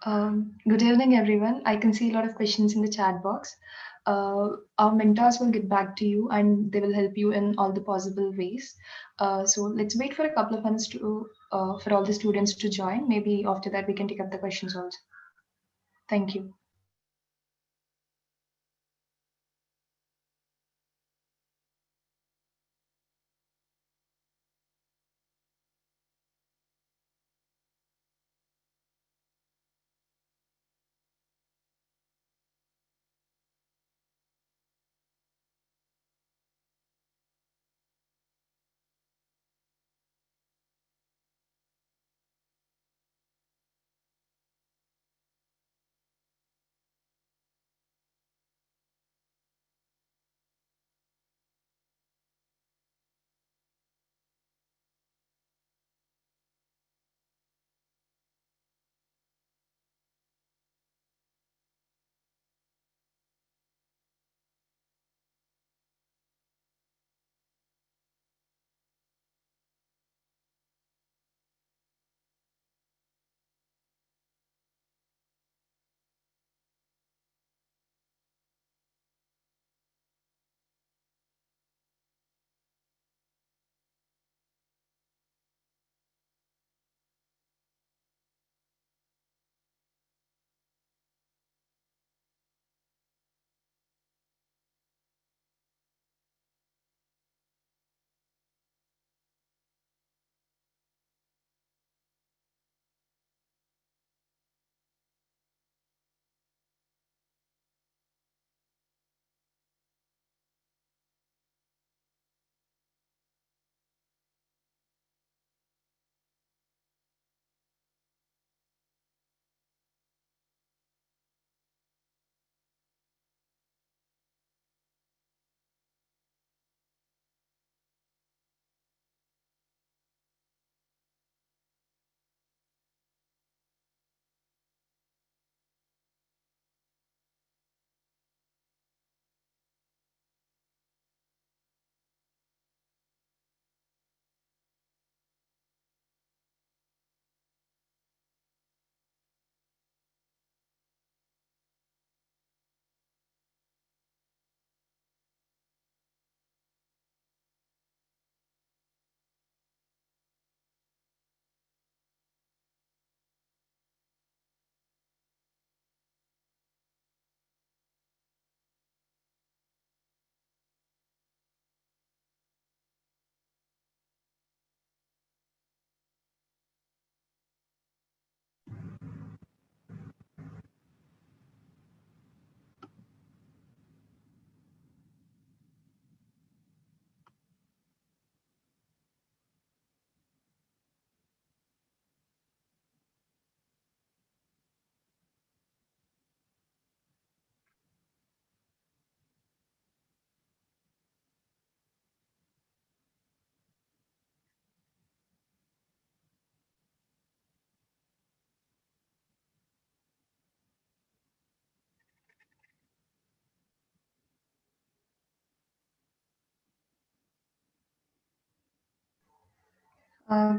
Good evening, everyone. I can see a lot of questions in the chat box. Our mentors will get back to you and they will help you in all the possible ways. So let's wait for a couple of minutes for all the students to join. Maybe after that we can take up the questions also. Thank you.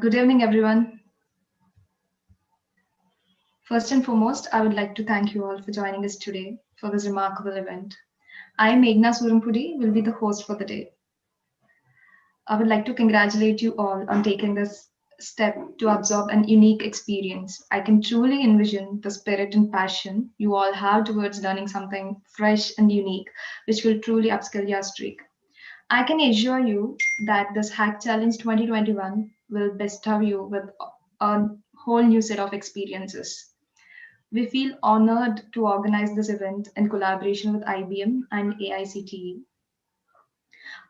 Good evening, everyone. First and foremost, I would like to thank you all for joining us today for this remarkable event. I, Meghna Surampudi, will be the host for the day. I would like to congratulate you all on taking this step to absorb an unique experience. I can truly envision the spirit and passion you all have towards learning something fresh and unique, which will truly upskill your streak. I can assure you that this Hack Challenge 2021 will bestow you with a whole new set of experiences. We feel honored to organize this event in collaboration with IBM and AICTE.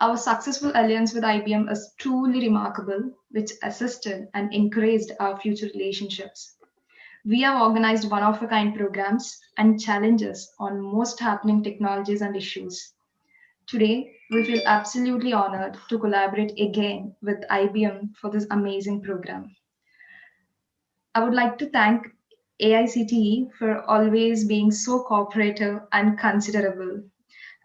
Our successful alliance with IBM is truly remarkable, which assisted and encouraged our future relationships. We have organized one of a kind programs and challenges on most happening technologies and issues. Today, we feel absolutely honored to collaborate again with IBM for this amazing program. I would like to thank AICTE for always being so cooperative and considerable.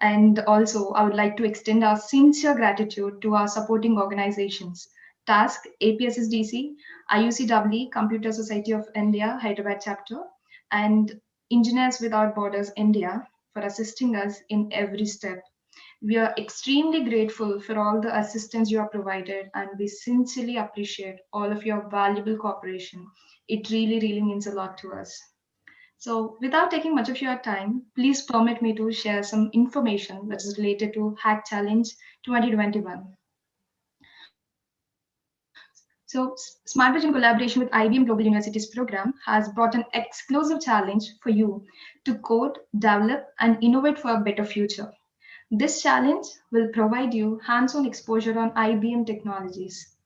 And also, I would like to extend our sincere gratitude to our supporting organizations, TASK, APSSDC, IUCW, Computer Society of India, Hyderabad chapter, and Engineers Without Borders India for assisting us in every step. We are extremely grateful for all the assistance you have provided, and we sincerely appreciate all of your valuable cooperation. It really, really means a lot to us. So, without taking much of your time, please permit me to share some information that is related to Hack Challenge 2021. So, SmartBridge, in collaboration with IBM Global University's program, has brought an exclusive challenge for you to code, develop, and innovate for a better future. This challenge will provide you hands-on exposure on IBM technologies.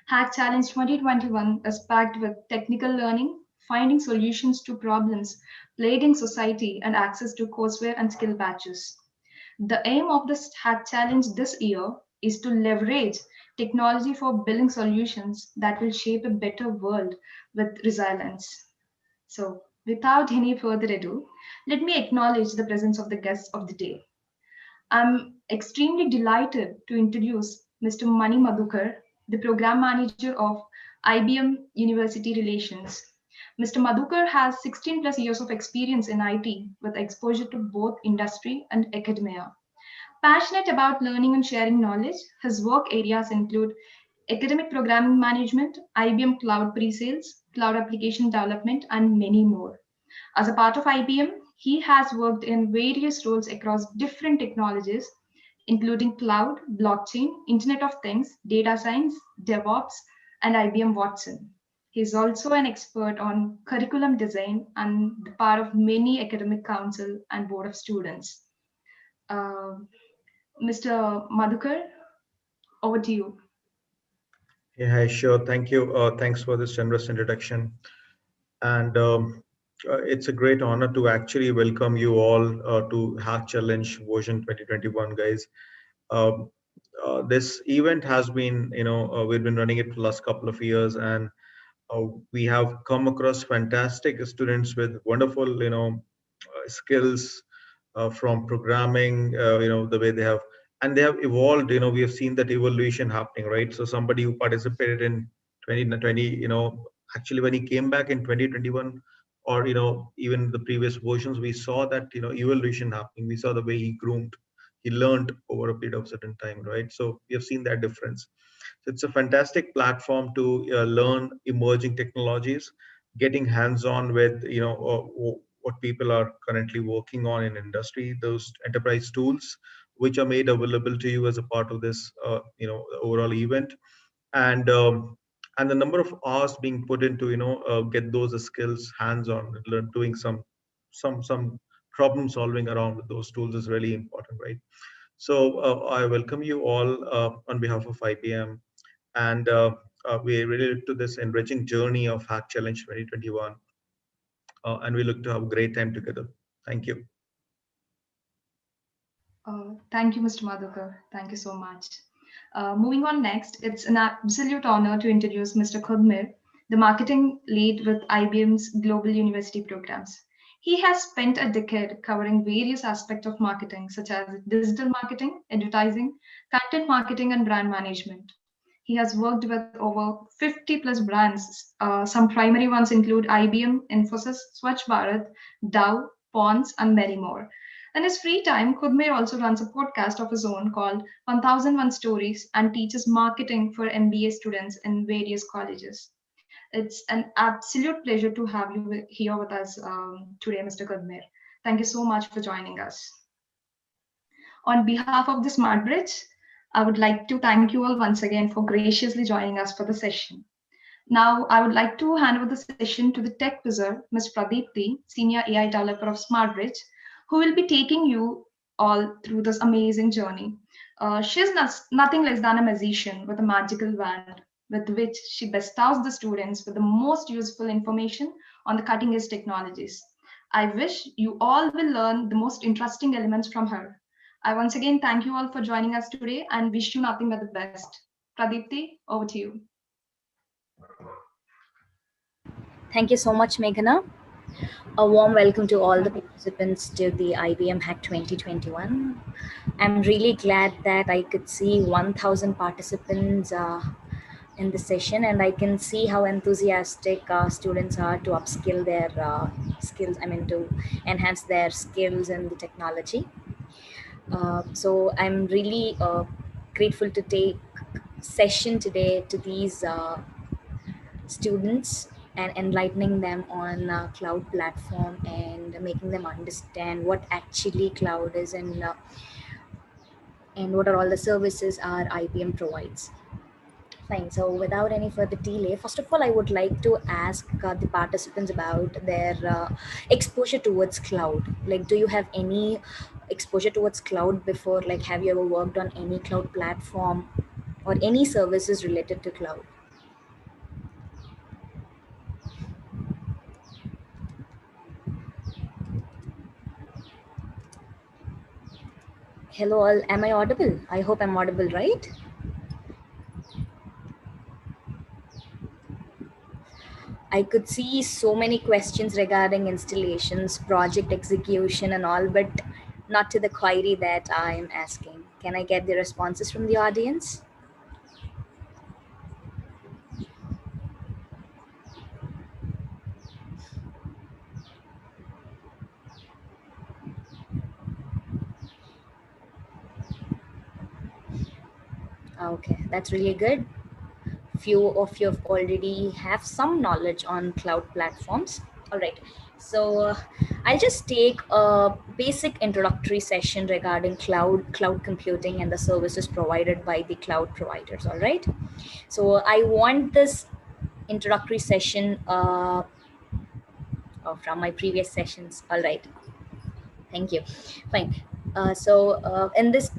Hack Challenge 2021 is packed with technical learning, finding solutions to problems plaguing society, and access to courseware and skill patches. The aim of this Hack Challenge this year is to leverage technology for building solutions that will shape a better world with resilience. So, without any further ado, let me acknowledge the presence of the guests of the day. I'm extremely delighted to introduce Mr. Mani Madhukar, the Program Manager of IBM University Relations. Mr. Madhukar has 16 plus years of experience in IT with exposure to both industry and academia. Passionate about learning and sharing knowledge, his work areas include academic programming management, IBM cloud pre-sales, cloud application development, and many more. As a part of IBM, he has worked in various roles across different technologies, including cloud, blockchain, Internet of Things, data science, DevOps, and IBM Watson. He is also an expert on curriculum design and the part of many academic council and board of students. Uh, Mr. Madhukar, over to you. Yeah, hi, sure. Thank you. Thanks for this generous introduction. And it's a great honor to actually welcome you all to Hack Challenge version 2021, guys. Um, this event has been, we've been running it for the last couple of years, and we have come across fantastic students with wonderful, skills from programming, the way they have, and they have evolved. We have seen that evolution happening, right? So somebody who participated in 2020, actually when he came back in 2021, or even the previous versions, we saw that evolution happening. We saw the way he groomed, he learned over a period of certain time, right? So we have seen that difference. So it's a fantastic platform to learn emerging technologies, getting hands-on with what people are currently working on in industry, those enterprise tools which are made available to you as a part of this overall event, and the number of hours being put into get those skills hands-on, learn doing some problem solving around with those tools is really important, right? So I welcome you all on behalf of IBM, and we really look to this enriching journey of Hack Challenge 2021, and we look to have a great time together. Thank you. Thank you, Mr. Madhukar. Thank you so much. Moving on next, it's an absolute honor to introduce Mr. Khudmir, the marketing lead with IBM's Global University Programs. He has spent a decade covering various aspects of marketing, such as digital marketing, advertising, content marketing, and brand management. He has worked with over 50 plus brands. Some primary ones include IBM, Infosys, Swachh Bharat, Dow, Pons, and many more. In his free time, Khudmir also runs a podcast of his own called 1001 Stories and teaches marketing for MBA students in various colleges. It's an absolute pleasure to have you here with us today, Mr. Khudmir. Thank you so much for joining us. On behalf of the SmartBridge, I would like to thank you all once again for graciously joining us for the session. Now, I would like to hand over the session to the tech wizard, Ms. Pradeepti, Senior AI Developer of SmartBridge, who will be taking you all through this amazing journey. She's nothing less than a magician with a magical wand with which she bestows the students with the most useful information on the cutting edge technologies. I wish you all will learn the most interesting elements from her. I once again thank you all for joining us today and wish you nothing but the best. Pradeepti, over to you. Thank you so much, Meghana. A warm welcome to all the participants to the IBM Hack 2021. I'm really glad that I could see 1,000 participants in this session, and I can see how enthusiastic students are to upskill their skills. I mean, to enhance their skills in the technology. So I'm really grateful to take session today to these students and enlightening them on cloud platform and making them understand what actually cloud is, and what are all the services our IBM provides. Fine. So without any further delay, first of all, I would like to ask the participants about their exposure towards cloud. Like, do you have any exposure towards cloud before? Like, have you ever worked on any cloud platform or any services related to cloud? Hello, all. Am I audible? I hope I'm audible, right? I could see so many questions regarding installations, project execution, and all, but not to the query that I'm asking. Can I get the responses from the audience? Okay, that's really good. Few of you have already have some knowledge on cloud platforms. All right. So I'll just take a basic introductory session regarding cloud computing and the services provided by the cloud providers. All right. So I want this introductory session from my previous sessions. All right. Thank you. Fine. In this,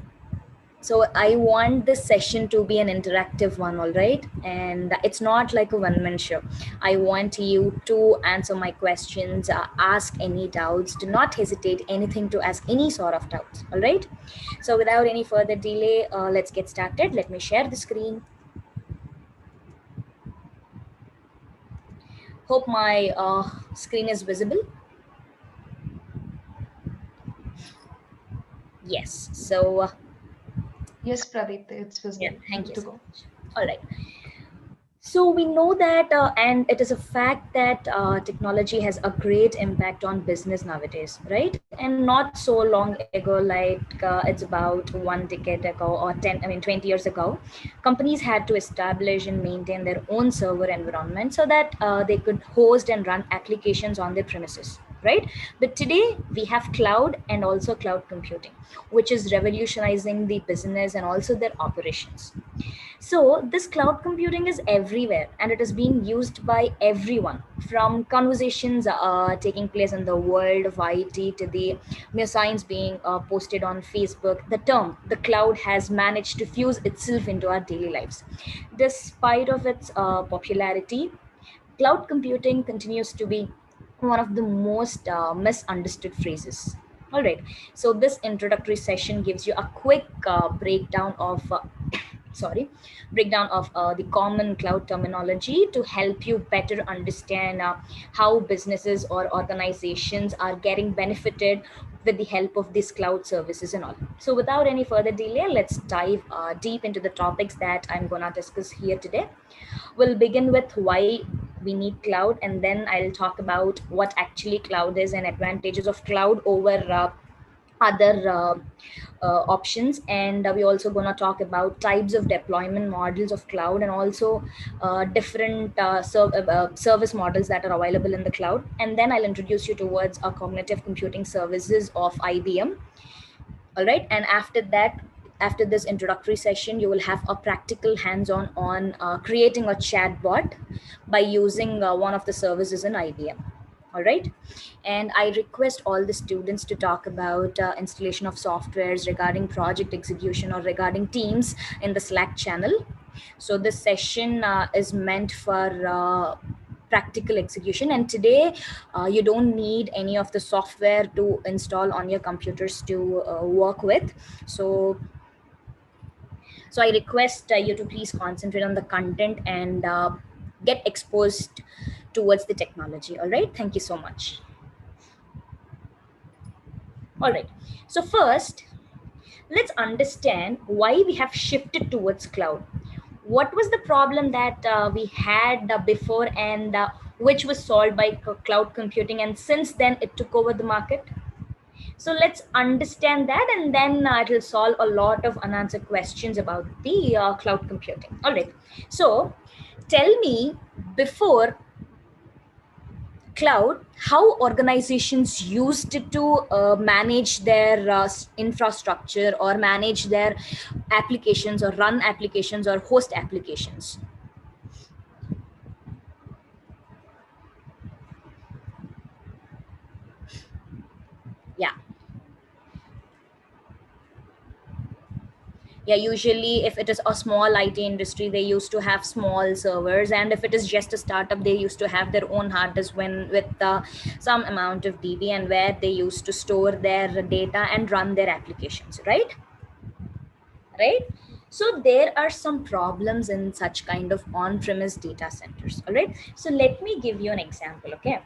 so I want this session to be an interactive one, all right? And it's not like a one-man show. I want you to answer my questions, ask any doubts. Do not hesitate anything to ask any sort of doubts, all right? So without any further delay, let's get started. Let me share the screen. Hope my screen is visible. Yes. So Yes, Pradeep, it's visible. yeah, thank Good you to so go. much. All right. So we know that, and it is a fact that technology has a great impact on business nowadays, right? And not so long ago, like it's about 1 decade ago or 20 years ago, companies had to establish and maintain their own server environment so that they could host and run applications on their premises, right? But today we have cloud and also cloud computing, which is revolutionizing the business and also their operations. So this cloud computing is everywhere and it is being used by everyone, from conversations taking place in the world of IT to the mere science being posted on Facebook. The term, the cloud, has managed to fuse itself into our daily lives. Despite of its popularity, cloud computing continues to be one of the most misunderstood phrases. All right, so this introductory session gives you a quick breakdown of sorry breakdown of the common cloud terminology to help you better understand how businesses or organizations are getting benefited with the help of these cloud services and all. So without any further delay, let's dive deep into the topics that I'm gonna discuss here today. We'll begin with why we need cloud, and then I'll talk about what actually cloud is and advantages of cloud over other options. And we're also going to talk about types of deployment models of cloud, and also different service models that are available in the cloud. And then I'll introduce you towards cognitive computing services of IBM. All right, and after that, after this introductory session, you will have a practical hands-on on creating a chatbot by using one of the services in IBM. All right, and I request all the students to talk about installation of softwares, regarding project execution, or regarding teams in the Slack channel. So this session is meant for practical execution, and today you don't need any of the software to install on your computers to work with. So I request you to please concentrate on the content and get exposed towards the technology. All right, thank you so much. All right, so first, let's understand why we have shifted towards cloud. what was the problem that we had before, and which was solved by cloud computing, and since then it took over the market. So let's understand that, and then it will solve a lot of unanswered questions about the cloud computing. All right. So tell me, before cloud, how organizations used to manage their infrastructure, or manage their applications, or run applications, or host applications. Yeah. Yeah, usually if it is a small IT industry, they used to have small servers, and if it is just a startup, they used to have their own hard disk with some amount of DB, and where they used to store their data and run their applications, right? Right. So there are some problems in such kind of on-premise data centers. All right. So let me give you an example. Okay.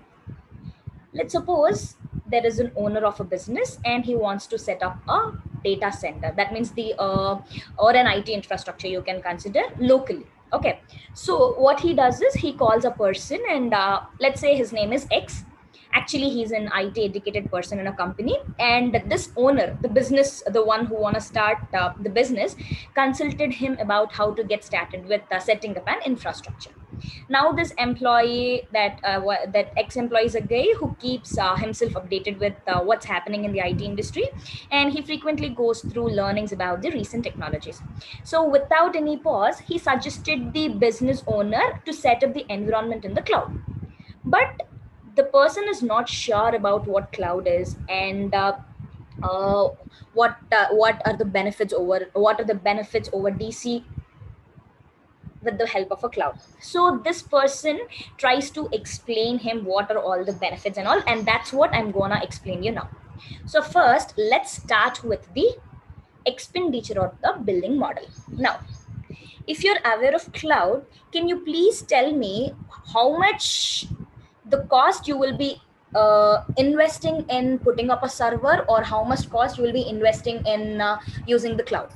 Let's suppose there is an owner of a business, and he wants to set up a data center. That means the or an IT infrastructure, you can consider, locally. Okay. So what he does is he calls a person, and let's say his name is X. Actually, he's an IT educated person in a company, and this owner, the business, the one who want to start the business, consulted him about how to get started with setting up an infrastructure. Now this employee, that ex-employee, is a guy who keeps himself updated with what's happening in the IT industry, and he frequently goes through learnings about the recent technologies. So without any pause, he suggested the business owner to set up the environment in the cloud. But the person is not sure about what cloud is, and uh, what are the benefits over DC with the help of a cloud. So this person tries to explain him what are all the benefits and all, and that's what I'm gonna explain you now. So first, let's start with the expenditure or the billing model. Now, if you're aware of cloud, can you please tell me how much the cost you will be investing in putting up a server, or how much cost you will be investing in using the cloud?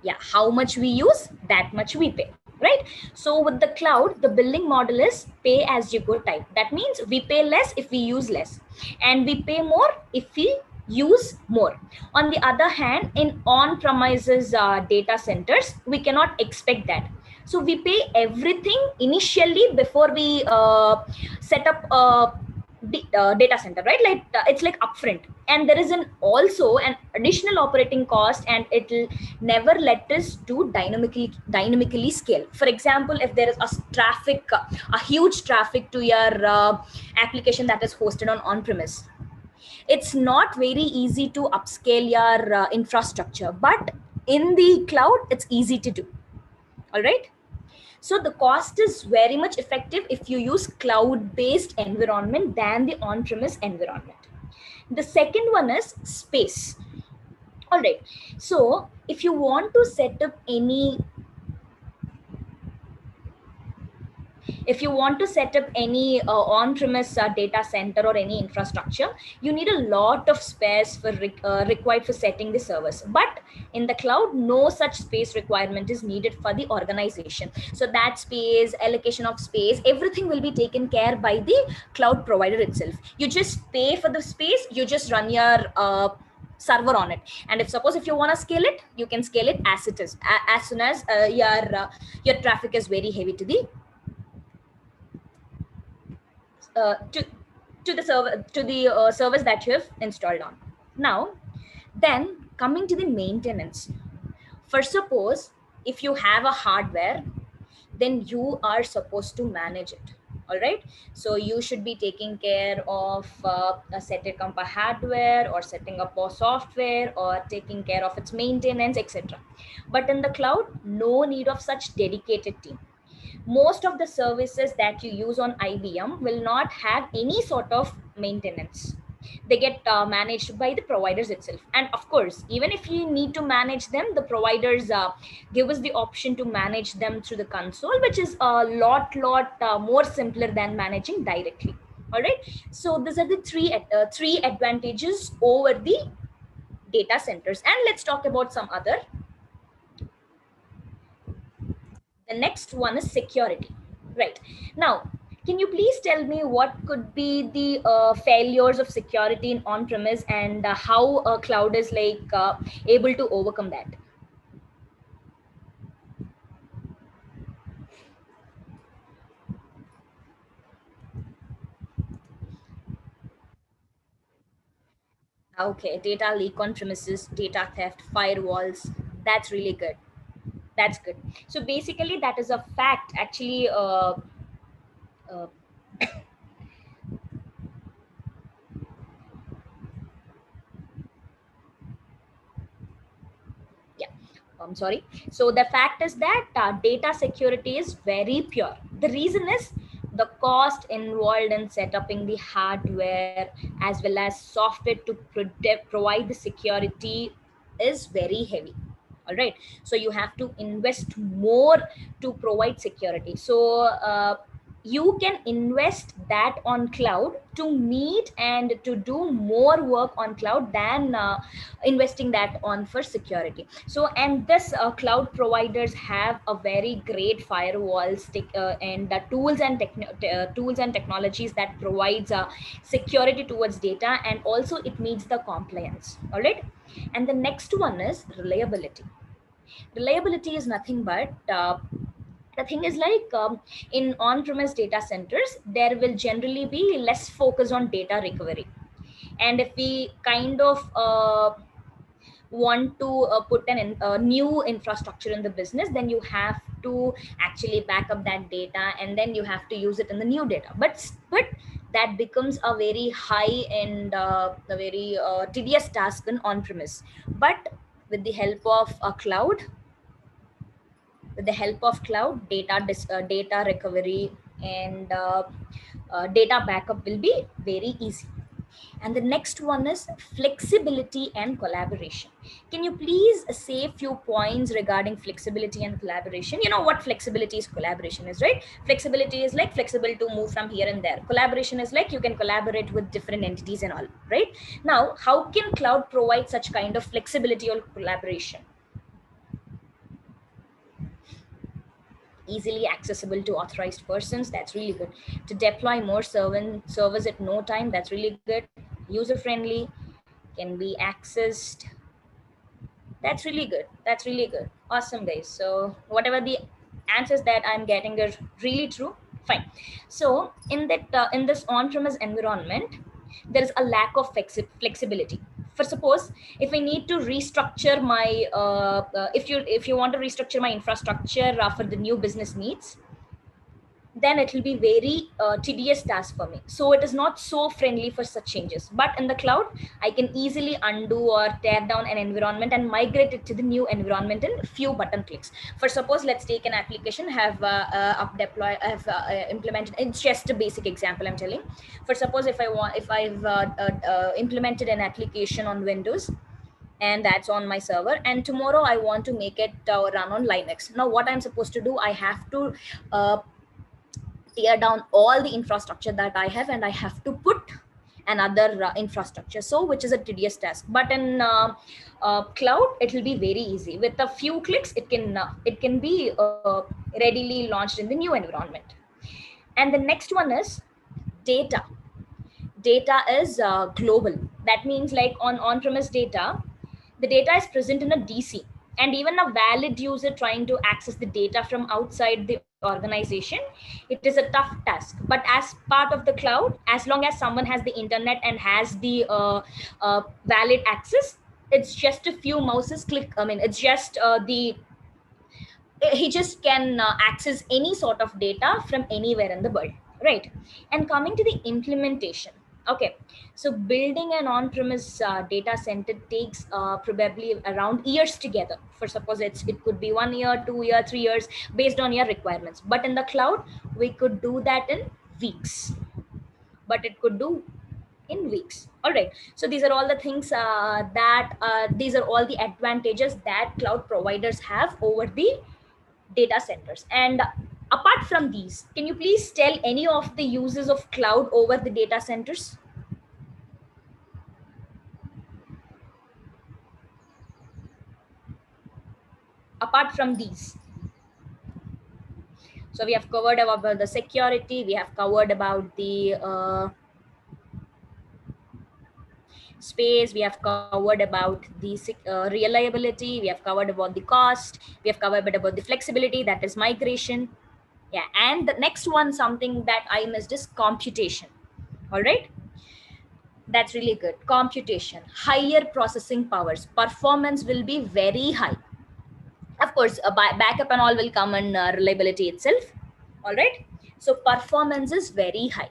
Yeah, how much we use, that much we pay, right? So with the cloud, the billing model is pay as you go type. That means we pay less if we use less, and we pay more if we use more. On the other hand, in on-premises data centers, we cannot expect that. So we pay everything initially before we set up a data center, right? Like it's like upfront, and there is an additional operating cost, and it will never let us do dynamically scale. For example, if there is a huge traffic to your application that is hosted on premise, it's not very easy to upscale your infrastructure, but in the cloud it's easy to do. All right. So the cost is very much effective if you use cloud-based environment than the on-premise environment. The second one is space. All right. So if you want to set up any on-premise data center or any infrastructure, you need a lot of space required for setting the servers. But in the cloud, no such space requirement is needed for the organization. So that space, allocation of space, everything will be taken care by the cloud provider itself. You just pay for the space, you just run your server on it, and if you want to scale it, you can scale it as it is, as soon as your traffic is very heavy to the to the server, to the service that you have installed on. Now, then coming to the maintenance. For suppose if you have a hardware, then you are supposed to manage it. All right. So you should be taking care of setting up a hardware, or setting up a software, or taking care of its maintenance, etc. But in the cloud, no need of such dedicated team. Most of the services that you use on IBM will not have any sort of maintenance. They get managed by the providers itself. And of course, even if you need to manage them, the providers give us the option to manage them through the console, which is a lot more simpler than managing directly. All right. So these are the three advantages over the data centers. And let's talk about some other. The next one is security. Right. Now, can you please tell me what could be the failures of security in on-premise, and how cloud is able to overcome that? Okay, data leak on premises, data theft, firewalls. That's really good. That's good. So basically, that is a fact. Actually, uh, yeah, I'm sorry. So the fact is that data security is very pure. The reason is the cost involved in setting the hardware as well as software to provide the security is very heavy. All right. So you have to invest more to provide security. So you can invest that on cloud to meet and to do more work on cloud than investing that on for security. So, and this cloud providers have a very great firewalls and tools and technologies that provides security towards data, and also it meets the compliance. All right. And the next one is reliability. Reliability is nothing but the thing is in on-premise data centers, there will generally be less focus on data recovery. And if we kind of want to put a new infrastructure in the business, then you have to actually back up that data, and then you have to use it in the new data. But that becomes a very high and a very tedious task in on-premise. But with the help of a cloud, with the help of cloud, data recovery and data backup will be very easy. And the next one is flexibility and collaboration. Can you please say a few points regarding flexibility and collaboration? You know what flexibility is, collaboration is, right? Flexibility is like flexible to move from here and there. Collaboration is like you can collaborate with different entities and all, right? Now, how can cloud provide such kind of flexibility or collaboration? Easily accessible to authorized persons. That's really good. To deploy more servers at no time. That's really good. User friendly, can be accessed. That's really good. That's really good. Awesome, guys. So whatever the answers that I'm getting are really true. Fine. So in this on-premise environment, there is a lack of flexibility. For suppose if I need to restructure my if you want to restructure my infrastructure for the new business needs, then it will be very tedious task for me. So it is not so friendly for such changes. But in the cloud, I can easily undo or tear down an environment and migrate it to the new environment in few button clicks. For suppose, let's take an application, have implemented. It's just a basic example I'm telling. For suppose if I've implemented an application on Windows, and that's on my server, and tomorrow I want to make it run on Linux. Now what I'm supposed to do, I have to tear down all the infrastructure that I have, and I have to put another infrastructure, so which is a tedious task. But in cloud, it will be very easy. With a few clicks, it can be readily launched in the new environment. And the next one is data. Data is global. That means like on-premise data, the data is present in a DC, and even a valid user trying to access the data from outside the organization, it is a tough task. But as part of the cloud, as long as someone has the internet and has the valid access, it's just a few mouses click. I mean, it's just he just can access any sort of data from anywhere in the world, right? And coming to the implementation, okay, so building an on-premise data center takes probably around years together. For suppose it could be 1 year, 2 year, 3 years, based on your requirements. But in the cloud, we could do that in weeks. But it could do in weeks. All right. So these are all the things these are all the advantages that cloud providers have over the data centers. And Apart from these, can you please tell any of the uses of cloud over the data centers? Apart from these. So we have covered about the security, we have covered about the space, we have covered about the reliability, we have covered about the cost, we have covered a bit about the flexibility, that is migration. Yeah, and the next one, something that I missed, is computation. All right, that's really good. Computation, higher processing powers, performance will be very high. Of course, backup and all will come in reliability itself. All right, so performance is very high.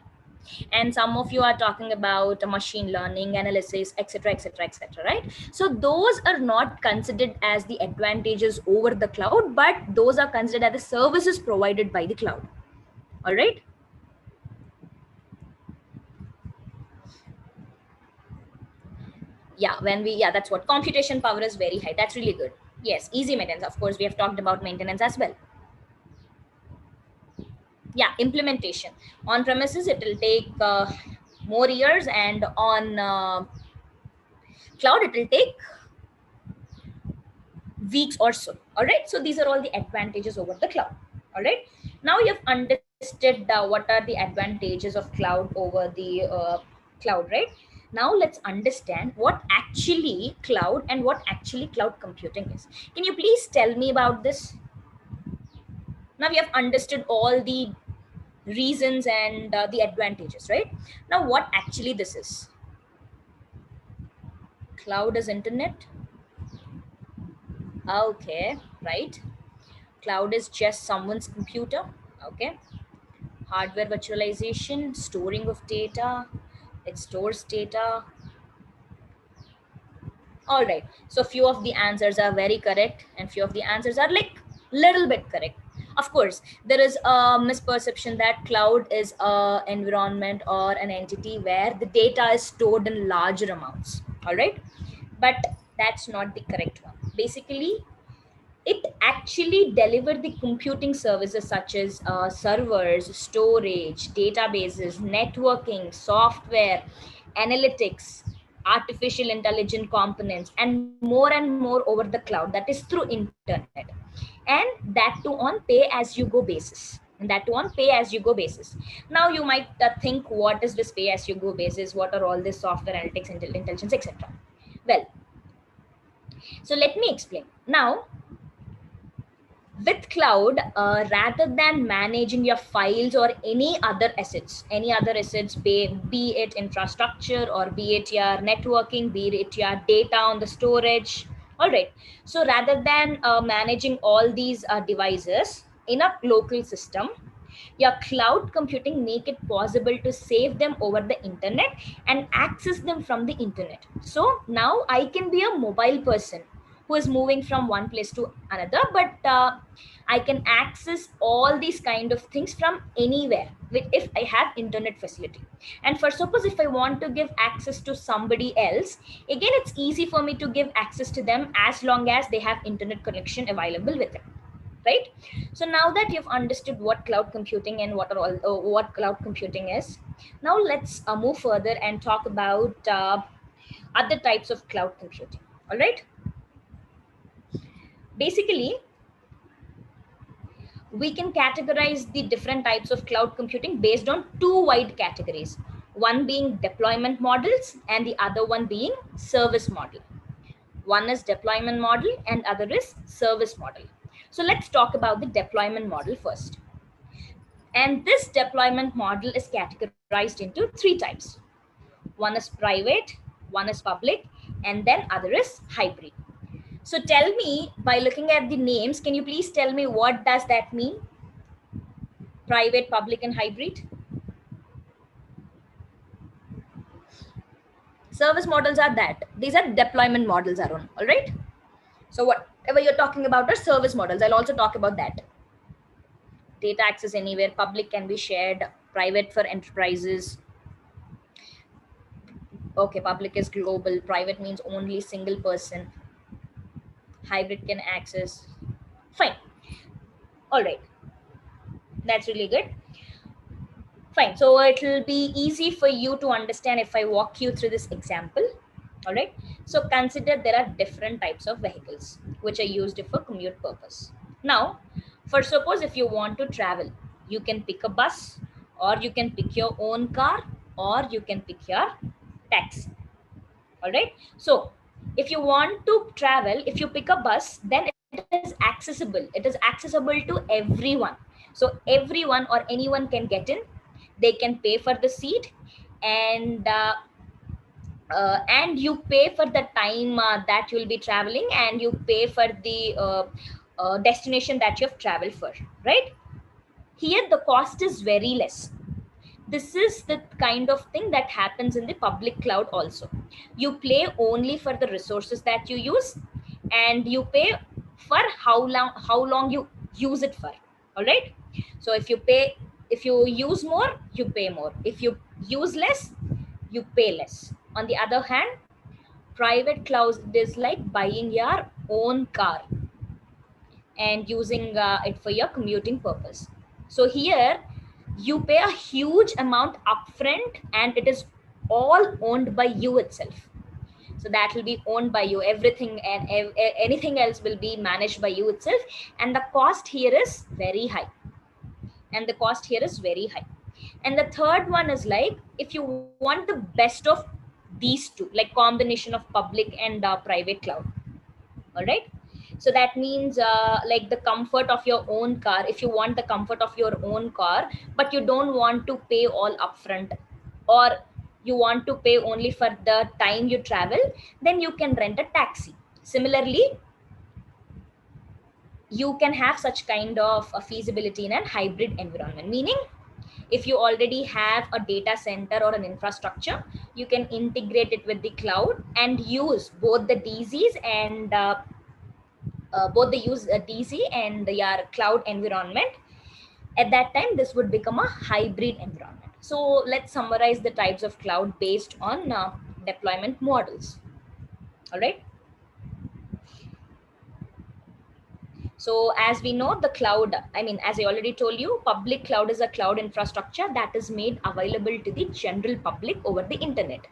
And some of you are talking about machine learning, analysis, etc, etc, etc, right? So those are not considered as the advantages over the cloud, but those are considered as the services provided by the cloud. All right, yeah, that's what computation power is very high. That's really good. Yes, easy maintenance. Of course, we have talked about maintenance as well. Yeah, implementation on premises, it will take more years, and on cloud it will take weeks or so. All right, so these are all the advantages over the cloud. All right, now you have understood what are the advantages of cloud over the cloud, right? Now let's understand what actually cloud and what actually cloud computing is. Can you please tell me about this? Now we have understood all the reasons and the advantages, right? Now what actually this is? Cloud is internet. Okay, right. Cloud is just someone's computer. Okay, hardware virtualization, storing of data, it stores data. All right, so few of the answers are very correct and few of the answers are like little bit correct. Of course, there is a misperception that cloud is a environment or an entity where the data is stored in larger amounts. All right, but that's not the correct one. Basically, it actually delivered the computing services such as servers, storage, databases, networking, software, analytics, artificial intelligence components, and more over the cloud. That is through internet, and that too on pay as you go basis. Now you might think, what is this pay as you go basis? What are all this software, analytics, intelligence, etc.? Well, so let me explain. Now, with cloud, rather than managing your files or any other assets, be it infrastructure or be it your networking, be it your data on the storage. All right, so rather than managing all these devices in a local system, your cloud computing make it possible to save them over the internet and access them from the internet. So now I can be a mobile person who is moving from one place to another, but I can access all these kind of things from anywhere if I have internet facility. And for suppose if I want to give access to somebody else, again it's easy for me to give access to them as long as they have internet connection available with them, right? So now that you've understood what cloud computing and what cloud computing is, now let's move further and talk about other types of cloud computing. All right, basically we can categorize the different types of cloud computing based on two wide categories, one being deployment models and the other one being service model. One is deployment model and other is service model. So let's talk about the deployment model first. And this deployment model is categorized into three types. One is private, one is public, and then other is hybrid. So tell me, by looking at the names, can you please tell me what does that mean? Private, public, and hybrid. Service models are that. These are deployment models, Arun. All right. So whatever you're talking about are service models. I'll also talk about that. Data access anywhere. Public can be shared. Private for enterprises. Okay, public is global. Private means only single person. Hybrid can access. Fine. All right. That's really good. Fine. So it will be easy for you to understand if I walk you through this example. All right. So consider there are different types of vehicles which are used for commute purpose. Now, for suppose if you want to travel, you can pick a bus, or you can pick your own car, or you can pick your taxi. All right. So if you want to travel, if you pick a bus, then it is accessible. It is accessible to everyone. So everyone or anyone can get in. They can pay for the seat, and you pay for the time that you'll be traveling, and you pay for the destination that you have traveled for, right? Here the cost is very less. This is the kind of thing that happens in the public cloud also. You pay only for the resources that you use, and you pay for how long you use it for. All right. So if you use more, you pay more. If you use less, you pay less. On the other hand, private cloud is like buying your own car and using it for your commuting purpose. So here you pay a huge amount upfront, and it is all owned by you itself. So that will be owned by you. Everything and anything else will be managed by you itself, and the cost here is very high. And the third one is like, if you want the best of these two, like combination of public and private cloud. All right. So that means like the comfort of your own car. If you want the comfort of your own car, but you don't want to pay all upfront, or you want to pay only for the time you travel, then you can rent a taxi. Similarly, you can have such kind of a feasibility in a hybrid environment, meaning if you already have a data center or an infrastructure, you can integrate it with the cloud and use both the DCs and both the use DC and your cloud environment. At that time, this would become a hybrid environment. So let's summarize the types of cloud based on deployment models. All right. So as we know, the cloud, as I already told you, public cloud is a cloud infrastructure that is made available to the general public over the internet,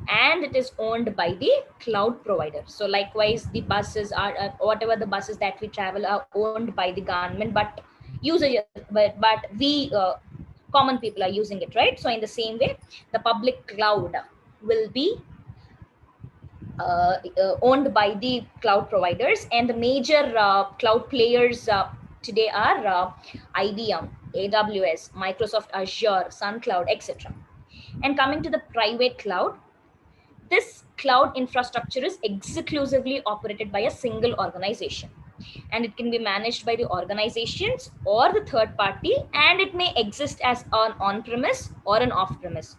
and it is owned by the cloud provider. So likewise, the buses are whatever the buses that we travel are owned by the government, but we common people are using it, right? So in the same way, the public cloud will be owned by the cloud providers, and the major cloud players today are IBM, AWS, Microsoft Azure, SunCloud, etc. And coming to the private cloud, this cloud infrastructure is exclusively operated by a single organization, and it can be managed by the organizations or the third party, and it may exist as an on-premise or an off-premise.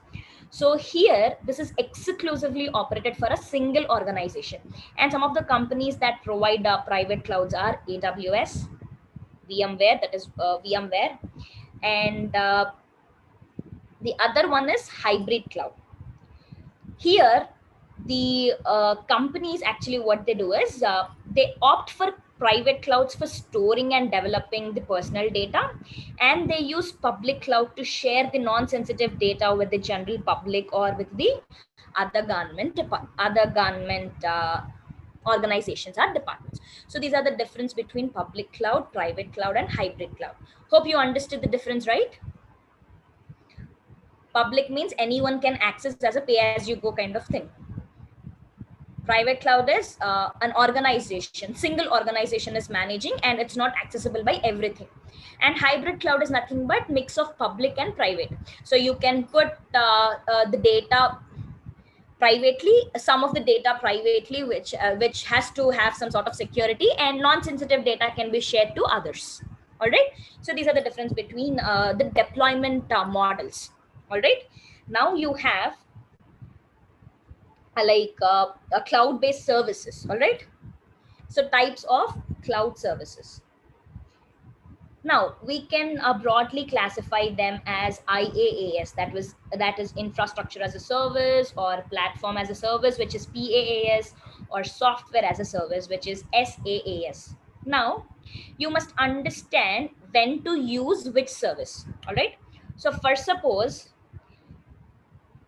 So here, this is exclusively operated for a single organization. And some of the companies that provide private clouds are AWS, VMware, that is VMware, and the other one is hybrid cloud. Here, the companies actually what they do is they opt for private clouds for storing and developing the personal data, and they use public cloud to share the non-sensitive data with the general public or with the other government organizations or departments. So these are the difference between public cloud, private cloud, and hybrid cloud. Hope you understood the difference, right? Public means anyone can access as a pay-as-you-go kind of thing. Private cloud is an organization, single organization is managing, and it's not accessible by everything. And hybrid cloud is nothing but mix of public and private. So you can put the data privately, some of the data privately, which has to have some sort of security, and non-sensitive data can be shared to others. All right. So these are the difference between the deployment models. All right. Now you have cloud-based services. All right. So types of cloud services. Now we can broadly classify them as IaaS, that is infrastructure as a service, or platform as a service, which is PaaS, or software as a service, which is SaaS. Now You must understand when to use which service. All right. So first, suppose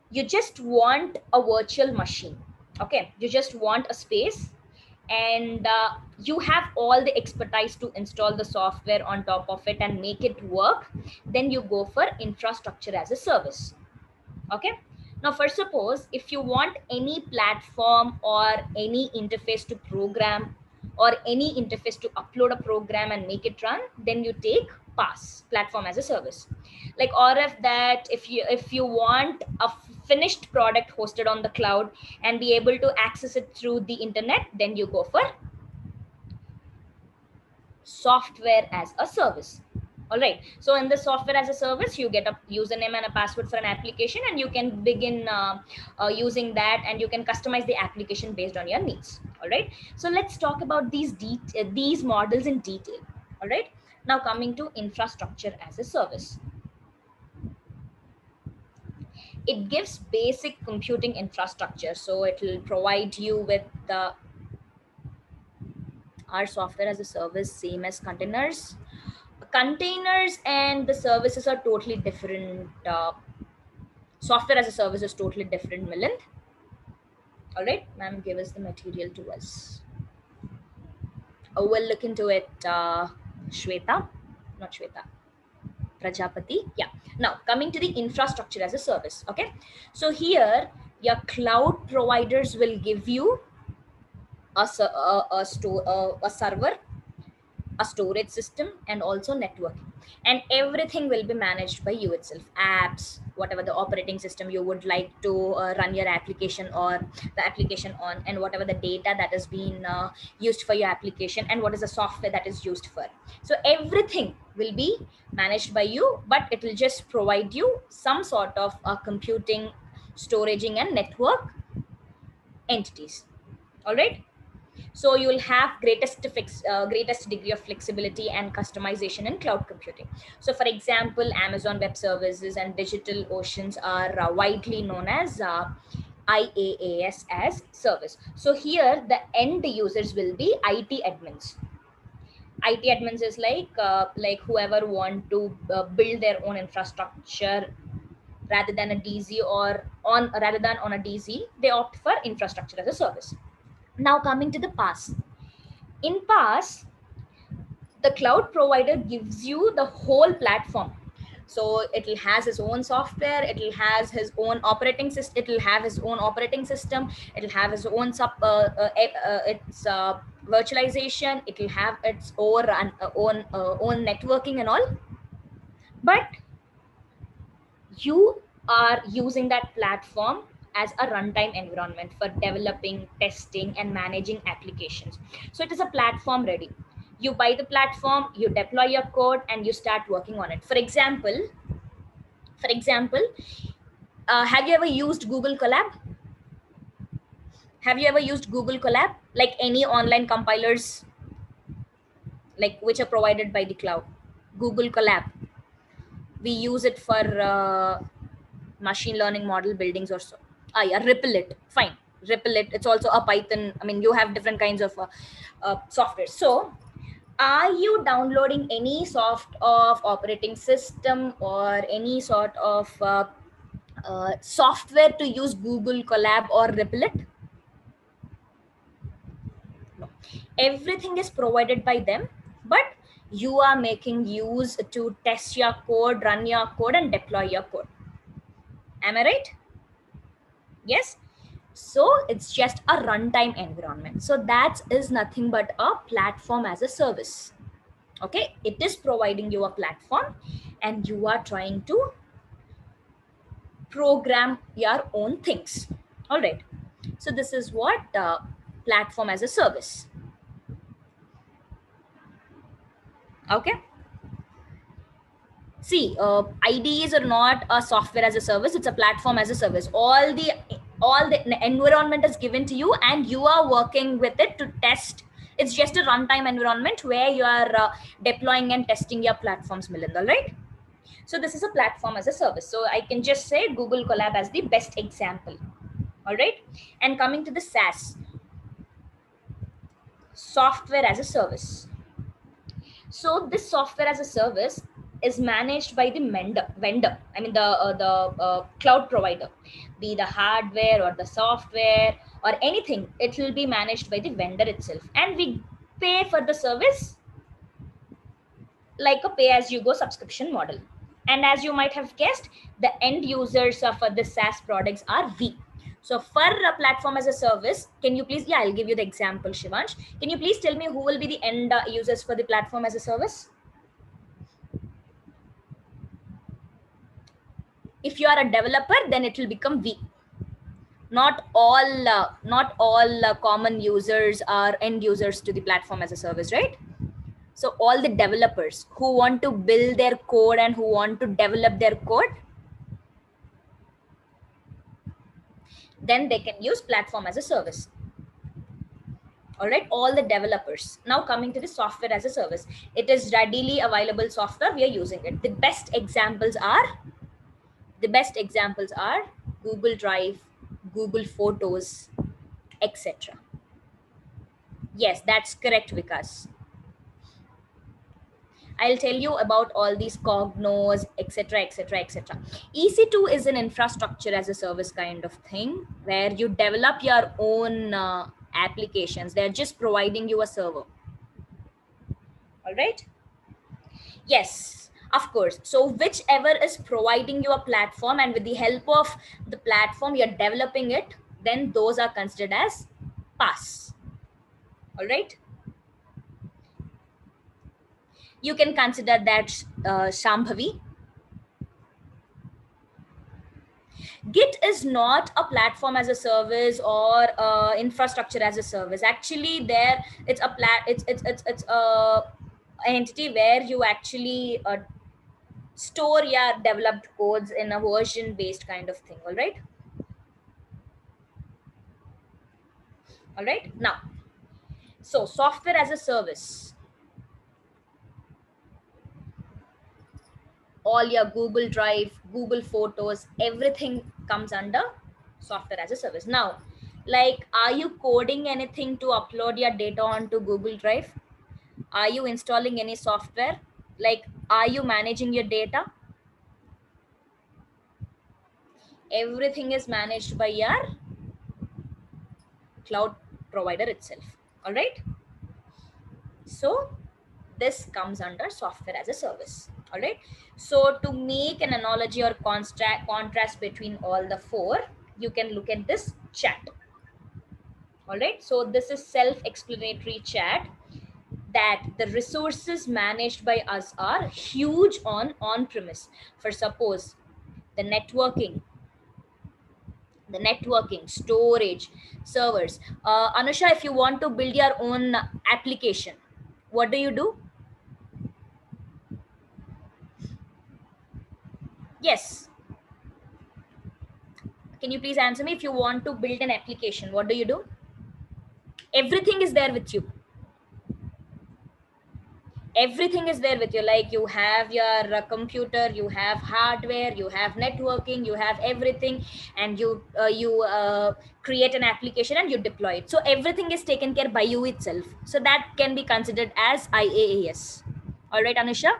you just want a virtual machine. Okay, you just want a space, and you have all the expertise to install the software on top of it and make it work. Then you go for infrastructure as a service. Okay, now first, suppose if you want any platform or any interface to program or any interface to upload a program and make it run, then you take PaaS, platform as a service. Like, or if you want a finished product hosted on the cloud and be able to access it through the internet, then you go for software as a service. All right, so in the software as a service, you get a username and a password for an application, and you can begin using that, and you can customize the application based on your needs. All right, so let's talk about these models in detail. All right, now coming to infrastructure as a service, it gives basic computing infrastructure. So it will provide you with the our software as a service, same as containers and the services are totally different. Software as a service is totally different, Milind. All right, ma'am, give us the material to us. We'll look into it. Shweta, not Shweta, Prajapati. Yeah. Now coming to the infrastructure as a service. Okay, so here your cloud providers will give you a server, a storage system, and also networking, and everything will be managed by you itself. Apps, whatever the operating system you would like to run your application or the application on, and whatever the data that has been used for your application, and what is the software that is used for. So everything will be managed by you, but it will just provide you some sort of computing, storaging, and network entities. All right, so you will have greatest degree of flexibility and customization in cloud computing. So for example, Amazon Web Services and Digital Oceans are widely known as IaaS as service. So here the end users will be IT admins. IT admins is like whoever want to build their own infrastructure rather than a DZ, or on rather than on a DZ, they opt for infrastructure as a service. Now coming to the PaaS. In PaaS, the cloud provider gives you the whole platform. So it will has its own software, it will has his own operating system, it will have his own operating system, it will have its own virtualization, it will have its own networking and all. But you are using that platform as a runtime environment for developing, testing, and managing applications. So it is a platform ready. You buy the platform, you deploy your code, and you start working on it. For example, have you ever used Google Colab? Have you ever used Google Colab? Like any online compilers, like which are provided by the cloud? Google Colab. We use it for machine learning model buildings or so. Yeah, Ripple it. Fine. Ripple it. It's also a Python. I mean, you have different kinds of software. So are you downloading any sort of operating system or any sort of software to use Google Colab or Ripple it? No. Everything is provided by them, but you are making use to test your code, run your code, and deploy your code. Am I right? Yes. So it's just a runtime environment. So that is nothing but a platform as a service. Okay, it is providing you a platform and you are trying to program your own things. All right, so this is what platform as a service. Okay, see, IDEs are not a software as a service, it's a platform as a service. All the environment is given to you and you are working with it to test. It's just a runtime environment where you are deploying and testing your platforms, Milind, right? So this is a platform as a service. So I can just say Google Colab as the best example. All right. And coming to the SaaS, software as a service. So this software as a service is managed by the vendor. I mean the cloud provider, be the hardware or the software or anything. It will be managed by the vendor itself, and we pay for the service like a pay-as-you-go subscription model. And as you might have guessed, the end users of the SaaS products are we. So for a platform as a service, can you please, yeah, I'll give you the example, Shivansh. Can you please tell me who will be the end users for the platform as a service? If you are a developer, then it will become we. Not all common users are end users to the platform as a service, right? So all the developers who want to build their code and who want to develop their code, then they can use platform as a service. All right, all the developers. Now coming to the software as a service, it is readily available software. We are using it. The best examples are Google Drive, Google Photos, etc. Yes, that's correct, Vikas. I'll tell you about all these Cognos, etc., etc., etc. EC2 is an infrastructure as a service kind of thing where you develop your own applications. They're just providing you a server. All right. Yes, of course. So whichever is providing you a platform, and with the help of the platform you're developing it, then those are considered as PaaS. All right. You can consider that Shambhavi. Git is not a platform as a service or infrastructure as a service. Actually, there it's a it's a entity where you actually store your developed codes in a version based kind of thing. All right. All right. Now, so software as a service, all your Google Drive, Google Photos, everything comes under software as a service. Now, like, are you coding anything to upload your data onto Google Drive? Are you installing any software? Like, are you managing your data? Everything is managed by your cloud provider itself. All right. So this comes under software as a service. All right. So to make an analogy or contrast between all the four, you can look at this chat. All right. So this is self-explanatory chat, that the resources managed by us are huge on-premise. For suppose the networking, storage, servers. Anusha, if you want to build your own application, what do you do? Yes. Can you please answer me? If you want to build an application, what do you do? Everything is there with you. Everything is there with you. Like, you have your computer, you have hardware, you have networking, you have everything, and you create an application and you deploy it. So everything is taken care by you itself. So that can be considered as IaaS. All right, Anusha.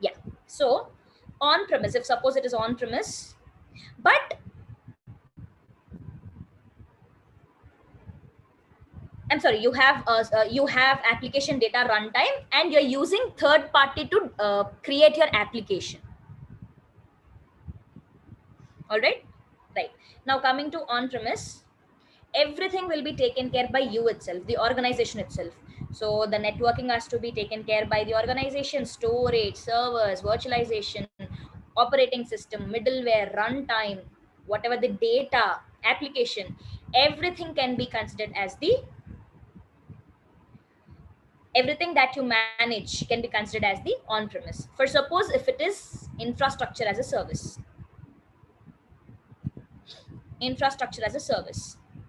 Yeah. So on premise, if suppose it is on premise, but I'm sorry, you have application data runtime, and you're using third party to create your application. All right. Right. Now coming to on premise, everything will be taken care by you itself, the organization itself. So the networking has to be taken care by the organization, storage, servers, virtualization, operating system, middleware, runtime, whatever the data, application, everything can be considered as the, everything that you manage can be considered as the on-premise. For suppose if it is infrastructure as a service,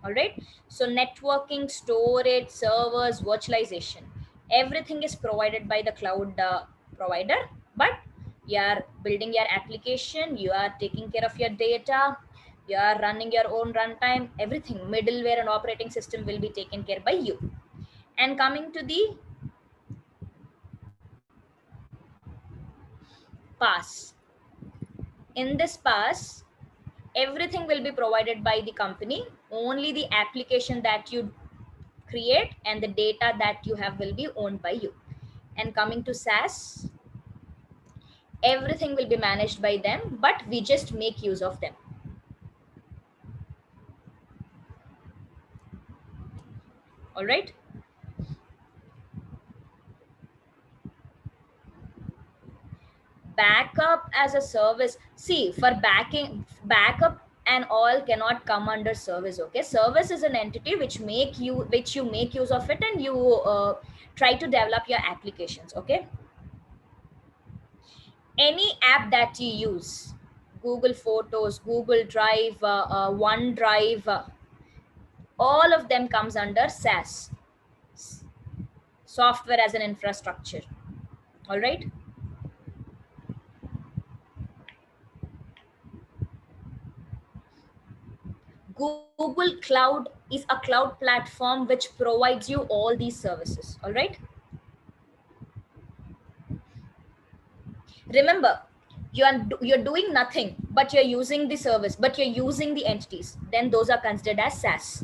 all right. So networking, storage, servers, virtualization, everything is provided by the cloud provider, but you are building your application, you are taking care of your data, You are running your own runtime, everything, middleware and operating system will be taken care by you. And coming to the pass. In this pass, everything will be provided by the company. Only the application that you create and the data that you have will be owned by you. And coming to SaaS, everything will be managed by them, but we just make use of them. All right. Backup as a service. See, for backup and all cannot come under service. Okay, service is an entity which you make use of it, and you try to develop your applications. Okay, any app that you use, Google Photos, Google Drive, OneDrive, all of them comes under SaaS, software as an infrastructure. All right. Google Cloud is a cloud platform which provides you all these services. All right. Remember, you're doing nothing, but you're using the service, but you're using the entities. Then those are considered as SaaS.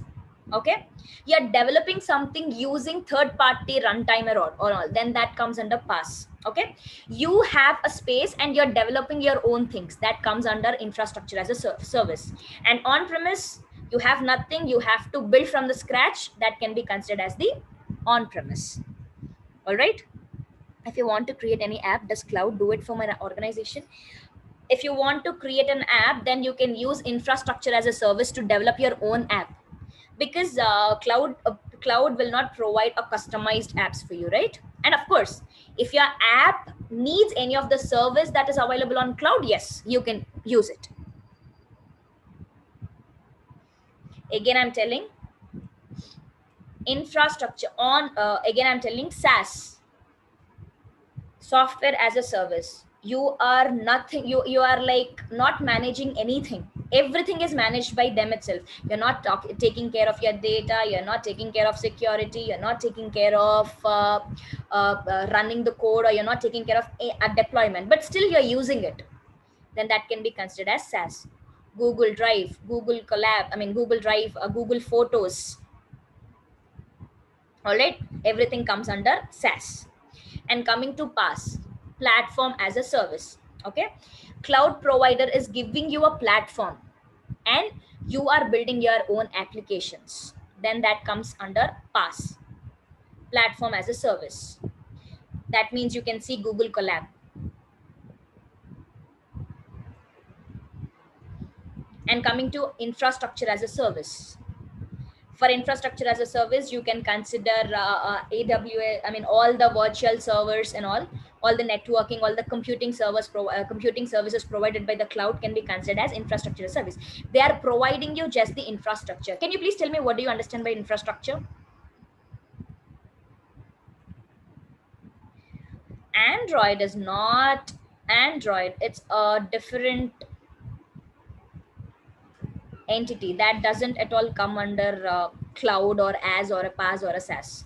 Okay. You're developing something using third-party runtime or all. Then that comes under PaaS. Okay. You have a space and you're developing your own things. That comes under infrastructure as a service. And on-premise, you have nothing. You have to build from the scratch. That can be considered as the on-premise. All right. If you want to create any app, does cloud do it for my organization? If you want to create an app, then you can use infrastructure as a service to develop your own app, because cloud will not provide a customized apps for you, right? And of course, if your app needs any of the service that is available on cloud, yes, you can use it. Again, I'm telling infrastructure on again I'm telling SaaS, software as a service. You are nothing, you are like not managing anything. Everything is managed by them itself. You're not taking care of your data, you're not taking care of security, you're not taking care of running the code, or you're not taking care of a deployment, but still you're using it. Then that can be considered as SaaS. Google Drive, Google Drive, Google Photos. All right, everything comes under SaaS. And coming to PaaS, platform as a service. Okay, cloud provider is giving you a platform and you are building your own applications. Then that comes under PaaS, platform as a service. That means you can see Google Colab. And coming to infrastructure as a service. For infrastructure as a service, you can consider AWS, all the virtual servers and all the networking, all the computing services provided by the cloud can be considered as infrastructure as a service. They are providing you just the infrastructure. Can you please tell me, what do you understand by infrastructure? Android is not Android. It's a different entity that doesn't at all come under cloud or as or a PaaS or a SaaS.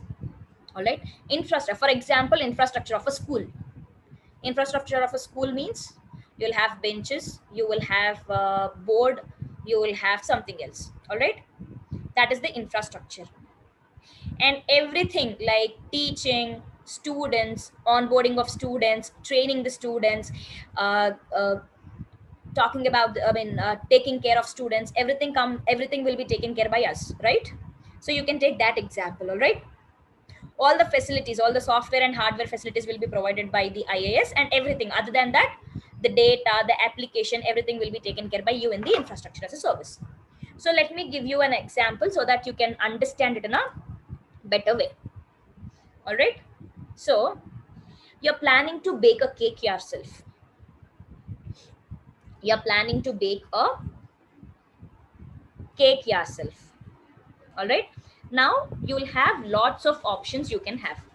All right. Infrastructure, for example, infrastructure of a school. Infrastructure of a school means you'll have benches, you will have a board, you will have something else. All right. That is the infrastructure. And everything like teaching, students, onboarding of students, training the students, talking about taking care of students, everything will be taken care by us, right? So you can take that example. All right. All the facilities, all the software and hardware facilities will be provided by the IaaS, and everything other than that, the data, the application, everything will be taken care by you in the infrastructure as a service. So let me give you an example so that you can understand it in a better way. All right. So you're planning to bake a cake yourself. You're planning to bake a cake yourself. All right. Now you will have lots of options you can have.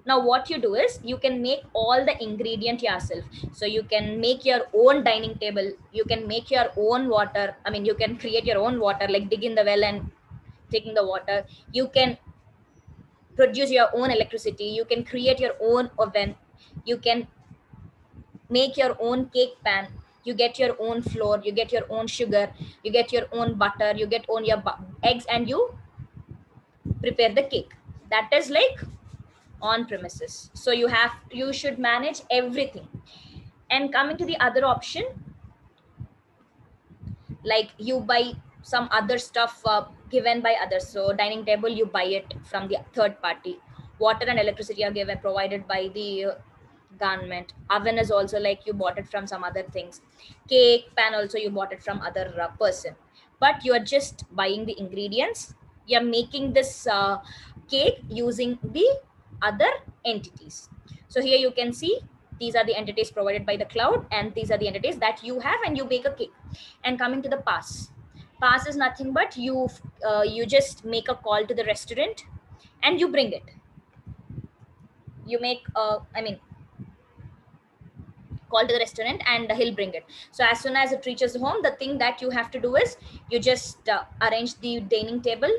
Now what you do is you can make all the ingredient yourself. So you can make your own dining table, you can make your own water, I mean you can create your own water, like dig in the well and taking the water. You can produce your own electricity, you can create your own oven, you can make your own cake pan, you get your own flour, you get your own sugar, you get your own butter, you get own your eggs, and you prepare the cake. That is like on premises. So you should manage everything. And coming to the other option, like you buy some other stuff given by others. So dining table, you buy it from the third party. Water and electricity are given provided by the government. Oven is also like you bought it from some other things. Cake pan also you bought it from other person. But you are just buying the ingredients, you're making this cake using the other entities. So here you can see these are the entities provided by the cloud, and these are the entities that you have, and you bake a cake. And coming to the pass is nothing but you just make a call to the restaurant and you bring it. You make I mean call to the restaurant and he'll bring it. So as soon as it reaches home, the thing that you have to do is you just arrange the dining table,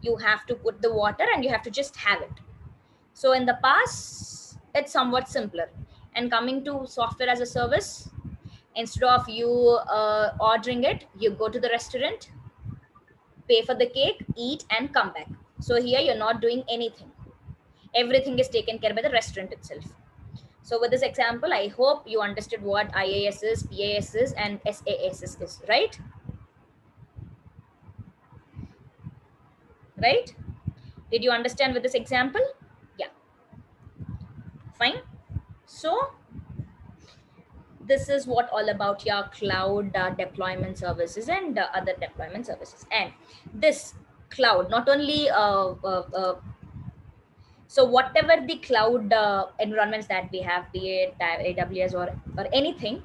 you have to put the water, and you have to just have it. So in the past it's somewhat simpler. And coming to software as a service, instead of you ordering it, you go to the restaurant, pay for the cake, eat, and come back. So here you're not doing anything, everything is taken care by the restaurant itself. So with this example, I hope you understood what IAS is, PAS is, and SAS is, right? Right? Did you understand with this example? Yeah. Fine. So this is what all about your cloud deployment services and other deployment services. And this cloud not only so whatever the cloud environments that we have, be it AWS or anything,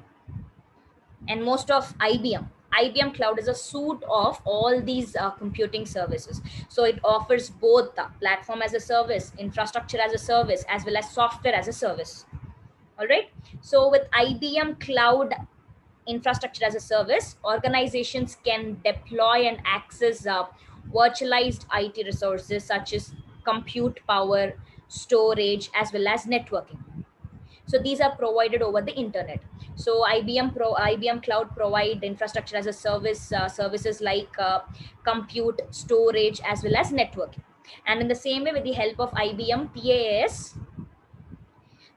and most of IBM Cloud is a suite of all these computing services. So it offers both the platform as a service, infrastructure as a service, as well as software as a service. All right. So with IBM Cloud infrastructure as a service, organizations can deploy and access virtualized IT resources such as compute power, storage, as well as networking. So these are provided over the internet. So IBM Cloud provide infrastructure as a service services like compute, storage, as well as networking. And in the same way, with the help of IBM PAS,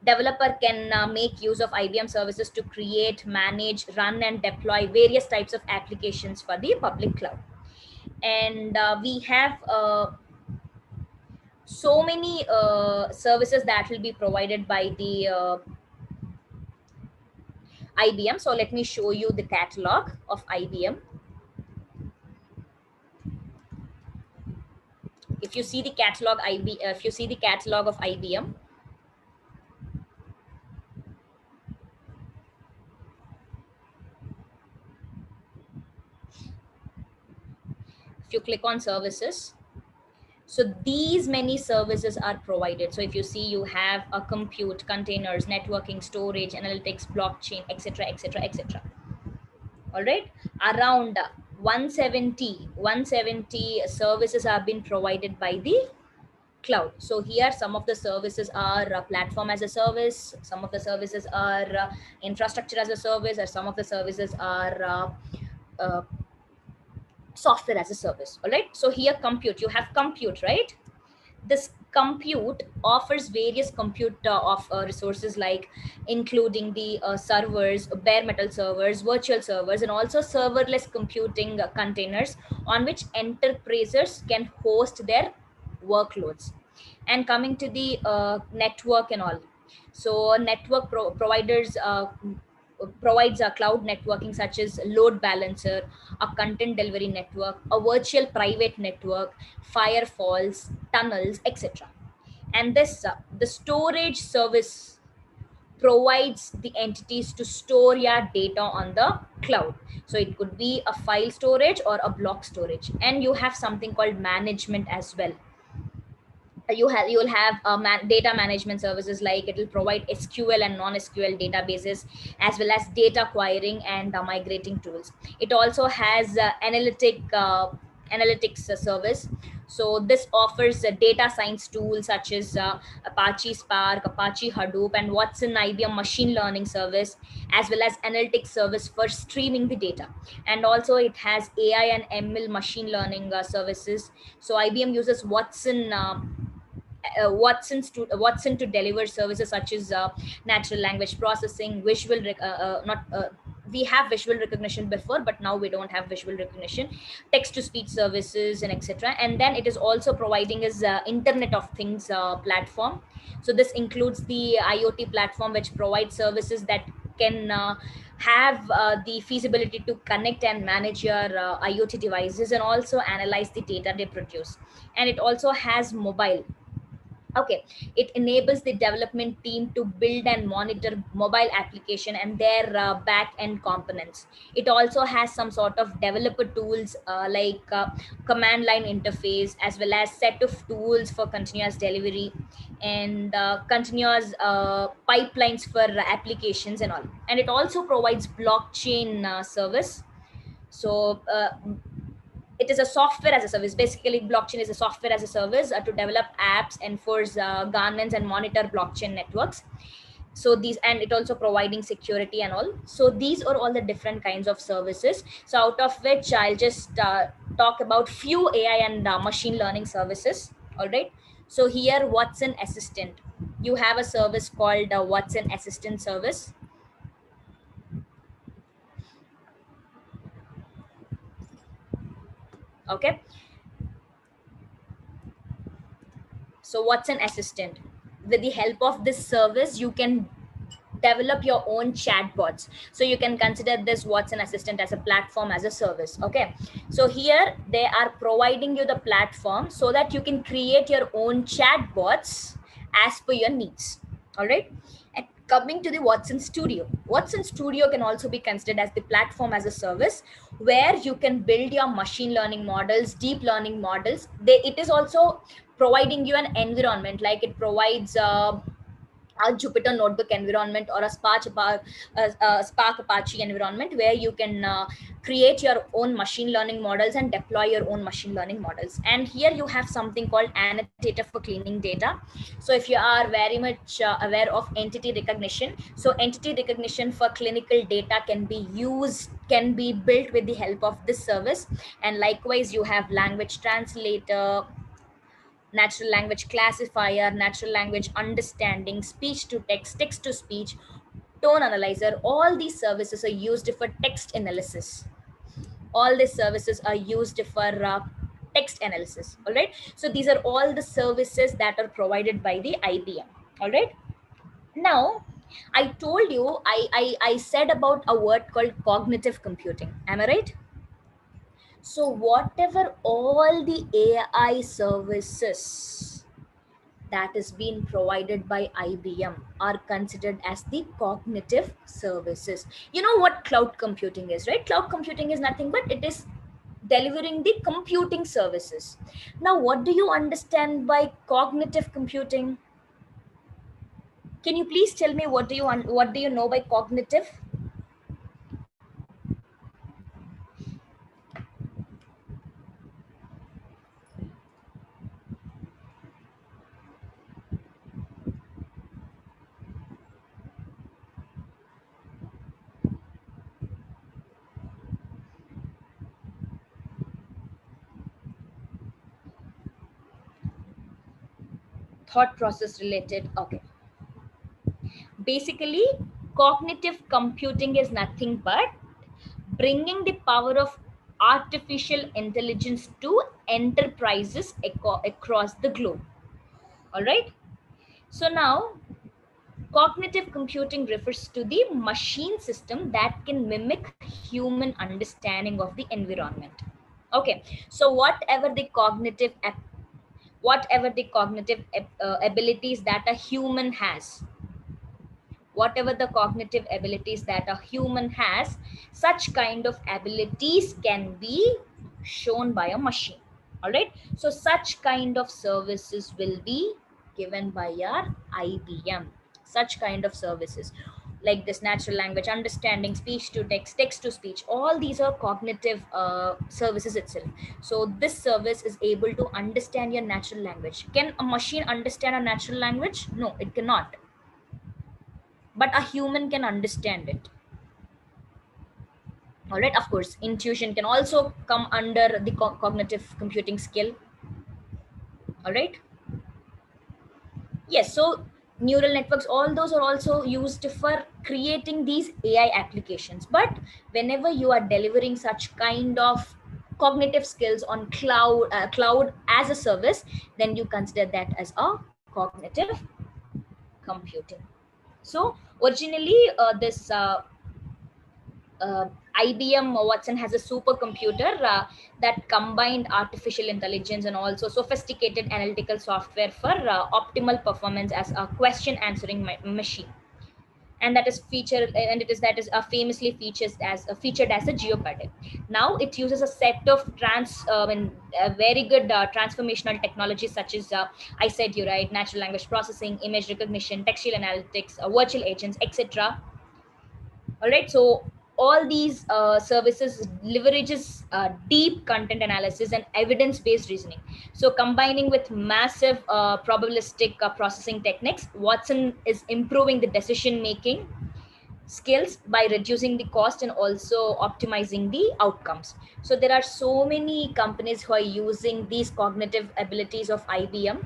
developer can make use of IBM services to create, manage, run, and deploy various types of applications for the public cloud. And we have so many services that will be provided by the IBM. So let me show you the catalog of IBM. If you see the catalog if you see the catalog of IBM, if you click on services, so these many services are provided. So if you see, you have a compute, containers, networking, storage, analytics, blockchain, etc, etc, etc. All right, around 170 services have been provided by the cloud. So here some of the services are platform as a service, some of the services are infrastructure as a service, or some of the services are software as a service. All right, so here compute, you have compute, right? This compute offers various compute of resources, like including the servers, bare metal servers, virtual servers, and also serverless computing containers on which enterprises can host their workloads. And coming to the network and all, so network providers provides a cloud networking such as load balancer, a content delivery network, a virtual private network, firewalls, tunnels, etc. And this the storage service provides the entities to store your data on the cloud. So it could be a file storage or a block storage. And you have something called management as well. you'll have data management services, like it will provide SQL and non-SQL databases, as well as data acquiring and migrating tools. It also has analytics service. So this offers data science tools such as Apache Spark, Apache Hadoop, and Watson IBM machine learning service, as well as analytics service for streaming the data. And also it has AI and ML machine learning services. So IBM uses Watson to deliver services such as natural language processing, not we have visual recognition before, but now we don't have visual recognition, text to speech services, and etc. And then it is also providing us Internet of Things platform. So this includes the IoT platform, which provides services that can have the feasibility to connect and manage your IoT devices, and also analyze the data they produce. And it also has mobile. Okay, it enables the development team to build and monitor mobile application and their back end components. It also has some sort of developer tools, like command line interface, as well as set of tools for continuous delivery, and continuous pipelines for applications and all. And it also provides blockchain service. So it is a software as a service. Basically, blockchain is a software as a service to develop apps, enforce governance, and monitor blockchain networks. So these, and it also providing security and all. So these are all the different kinds of services. So out of which I'll just talk about few AI and machine learning services. All right. So here, Watson Assistant. You have a service called Watson Assistant service. Okay. So Watson Assistant, with the help of this service, you can develop your own chatbots. So you can consider this Watson Assistant as a platform, as a service. Okay, so here they are providing you the platform so that you can create your own chatbots as per your needs. All right. And coming to the Watson Studio, Watson Studio can also be considered as the platform as a service, where you can build your machine learning models, deep learning models. It is also providing you an environment, like it provides a Jupyter Notebook environment, or a Spark Apache environment, where you can create your own machine learning models and deploy your own machine learning models. And here you have something called annotator for cleaning data. So if you are very much aware of entity recognition, so entity recognition for clinical data can be built with the help of this service. And likewise, you have language translator, natural language classifier, natural language understanding, speech to text, text to speech, tone analyzer. All these services are used for text analysis. All these services are used for text analysis. All right. So these are all the services that are provided by the IBM. All right. Now, I told you, I said about a word called cognitive computing. Am I right? So whatever all the AI services that is being provided by IBM are considered as the cognitive services. You know what cloud computing is, right? Cloud computing is nothing but it is delivering the computing services. Now, what do you understand by cognitive computing? Can you please tell me what do you know by cognitive? Thought process related. Okay. Basically, cognitive computing is nothing but bringing the power of artificial intelligence to enterprises across the globe. All right. So now, cognitive computing refers to the machine system that can mimic human understanding of the environment. Okay. So whatever the cognitive abilities that a human has, whatever the cognitive abilities that a human has, such kind of abilities can be shown by a machine. All right, so such kind of services will be given by our IBM. Such kind of services like this natural language understanding, speech to text, text to speech, all these are cognitive services itself. So this service is able to understand your natural language. Can a machine understand a natural language? No, it cannot, but a human can understand it. All right, of course intuition can also come under the cognitive computing skill. All right. Yes, so neural networks, all those are also used for creating these AI applications. But whenever you are delivering such kind of cognitive skills on cloud as a service, then you consider that as a cognitive computing. So originally, this IBM Watson has a supercomputer that combined artificial intelligence and also sophisticated analytical software for optimal performance as a question answering machine. And that is featured, and it is that is famously featured as a geopad. Now it uses a set of very good transformational technologies such as I said you right, natural language processing, image recognition, textual analytics, virtual agents, etc. All right, so all these services leverages deep content analysis and evidence based reasoning. So combining with massive probabilistic processing techniques, Watson is improving the decision making skills by reducing the cost and also optimizing the outcomes. So there are so many companies who are using these cognitive abilities of IBM,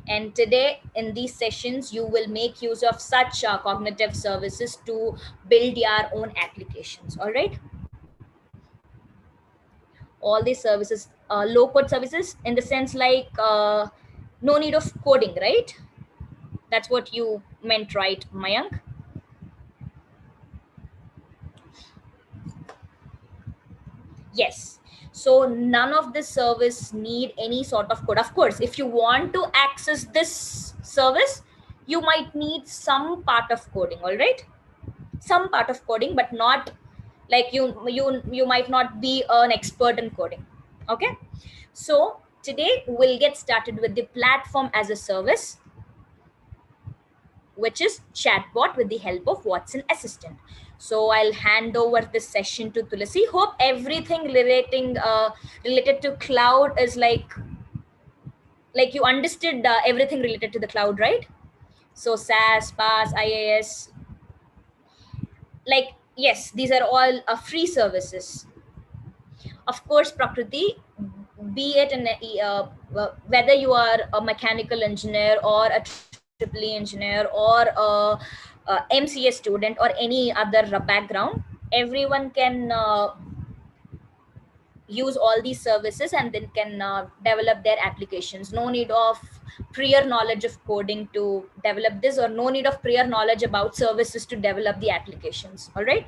and today in these sessions you will make use of such cognitive services to build your own applications. All right, all these services, low code services in the sense like no need of coding, right? That's what you meant, right, Mayank? Yes. So none of this service need any sort of code. Of course, if you want to access this service, you might need some part of coding. All right, some part of coding, but not like you might not be an expert in coding. Okay, so today we'll get started with the platform as a service, which is chatbot with the help of Watson Assistant. So I'll hand over this session to Tulasi. Hope everything related to cloud is like you understood everything related to the cloud, right? So SaaS, PaaS, IaaS, like yes, these are all free services. Of course, Prakriti, be it whether you are a mechanical engineer or a triple engineer or MCA student or any other background, everyone can use all these services and then can develop their applications. No need of prior knowledge of coding to develop this, or no need of prior knowledge about services to develop the applications. All right,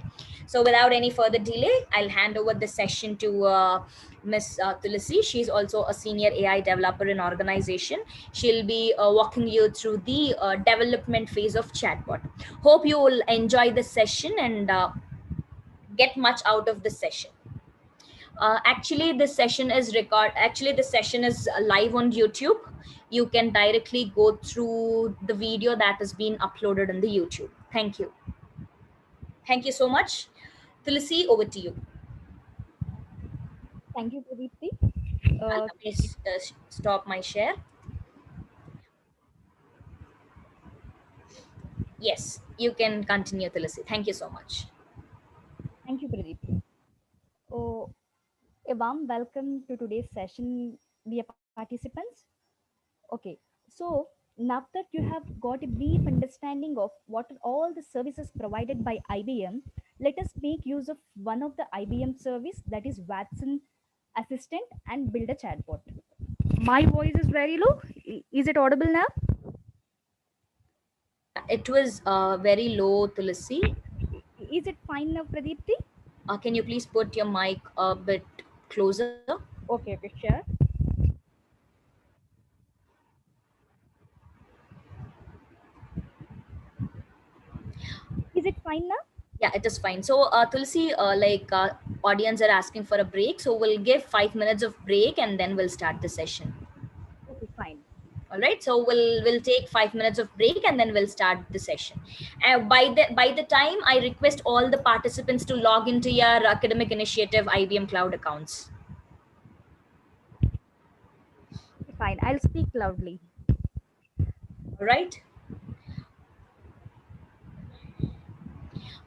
so without any further delay, I'll hand over the session to Miss Tulasi. She's also a senior AI developer in organization. She'll be walking you through the development phase of chatbot. Hope you will enjoy the session and get much out of the session. Actually this session is live on YouTube. You can directly go through the video that has been uploaded in the YouTube. Thank you so much. Tulsi, over to you. Thank you, Pradipti. I'll please stop my share. Yes, you can continue, Tulsi. Thank you so much. Thank you, Pradipti. Oh, a warm welcome to today's session, dear participants. Okay, so now that you have got a brief understanding of what are all the services provided by IBM, let us make use of one of the IBM service, that is Watson Assistant, and build a chatbot. My voice is very low. Is it audible now? It was very low, Tulsi. Is it fine now, Pradipti? Can you please put your mic a bit closer? Okay, sure. Is it fine now? Yeah, it is fine. So, Tulsi, audience are asking for a break, so we'll give 5 minutes of break and then we'll start the session. Okay, fine. All right. So we'll take 5 minutes of break and then we'll start the session. By the time I request all the participants to log into your academic initiative IBM Cloud accounts. Okay, fine. I'll speak loudly. All right.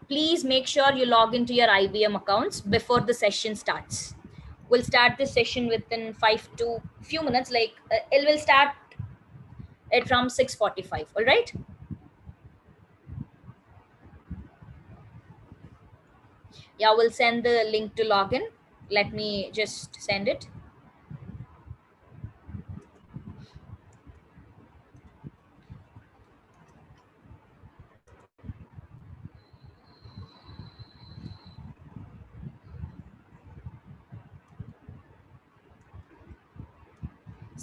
Please make sure you log into your IBM accounts before the session starts. We'll start the session within 5 to few minutes. It will start it from 6:45. All right. Yeah, we'll send the link to login. Let me just send it.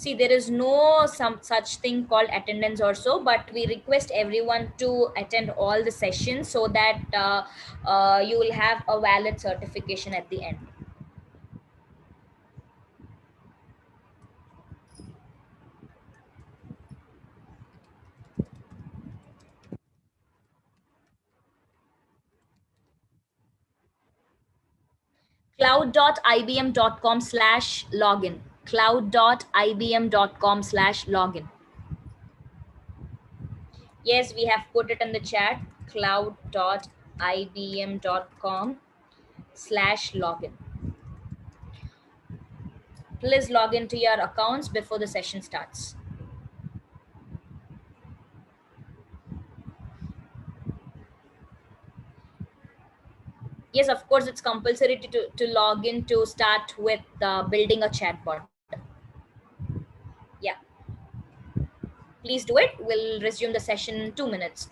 See, there is no some such thing called attendance or so, but we request everyone to attend all the sessions so that you will have a valid certification at the end. cloud.ibm.com/login. cloud.ibm.com/login. Yes, we have put it in the chat. cloud.ibm.com/login. Please log into your accounts before the session starts. Yes, of course, it's compulsory to log in to start with building a chatbot. Yeah. Please do it. We'll resume the session in 2 minutes.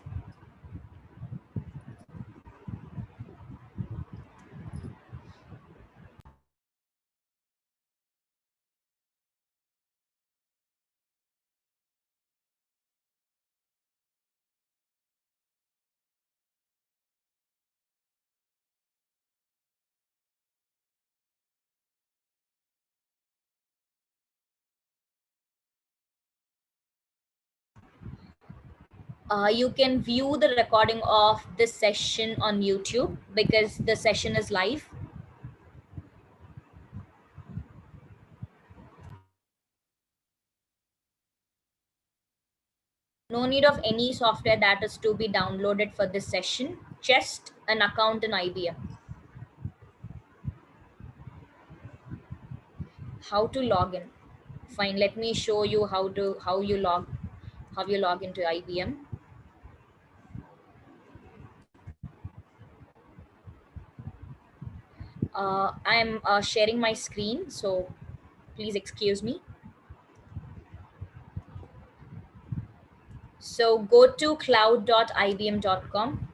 You can view the recording of this session on YouTube because the session is live. No need of any software that is to be downloaded for this session, just an account in IBM. How to log in? Fine, let me show you how you log into IBM. I'm sharing my screen, so please excuse me. So go to cloud.ibm.com.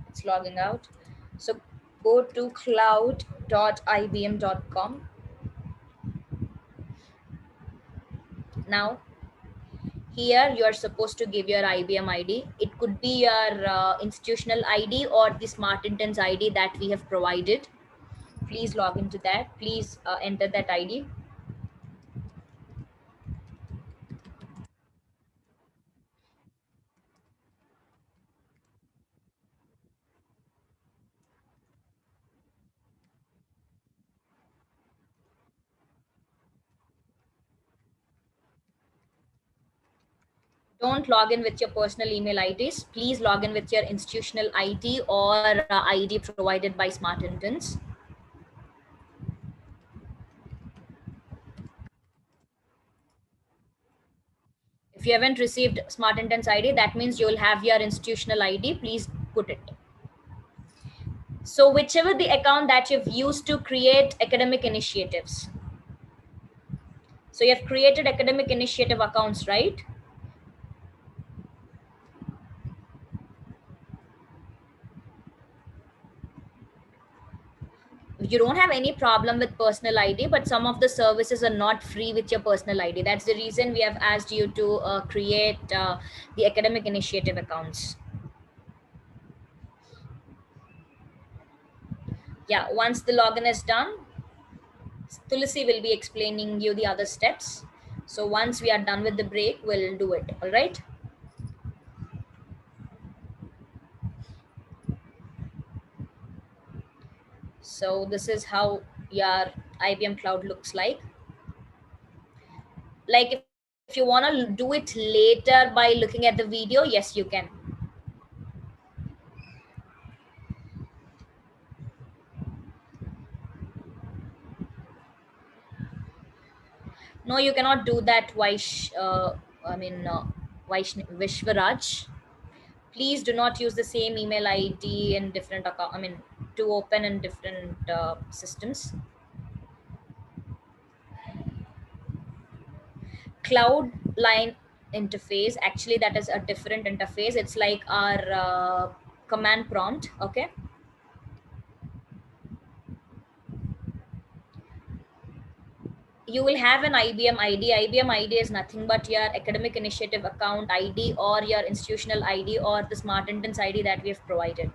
It's logging out. So go to cloud.ibm.com. Now, here you are supposed to give your IBM ID. It could be your institutional ID or the Smart Intents ID that we have provided. Please log into that. Please enter that ID. Don't log in with your personal email IDs. Please log in with your institutional ID or ID provided by Smart Intents. If you haven't received Smart Intents ID, that means you'll have your institutional ID. Please put it. So whichever the account that you've used to create academic initiatives. So you have created academic initiative accounts, right? you don't have any problem with personal ID, but some of the services are not free with your personal ID. That's the reason we have asked you to create the academic initiative accounts. Yeah, once the login is done, Tulsi will be explaining you the other steps. So once we are done with the break, we'll do it. All right. So this is how your IBM Cloud looks like. Like if you want to do it later by looking at the video, yes, you can. No, you cannot do that, I mean, Vishwaraj. Please do not use the same email ID in different account. I mean, to open in different systems. Cloud line interface, actually that is a different interface. It's like our command prompt. Okay. You will have an IBM ID. IBM ID is nothing but your academic initiative account ID or your institutional ID or the Smart Intents ID that we have provided.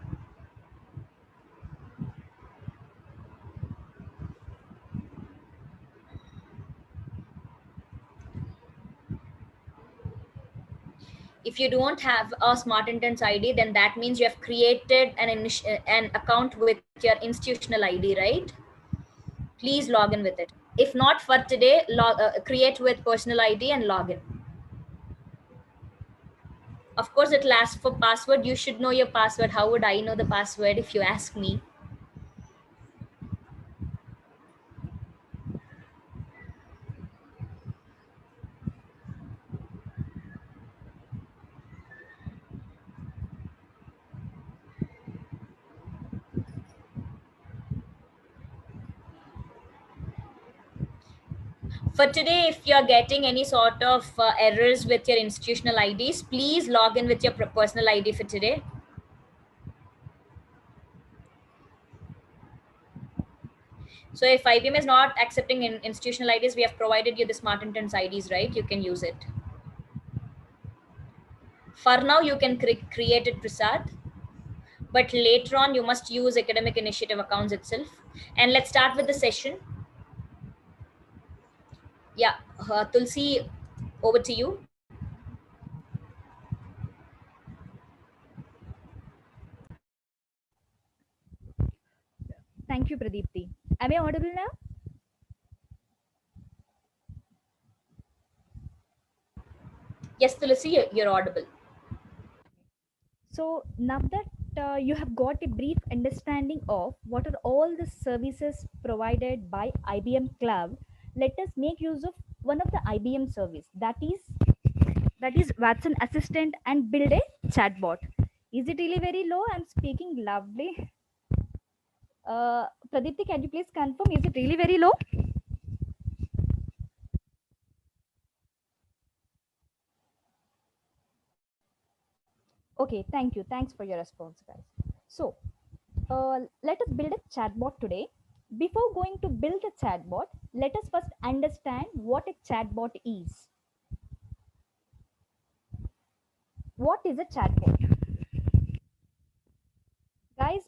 If you don't have a Smart Intents ID, then that means you have created an account with your institutional ID, right? Please log in with it. If not for today, create with personal ID and log in. Of course, it will ask for password. You should know your password. How would I know the password if you ask me? For today, if you're getting any sort of errors with your institutional IDs, please log in with your personal ID for today. So if IBM is not accepting institutional IDs, we have provided you the Smart Intents IDs, right? You can use it. For now, you can create it, Prasad. But later on, you must use academic initiative accounts itself. And let's start with the session. Yeah, Tulsi, over to you. Thank you, Pradipti. Am I audible now? Yes, Tulsi, you're audible. So now that you have got a brief understanding of what are all the services provided by IBM Cloud, let us make use of one of the IBM service, that is Watson Assistant, and build a chatbot. Is it really very low? I'm speaking loudly. Pradipti, can you please confirm? Is it really very low? Okay, thank you. Thanks for your response, guys. So, let us build a chatbot today. Before going to build a chatbot, let us first understand what a chatbot is. What is a chatbot? Guys,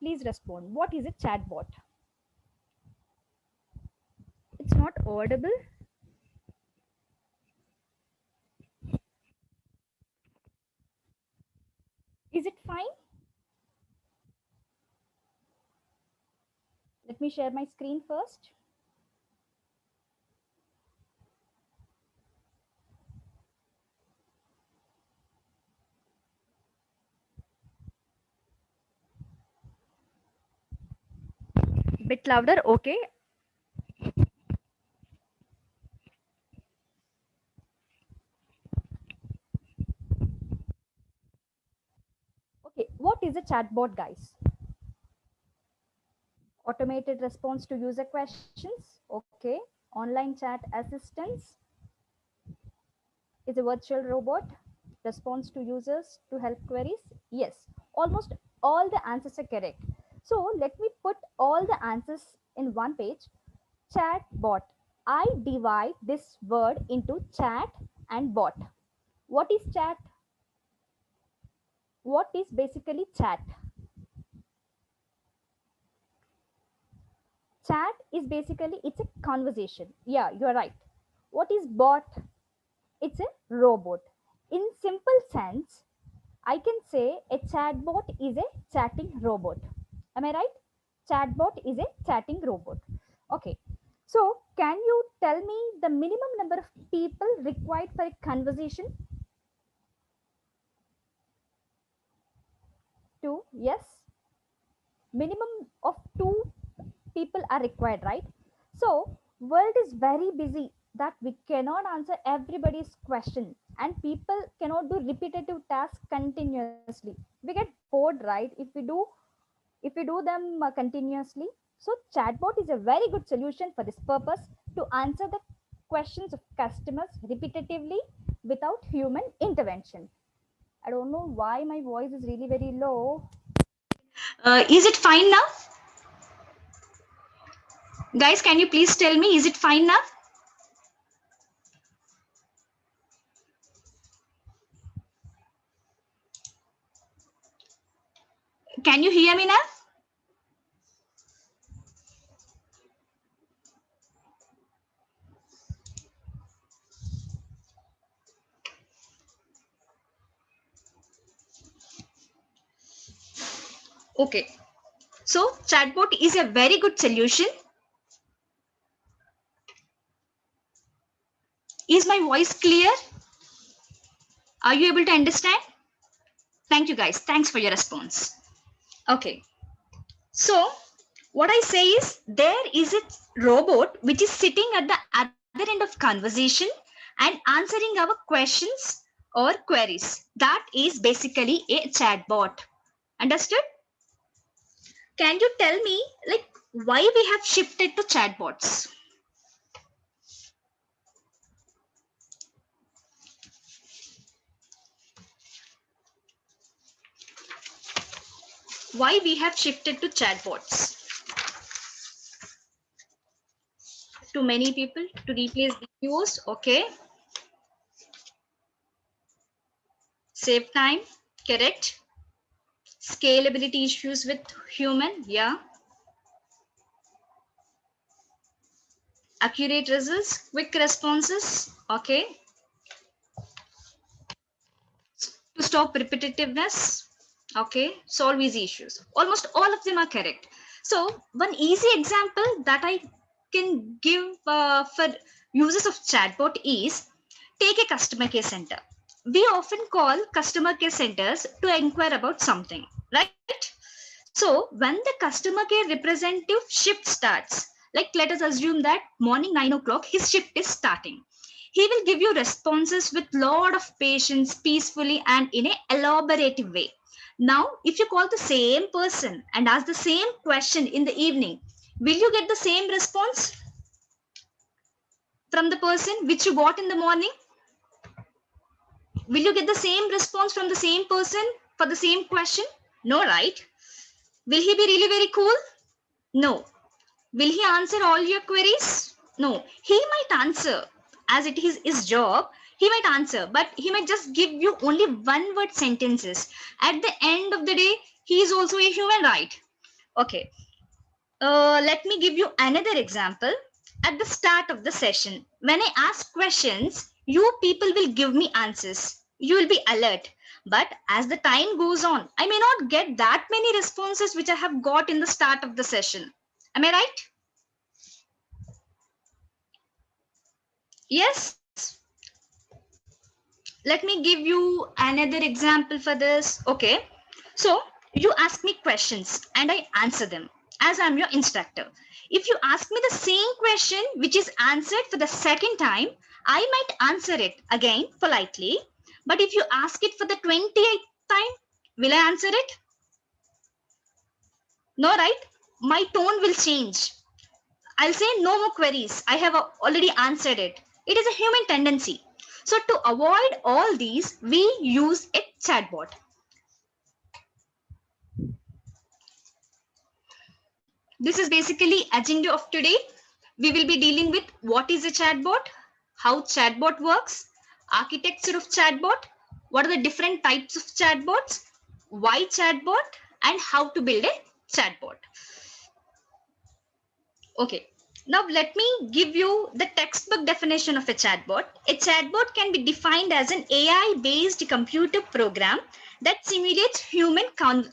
please respond. What is a chatbot? It's not audible. Is it fine? Let me share my screen first. Bit louder, okay. Okay, what is a chatbot, guys? Automated response to user questions, okay. Online chat assistance is a virtual robot. Response to users to help queries, yes. Almost all the answers are correct. So let me put all the answers in one page. Chat bot. I divide this word into chat and bot. What is chat? What is basically chat? Chat is basically, it's a conversation. Yeah, you are right. What is bot? It's a robot. In simple sense, I can say a chatbot is a chatting robot. Am I right? Chatbot is a chatting robot. Okay. So, can you tell me the minimum number of people required for a conversation? Two. Yes. Minimum of two people are required, right? So, world is very busy that we cannot answer everybody's question, and people cannot do repetitive tasks continuously. We get bored, right, if we do them continuously. So chatbot is a very good solution for this purpose, to answer the questions of customers repetitively without human intervention. I don't know why my voice is really very low. Is it fine now? Guys, can you please tell me, is it fine now? Can you hear me now? Okay. So chatbot is a very good solution. Is my voice clear? Are you able to understand? Thank you guys. Thanks for your response. Okay. So what I say is, there is a robot which is sitting at the other end of conversation and answering our questions or queries. That is basically a chatbot. Understood? Can you tell me, like, why we have shifted to chatbots? Why we have shifted to chatbots? Too many people to replace the queues. Okay. Save time. Correct. Scalability issues with human. Yeah. Accurate results. Quick responses. Okay. To stop repetitiveness. Okay. Solve easy issues. Almost all of them are correct. So one easy example that I can give for users of chatbot is, take a customer care center. We often call customer care centers to inquire about something, right? So when the customer care representative shift starts, like let us assume that morning 9 o'clock, his shift is starting. He will give you responses with lot of patience, peacefully, and in a elaborative way. Now, if you call the same person and ask the same question in the evening, will you get the same response from the person which you got in the morning? Will you get the same response from the same person for the same question? No, right? Will he be really very cool? No. Will he answer all your queries? No. He might answer, as it is his job. He might answer, but he might just give you only one word sentences. At the end of the day, he is also a human, right? Okay. Let me give you another example. At the start of the session, when I ask questions, you people will give me answers. You will be alert. But as the time goes on, I may not get that many responses which I have got in the start of the session. Am I right? Yes. Let me give you another example for this. Okay. So you ask me questions and I answer them as I'm your instructor. If you ask me the same question which is answered for the second time, I might answer it again politely. But if you ask it for the 28th time, will I answer it? No, right? My tone will change. I'll say no more queries. I have already answered it. It is a human tendency. So to avoid all these, we use a chatbot. This is basically agenda of today. We will be dealing with what is a chatbot, how chatbot works, architecture of chatbot, what are the different types of chatbots, why chatbot, and how to build a chatbot. Okay, now let me give you the textbook definition of a chatbot. A chatbot can be defined as an AI-based computer program that simulates human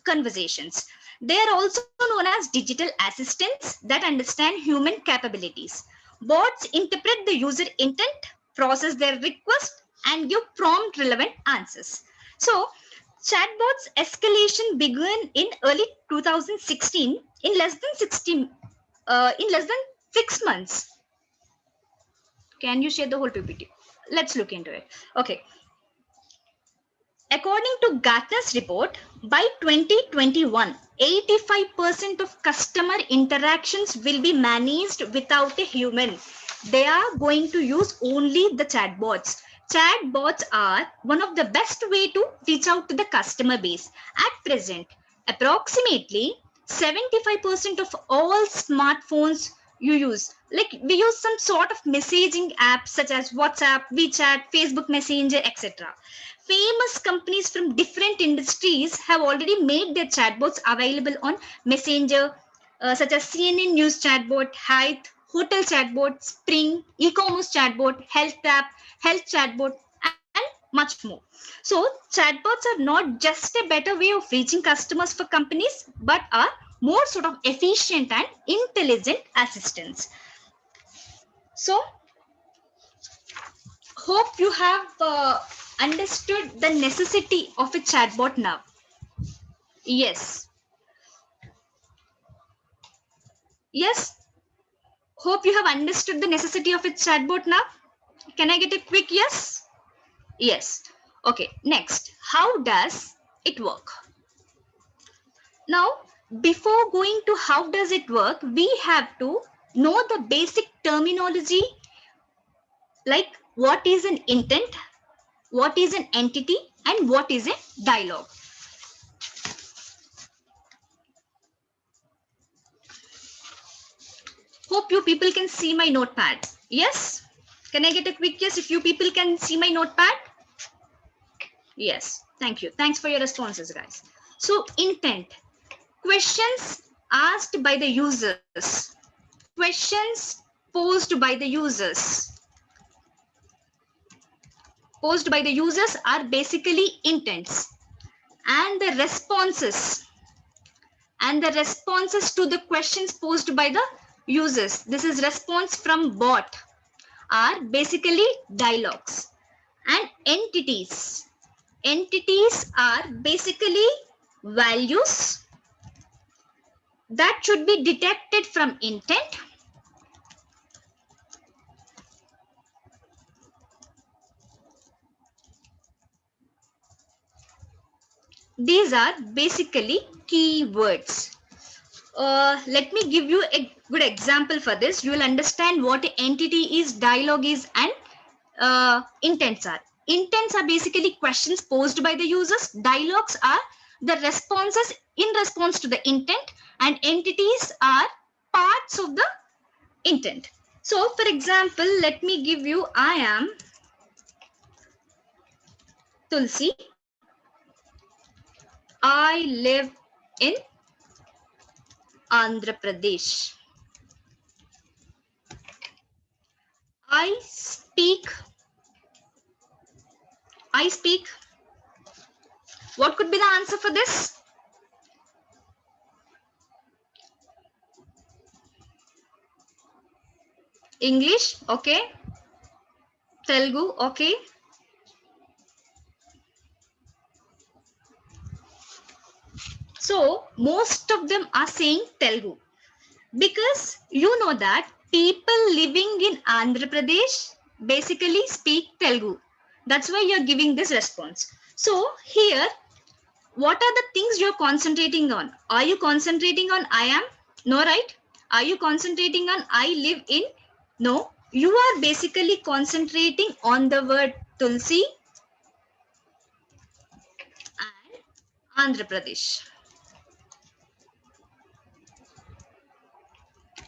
conversations. They are also known as digital assistants that understand human capabilities. Bots interpret the user intent, process their request, and give prompt relevant answers. So, chatbots escalation began in early 2016 in less than 6 months. Can you share the whole PPT? Let's look into it. Okay. According to Gartner's report, by 2021, 85% of customer interactions will be managed without a human. They are going to use only the chatbots. Chatbots are one of the best way to reach out to the customer base. At present, approximately 75% of all smartphones you use, like we use some sort of messaging apps such as WhatsApp, WeChat, Facebook Messenger, etc. Famous companies from different industries have already made their chatbots available on Messenger, such as CNN News chatbot, Hype, Hotel chatbot, Spring, e-commerce chatbot, Health app, Health chatbot, and much more. So, chatbots are not just a better way of reaching customers for companies, but are more sort of efficient and intelligent assistants. So, hope you have understood the necessity of a chatbot now. Yes. Yes. Hope you have understood the necessity of a chatbot now. Can I get a quick yes? Yes. Okay. Next, how does it work? Now, before going to how does it work, we have to know the basic terminology like what is an intent, what is an entity, and what is a dialogue. Hope you people can see my notepad. Yes? Can I get a quick yes if you people can see my notepad? Yes. Thank you. Thanks for your responses, guys. So, intent. Questions asked by the users. Questions posed by the users. Posed by the users are basically intents. And the responses. And the responses to the questions posed by the users. This is response from bot. Are basically dialogues. And entities. Entities are basically values that should be detected from intent. These are basically keywords. Let me give you a good example for this. You will understand what entity is, dialogue is, and intents are. Intents are basically questions posed by the users. Dialogues are the responses in response to the intent, and entities are parts of the intent. So, for example, let me give you, I am Tulsi. I live in Andhra Pradesh. I speak. What could be the answer for this? English, okay. Telugu, okay. So, most of them are saying Telugu because you know that people living in Andhra Pradesh basically speak Telugu. That's why you're giving this response. So, here, what are the things you're concentrating on? Are you concentrating on I am? No, right? Are you concentrating on I live in? No. You are basically concentrating on the word Tulsi and Andhra Pradesh.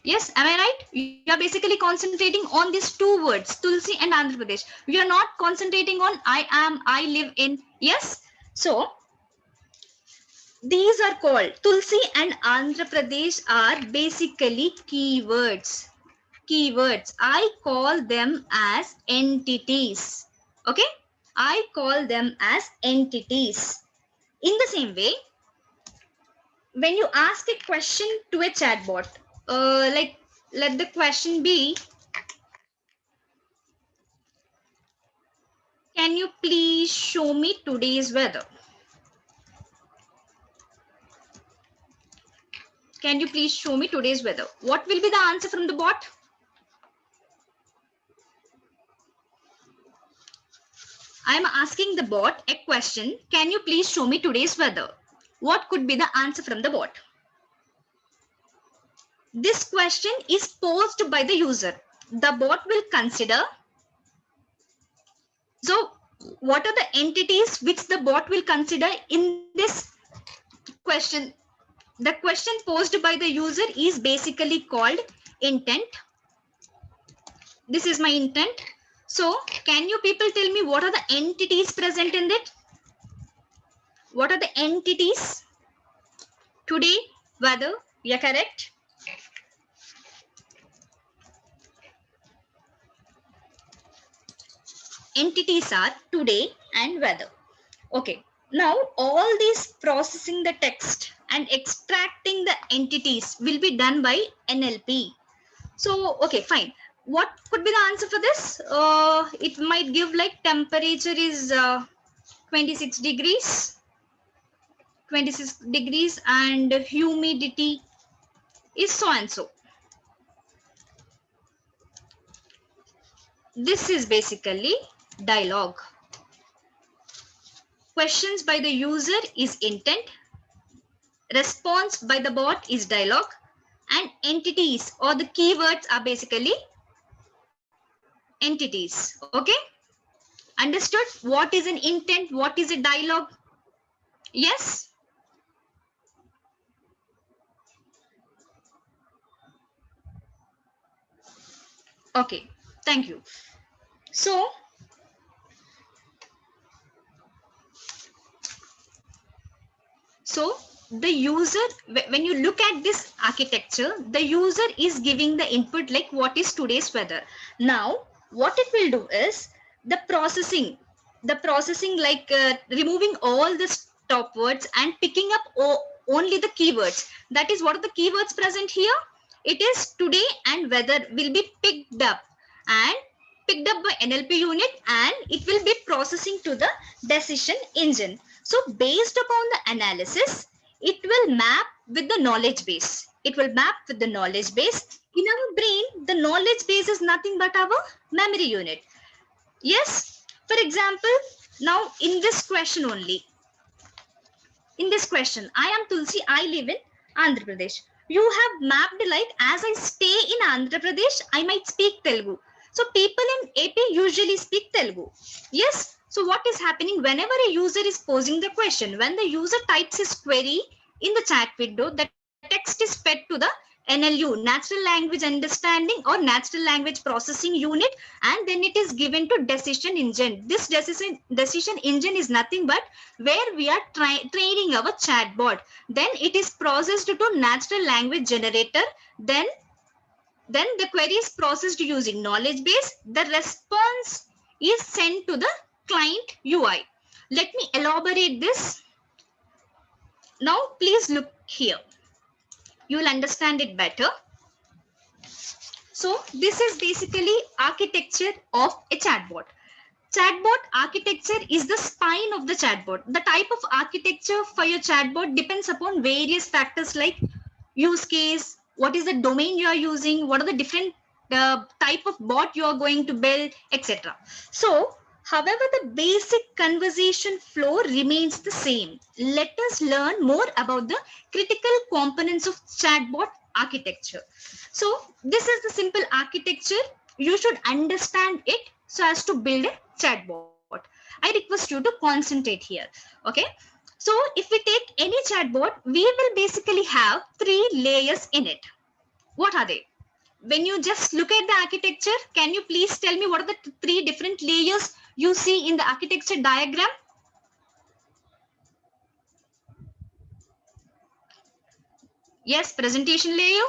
Yes, am I right? You are basically concentrating on these two words, Tulsi and Andhra Pradesh. You are not concentrating on I am, I live in. Yes. So these are called Tulsi and Andhra Pradesh are basically keywords. Keywords. I call them as entities. Okay. I call them as entities. In the same way, when you ask a question to a chatbot, like let the question be, can you please show me today's weather? Can you please show me today's weather? What will be the answer from the bot? I am asking the bot a question. Can you please show me today's weather? What could be the answer from the bot? This question is posed by the user. The bot will consider. So what are the entities which the bot will consider in this question? The question posed by the user is basically called intent. This is my intent. So can you people tell me what are the entities present in it? What are the entities? Today, weather, yeah, correct. Entities are today and weather. Okay, now all this processing the text and extracting the entities will be done by NLP. So, okay, fine. What could be the answer for this? It might give like temperature is 26 degrees, 26 degrees, and humidity is so and so. This is basically dialogue. Questions by the user is intent. Response by the bot is dialogue. And entities or the keywords are basically entities. Okay? Understood? What is an intent? What is a dialogue? Yes? Okay. Thank you. So, the user, when you look at this architecture, the user is giving the input like what is today's weather. Now, what it will do is the processing like removing all the stop words and picking up only the keywords. That is what are the keywords present here. It is today and weather will be picked up by NLP unit, and it will be processing to the decision engine. So based upon the analysis, it will map with the knowledge base. It will map with the knowledge base. In our brain, the knowledge base is nothing but our memory unit. Yes. For example, now in this question only, in this question, I am Tulsi, I live in Andhra Pradesh. You have mapped like as I stay in Andhra Pradesh, I might speak Telugu. So people in AP usually speak Telugu. Yes. So what is happening whenever a user is posing the question, when the user types his query in the chat window, the text is fed to the NLU, Natural Language Understanding or Natural Language Processing Unit, and then it is given to decision engine. This decision engine is nothing but where we are training our chatbot. Then it is processed to natural language generator. Then the query is processed using knowledge base. The response is sent to the client UI. Let me elaborate this. Now, please look here. You will understand it better. So, this is basically architecture of a chatbot. Chatbot architecture is the spine of the chatbot. The type of architecture for your chatbot depends upon various factors like use case, what is the domain you are using, what are the different type of bot you are going to build, etc. So, however, the basic conversation flow remains the same. Let us learn more about the critical components of chatbot architecture. So, this is the simple architecture. You should understand it so as to build a chatbot. I request you to concentrate here. Okay. So if we take any chatbot, we will basically have 3 layers in it. What are they? when you just look at the architecture, can you please tell me what are the three different layers you see in the architecture diagram? Yes, presentation layer.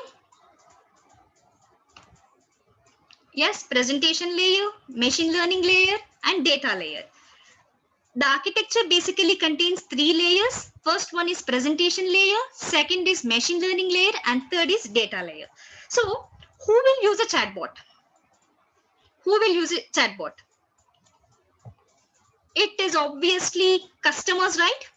Yes, presentation layer, machine learning layer, and data layer. The architecture basically contains three layers. First one is presentation layer, second is machine learning layer, and third is data layer. So who will use a chatbot? Who will use a chatbot? It is obviously customers, right?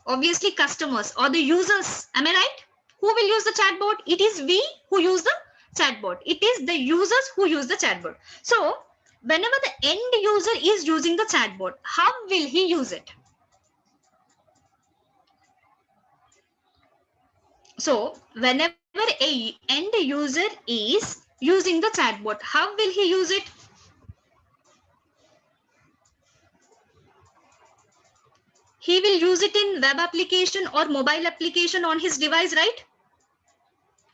Obviously customers or the users. Am I right? Who will use the chatbot? It is we who use the chatbot. It is the users who use the chatbot. So whenever the end user is using the chatbot, how will he use it? So whenever a end user is using the chatbot, how will he use it? He will use it in web application or mobile application on his device, right?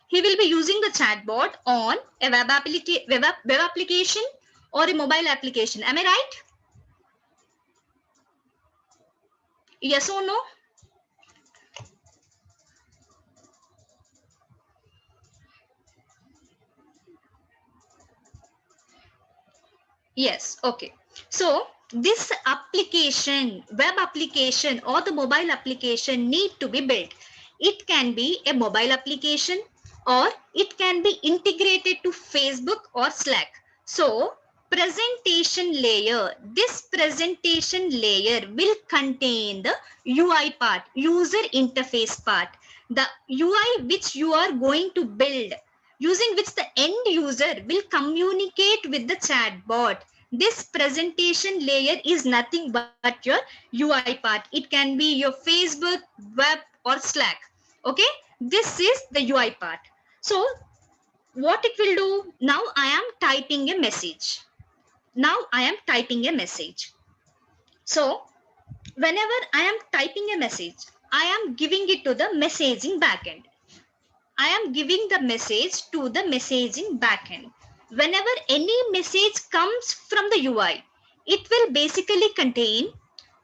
He will be using the chatbot on a web application or a mobile application. Am I right? Yes or no? Yes. Okay. So this application, web application or the mobile application need to be built. It can be a mobile application or it can be integrated to Facebook or Slack. So presentation layer, this presentation layer will contain the UI part, user interface part, the UI which you are going to build, using which the end user will communicate with the chatbot. This presentation layer is nothing but your UI part. It can be your Facebook, web, or Slack. Okay, this is the UI part. So what it will do, now I am typing a message. Now I am typing a message. So whenever I am typing a message, I am giving it to the messaging backend. I am giving the message to the messaging backend. Whenever any message comes from the UI, it will basically contain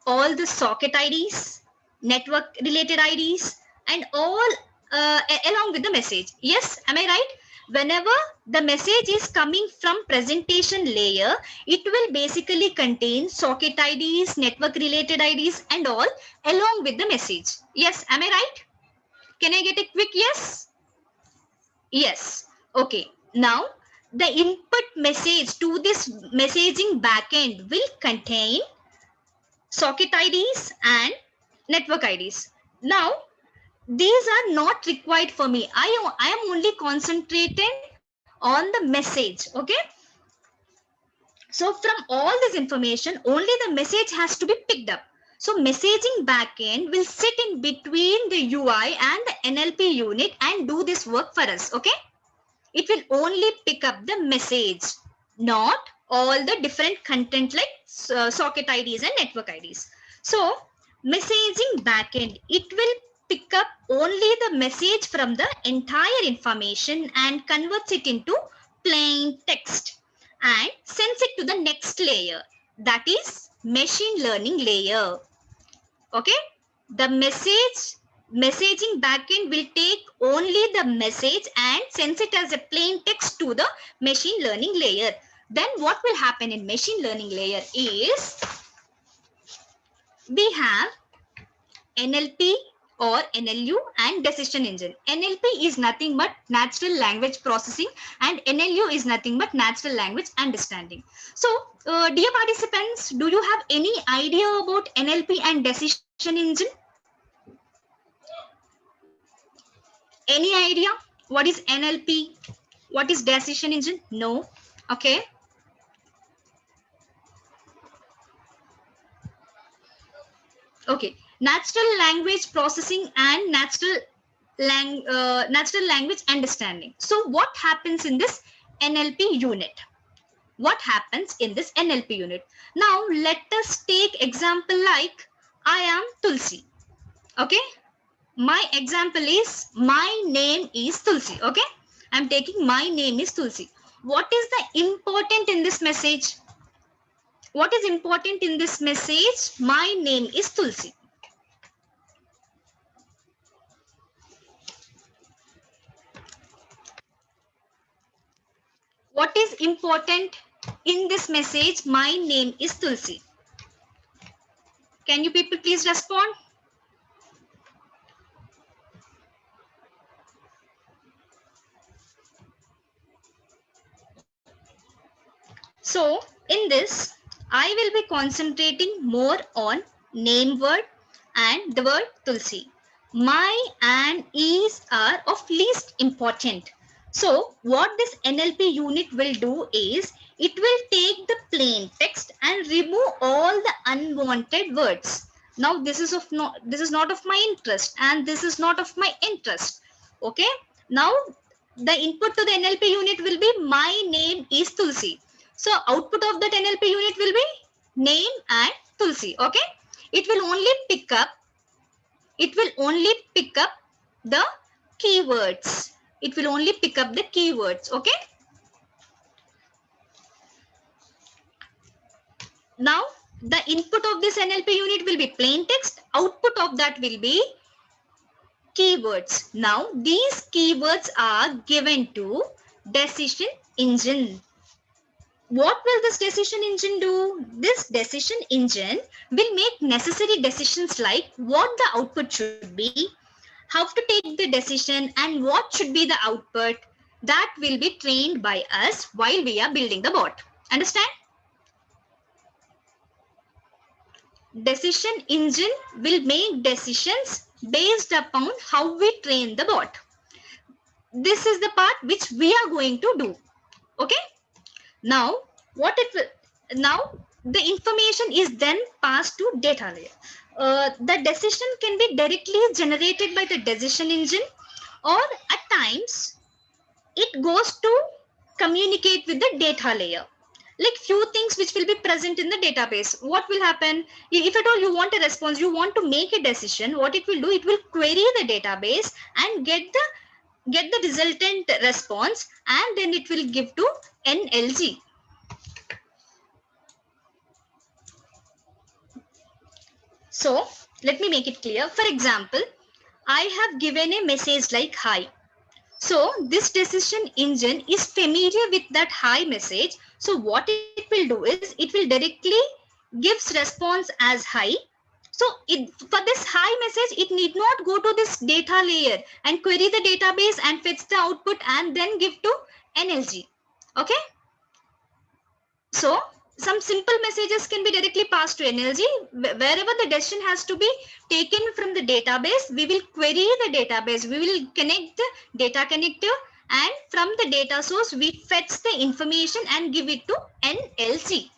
all the socket IDs, network related IDs, and all along with the message. Yes, am I right? Whenever the message is coming from presentation layer, it will basically contain socket IDs, network related IDs, and all along with the message. Yes, am I right? Can I get a quick yes? Yes. Okay. Now the input message to this messaging backend will contain socket IDs and network IDs. Now these are not required for me. I am only concentrating on the message. Okay. So from all this information, only the message has to be picked up. So messaging backend will sit in between the UI and the NLP unit and do this work for us. Okay. It will only pick up the message, not all the different content like socket IDs and network IDs. So messaging backend, it will pick up only the message from the entire information and converts it into plain text and sends it to the next layer, that is machine learning layer. Okay, the messaging backend will take only the message and sends it as a plain text to the machine learning layer. Then what will happen in machine learning layer is we have NLP or NLU and decision engine. NLP is nothing but natural language processing and NLU is nothing but natural language understanding. So dear participants, do you have any idea about NLP and decision engine? Any idea what is NLP? What is decision engine? No. Okay. Okay. Natural language processing and natural language understanding. So what happens in this NLP unit? What happens in this NLP unit? Now let us take example like I am Tulsi. Okay. My example is my name is Tulsi. Okay. I'm taking my name is Tulsi. What is the important in this message? What is important in this message? My name is Tulsi. What is important in this message? My name is Tulsi. Can you people please respond? So in this, I will be concentrating more on name word and the word Tulsi. My and is are of least important. So what this NLP unit will do is, it will take the plain text and remove all the unwanted words. Now this is not of my interest, and this is not of my interest. Okay. Now the input to the NLP unit will be my name is Tulsi. So output of that NLP unit will be name and Tulsi. Okay. It will only pick up the keywords. It will only pick up the keywords. Okay. Now the input of this NLP unit will be plain text. Output of that will be keywords. Now these keywords are given to decision engine. What will this decision engine do? This decision engine will make necessary decisions like what the output should be, how to take the decision, and what should be the output. That will be trained by us while we are building the bot. Understand? Decision engine will make decisions based upon how we train the bot. This is the part which we are going to do. Okay. Now the information is then passed to data layer. The decision can be directly generated by the decision engine, or at times it goes to communicate with the data layer. Like few things which will be present in the database. What will happen if at all you want a response, you want to make a decision? What it will do, it will query the database and get the resultant response, and then it will give to NLG. So let me make it clear. For example, I have given a message like hi. So this decision engine is familiar with that hi message. So what it will do is, it will directly gives response as hi. So for this hi message, it need not go to this data layer and query the database and fetch the output and then give to NLG. Okay. So some simple messages can be directly passed to NLG. Wherever the decision has to be taken from the database, we will query the database. We will connect the data connector, and from the data source, we fetch the information and give it to NLG.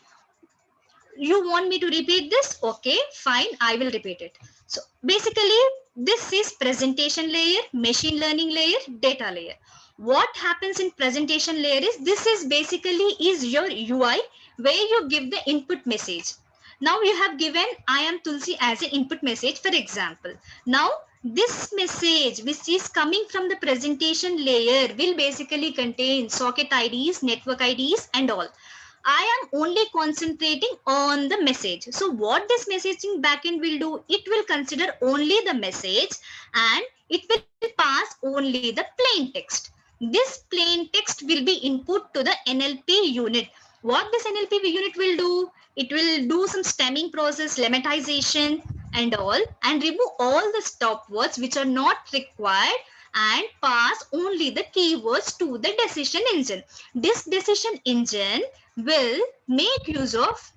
You want me to repeat this? Okay, fine. I will repeat it. So basically, this is presentation layer, machine learning layer, data layer. What happens in presentation layer is, this is basically is your UI where you give the input message. Now you have given I am Tulsi as an input message, for example. Now this message which is coming from the presentation layer will basically contain socket IDs, network IDs and all. I am only concentrating on the message. So what this messaging backend will do, it will consider only the message and it will pass only the plain text. This plain text will be input to the NLP unit. What this NLP unit will do, it will do some stemming process, lemmatization and all, and remove all the stop words which are not required and pass only the keywords to the decision engine. This decision engine will make use of,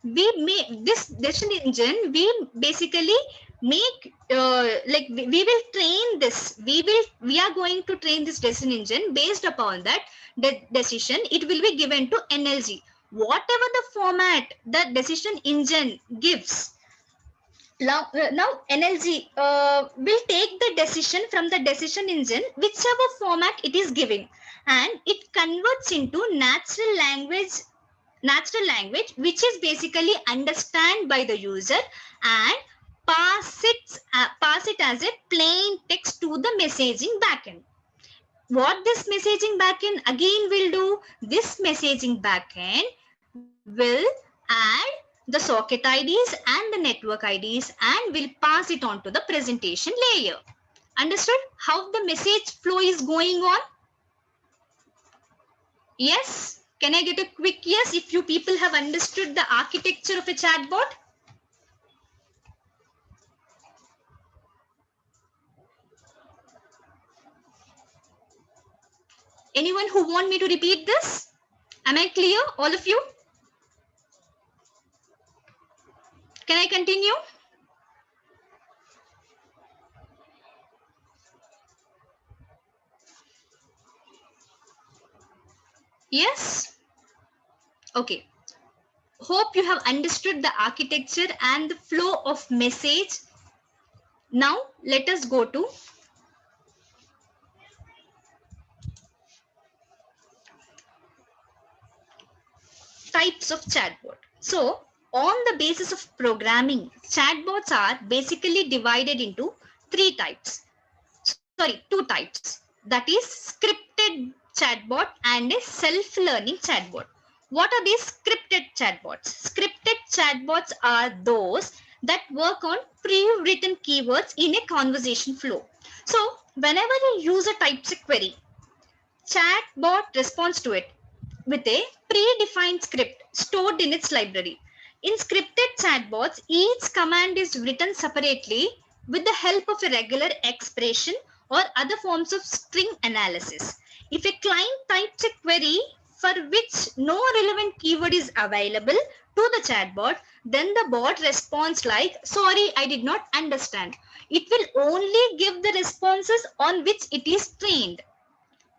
this decision engine, we basically make we will train this, we are going to train this decision engine. Based upon that decision, it will be given to NLG. Whatever the format the decision engine gives, now NLG will take the decision from the decision engine, whichever format it is giving, and it converts into natural language which is basically understand by the user, and pass it as a plain text to the messaging backend. what this messaging backend again will do, this messaging backend will add the socket IDs and the network IDs and will pass it on to the presentation layer. Understood how the message flow is going on? Yes? Can I get a quick yes if you people have understood the architecture of a chatbot? Anyone who want me to repeat this? Am I clear, all of you? Can I continue? Yes? Okay. Hope you have understood the architecture and the flow of message. Now let us go to types of chatbot. So on the basis of programming, chatbots are basically divided into two types. That is scripted chatbot and a self-learning chatbot. What are these scripted chatbots? Scripted chatbots are those that work on pre-written keywords in a conversation flow. So whenever a user types a query, chatbot responds to it with a predefined script stored in its library. In scripted chatbots, each command is written separately with the help of a regular expression or other forms of string analysis. If a client types a query for which no relevant keyword is available to the chatbot, then the bot responds like, sorry, I did not understand. It will only give the responses on which it is trained.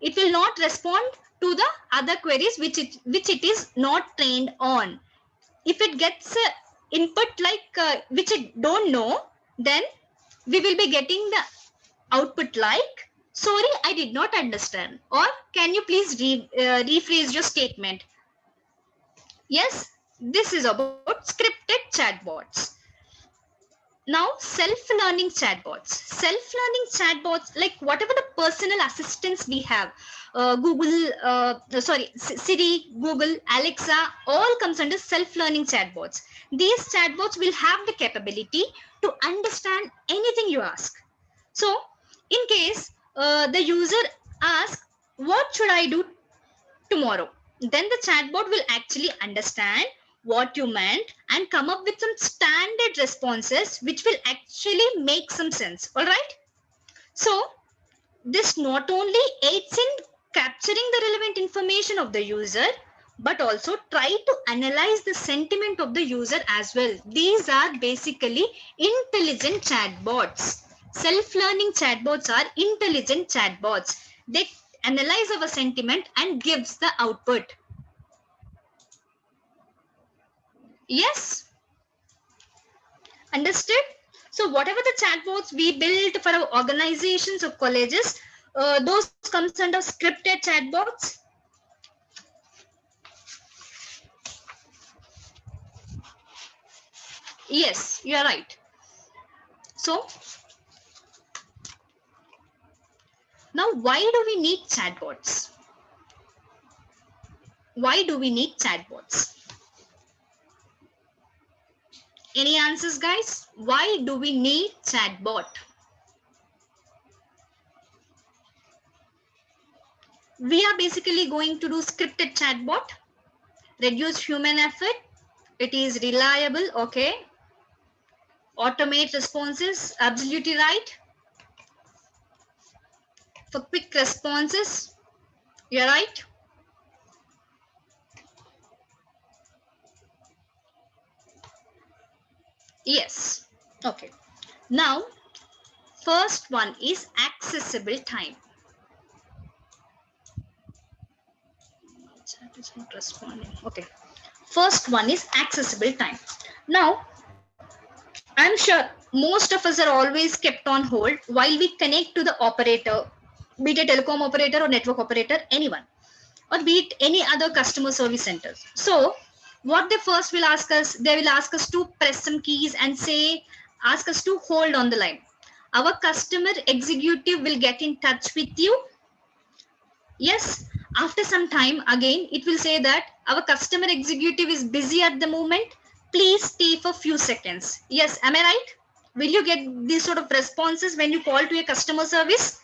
It will not respond to the other queries which it is not trained on. If it gets input like which it don't know, then we will be getting the output like, sorry, I did not understand, or can you please rephrase your statement. Yes, this is about scripted chatbots. Now, self-learning chatbots. Self-learning chatbots, like whatever the personal assistants we have, Siri, Google, Alexa, all comes under self-learning chatbots. These chatbots will have the capability to understand anything you ask. So, in case the user asks, what should I do tomorrow? Then the chatbot will actually understand what you meant and come up with some standard responses which will actually make some sense. All right. So this not only aids in capturing the relevant information of the user, but also try to analyze the sentiment of the user as well. These are basically intelligent chatbots. Self-learning chatbots are intelligent chatbots. They analyze our sentiment and gives the output. Yes, understood? So whatever the chatbots we build for our organizations or colleges, those comes under scripted chatbots. Yes, you are right. So now why do we need chatbots? Why do we need chatbots? Any answers, guys? Why do we need chatbot? We are basically going to do scripted chatbot, reduce human effort. It is reliable, okay. Automate responses, absolutely right. For quick responses, you're right. Yes, okay. Now, first one is accessible time. Chat is not responding. Okay. First one is accessible time. Now, I'm sure most of us are always kept on hold while we connect to the operator, be it a telecom operator or network operator, anyone, or be it any other customer service centers. So what they first will ask us, they will ask us to press some keys and ask us to hold on the line. Our customer executive will get in touch with you Yes, after some time again, it will say that our customer executive is busy at the moment. Please stay for few seconds. Yes, am I right? Will you get these sort of responses when you call to a customer service?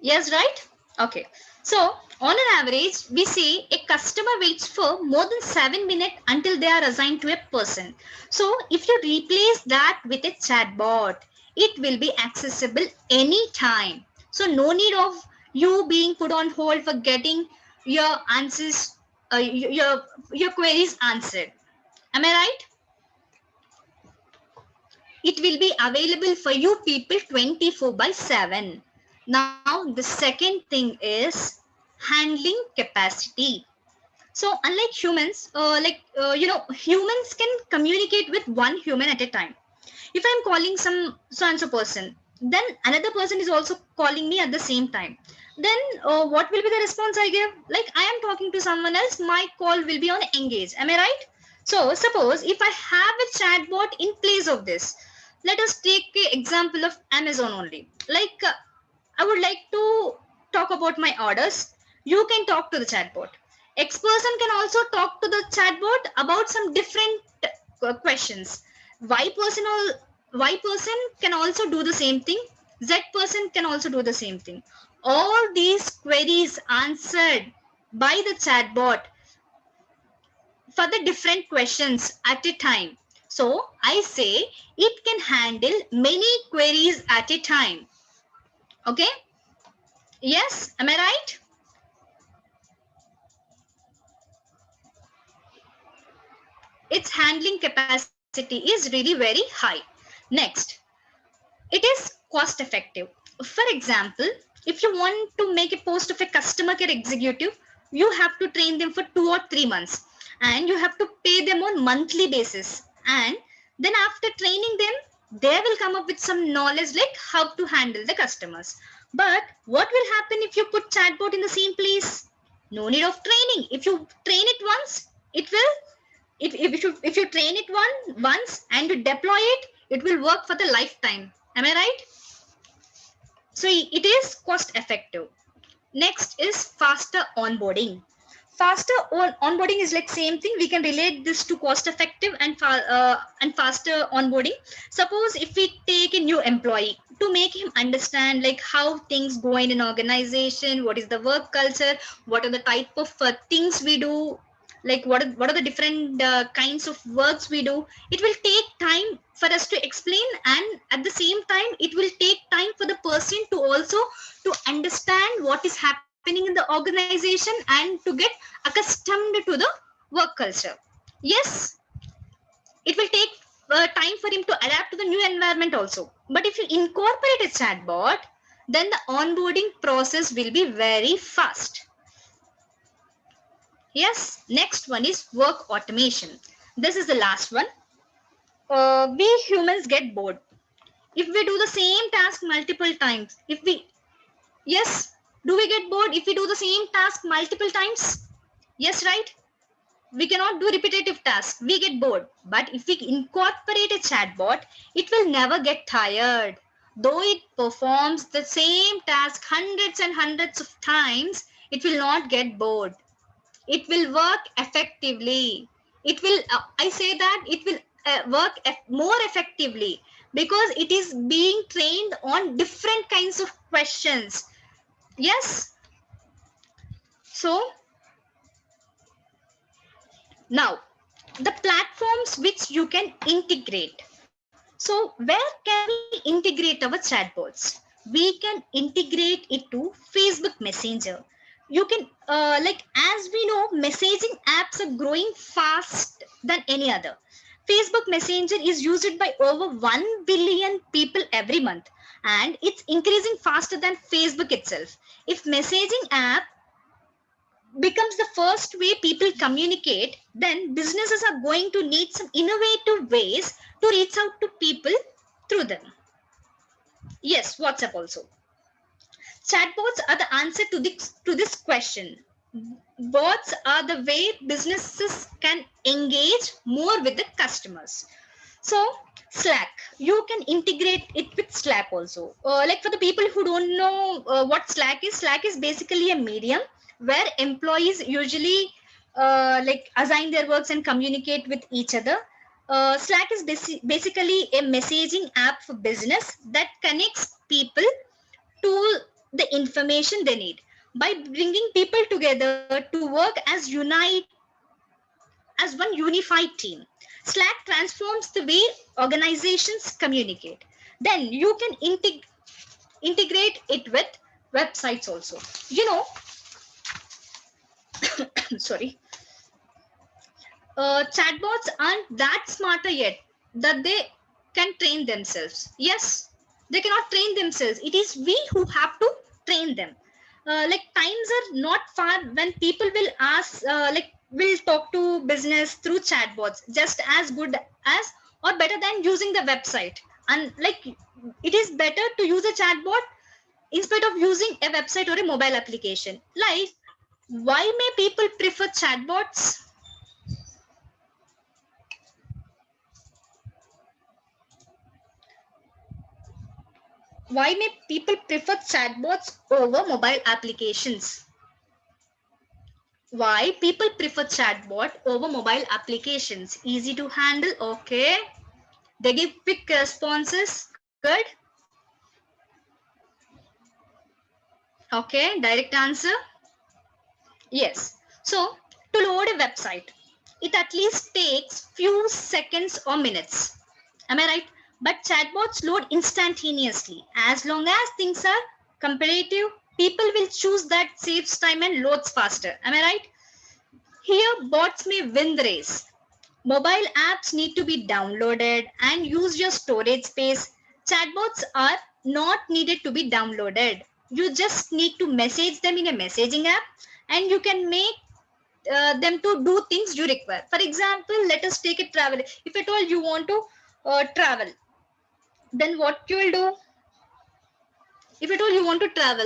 Yes, right? Okay. So, on an average, we say a customer waits for more than 7 minutes until they are assigned to a person. So, if you replace that with a chatbot, it will be accessible anytime. So, no need of you being put on hold for getting your answers, your queries answered. Am I right? It will be available for you people 24/7. Now the second thing is handling capacity. So unlike humans, humans can communicate with one human at a time. If I'm calling some so and so person, then another person is also calling me at the same time, then what will be the response I give? Like, I am talking to someone else, my call will be on engage. Am I right? So suppose if I have a chatbot in place of this, let us take the example of Amazon only. Like, I would like to talk about my orders. You can talk to the chatbot. X person can also talk to the chatbot about some different questions. Y person Y person can also do the same thing. Z person can also do the same thing. All these queries answered by the chatbot for the different questions at a time. So I say it can handle many queries at a time. Okay? Yes, am I right? Its handling capacity is really very high. Next, it is cost effective. For example, if you want to make a post of a customer care executive, you have to train them for 2 or 3 months and you have to pay them on monthly basis. And then after training them, they will come up with some knowledge like how to handle the customers. But what will happen if you put chatbot in the same place? No need of training. If you train it once, it will if you train it once and you deploy it, it will work for the lifetime. Am I right? So it is cost effective. Next is faster onboarding. Faster onboarding is like same thing. We can relate this to cost effective and faster onboarding. Suppose if we take a new employee, to make him understand like how things go in an organization, what is the work culture, what are the type of things we do, like what are the different kinds of works we do. It will take time for us to explain, and at the same time it will take time for the person to also to understand what is happening in the organization and to get accustomed to the work culture. Yes, it will take time for him to adapt to the new environment also. But if you incorporate a chatbot, then the onboarding process will be very fast. Yes, next one is work automation. This is the last one. We humans get bored if we do the same task multiple times. Yes, do we get bored if we do the same task multiple times? Yes, right? We cannot do repetitive tasks. We get bored. But if we incorporate a chatbot, it will never get tired. Though it performs the same task hundreds and hundreds of times, it will not get bored. It will work effectively. It will I say that it will work more effectively because it is being trained on different kinds of questions. Yes. So now the platforms which you can integrate. So where can we integrate our chatbots? We can integrate it to Facebook Messenger. You can like, as we know, messaging apps are growing fast than any other. Facebook Messenger is used by over 1 billion people every month, and it's increasing faster than Facebook itself. If messaging app becomes the first way people communicate, then businesses are going to need some innovative ways to reach out to people through them. Yes, WhatsApp also. Chatbots are the answer to this question. Bots are the way businesses can engage more with the customers. So Slack, you can integrate it with Slack also. Like for the people who don't know what Slack is basically a medium where employees usually like assign their works and communicate with each other. Slack is basically a messaging app for business that connects people to the information they need by bringing people together to work as one unified team. Slack transforms the way organizations communicate. Then you can integrate it with websites also. You know, sorry, chatbots aren't that smarter yet that they can train themselves. Yes, they cannot train themselves. It is we who have to train them. Like times are not far when people will ask, will talk to business through chatbots just as good as or better than using the website. And like it is better to use a chatbot instead of using a website or a mobile application. Like, why may people prefer chatbots? Why may people prefer chatbots over mobile applications? Why people prefer chatbot over mobile applications? Easy to handle, okay. They give quick responses, good. Okay, direct answer. Yes. So to load a website, it at least takes few seconds or minutes. Am I right? But chatbots load instantaneously. As long as things are comparative, people will choose that saves time and loads faster. Am I right? Here, bots may win the race. Mobile apps need to be downloaded and use your storage space. Chatbots are not needed to be downloaded. You just need to message them in a messaging app and you can make them to do things you require. For example, let us take a travel. If at all you want to travel, then what you will do? If at all you want to travel,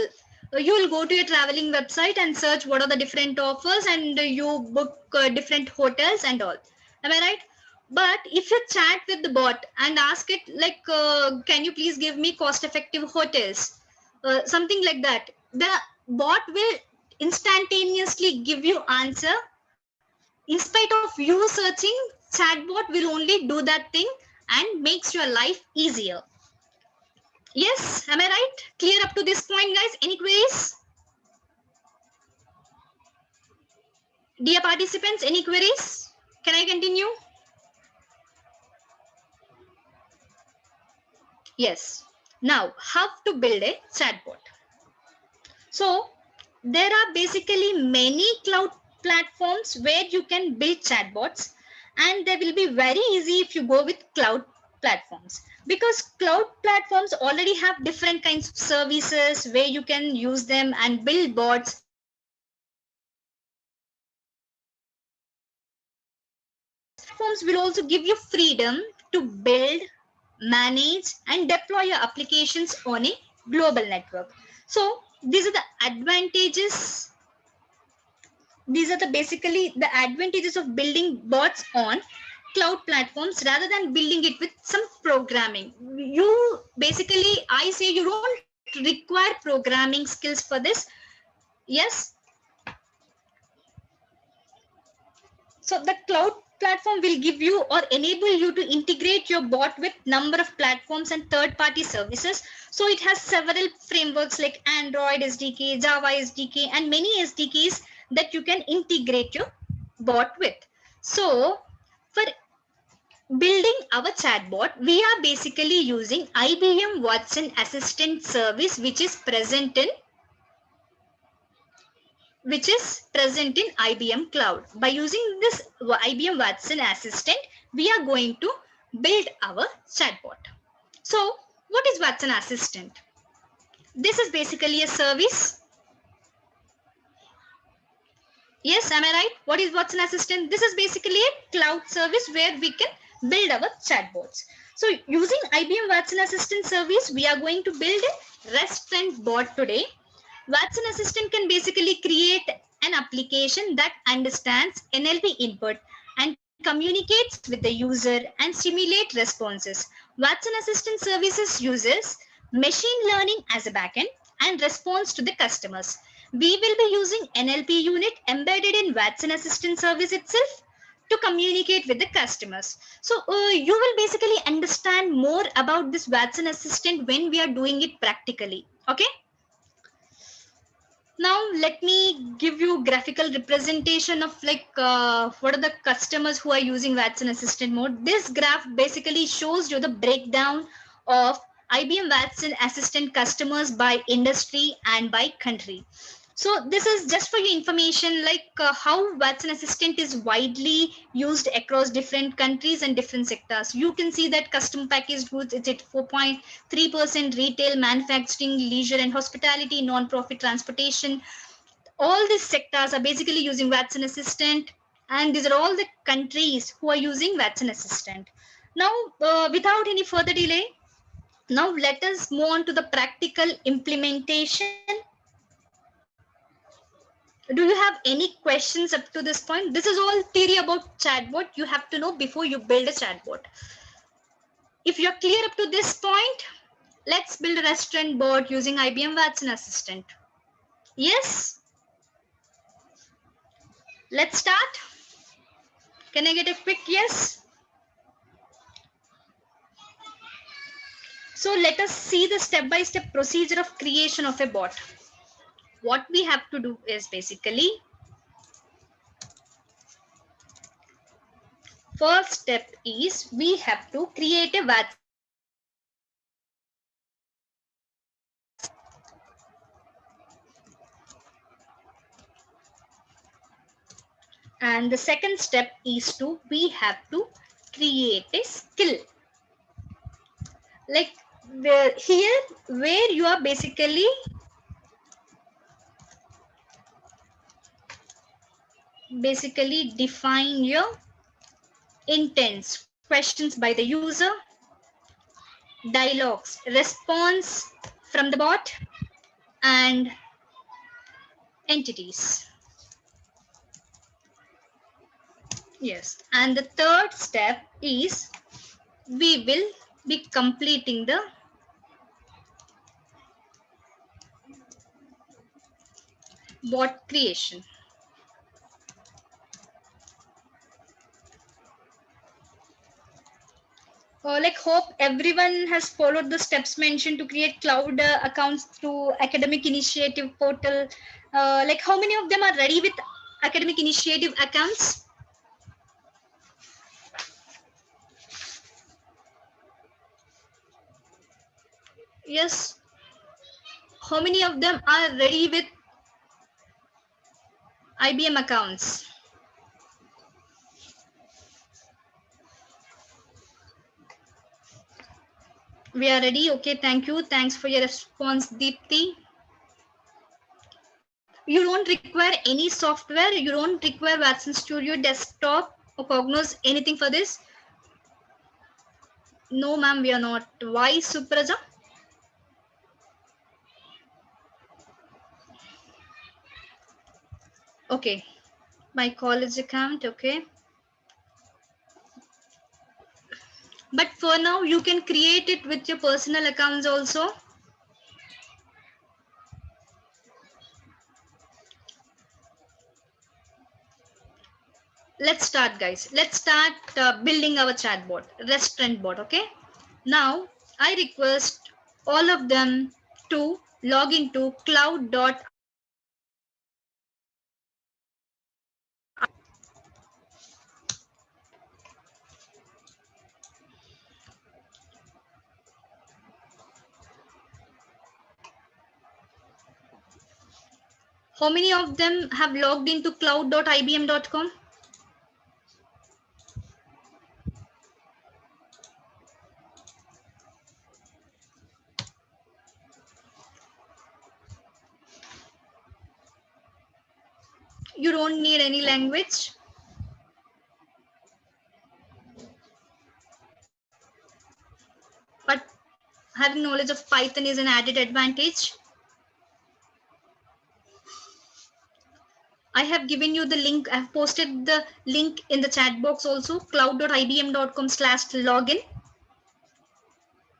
you will go to a traveling website and search what are the different offers and you book different hotels and all. Am I right? But if you chat with the bot and ask it like, can you please give me cost effective hotels? Something like that. The bot will instantaneously give you answer. In spite of you searching, chatbot will only do that thing and makes your life easier. Yes, am I right? Clear up to this point, guys? Any queries? Dear participants, any queries? Can I continue? Yes. Now, how to build a chatbot? So, there are basically many cloud platforms where you can build chatbots, and they will be very easy if you go with cloud platforms, because cloud platforms already have different kinds of services where you can use them and build bots. Platforms will also give you freedom to build, manage, and deploy your applications on a global network. So these are the advantages. These are basically the advantages of building bots on cloud platforms rather than building it with some programming. You basically, I say you don't require programming skills for this. Yes. So the cloud platform will give you or enable you to integrate your bot with number of platforms and third-party services. So it has several frameworks like Android SDK, Java SDK, and many SDKs that you can integrate your bot with. So for building our chatbot, we are basically using IBM Watson Assistant service, which is present in IBM Cloud. By using this IBM Watson Assistant, we are going to build our chatbot. So what is Watson Assistant? This is basically a service. Yes, am I right? What is Watson Assistant? This is basically a cloud service where we can build our chatbots. So using IBM Watson Assistant service, we are going to build a REST bot today. Watson Assistant can basically create an application that understands NLP input and communicates with the user and stimulate responses. Watson Assistant Services uses machine learning as a backend and response to the customers. We will be using NLP unit embedded in Watson Assistant Service itself to communicate with the customers. So you will basically understand more about this Watson Assistant when we are doing it practically. Okay. Now let me give you graphical representation of like what are the customers who are using Watson Assistant mode. This graph basically shows you the breakdown of IBM Watson Assistant customers by industry and by country. So this is just for your information, like how Watson Assistant is widely used across different countries and different sectors. You can see that custom packaged goods, it's at 4.3%, retail, manufacturing, leisure and hospitality, non-profit, transportation. All these sectors are basically using Watson Assistant, and these are all the countries who are using Watson Assistant. Now, without any further delay, now let us move on to the practical implementation. Do you have any questions up to this point? This is all theory about chatbot you have to know before you build a chatbot. If you're clear up to this point, let's build a restaurant bot using IBM Watson Assistant. Yes? Let's start. Can I get a quick yes? So let us see the step-by-step procedure of creation of a bot. What we have to do is basically, first step is we have to create a Watson. And the second step is to, we have to create a skill. Like here where you are basically define your intents, questions by the user, dialogues, response from the bot, and entities. Yes, and the third step is we will be completing the bot creation. Like hope everyone has followed the steps mentioned to create cloud accounts through academic initiative portal. Like how many of them are ready with academic initiative accounts? Yes. How many of them are ready with IBM accounts? We are ready. Okay, thank you. Thanks for your response, Deepthi. You don't require any software. You don't require Watson Studio desktop or Cognos, anything for this. No, ma'am, we are not. Why, Supraja? Okay, my college account. Okay. But for now, you can create it with your personal accounts also. Let's start, guys. Let's start building our chatbot, restaurant bot. Okay. Now, I request all of them to log into cloud. How many of them have logged into cloud.ibm.com? You don't need any language. But having knowledge of Python is an added advantage. I have given you the link. I have posted the link in the chat box also, cloud.ibm.com/login.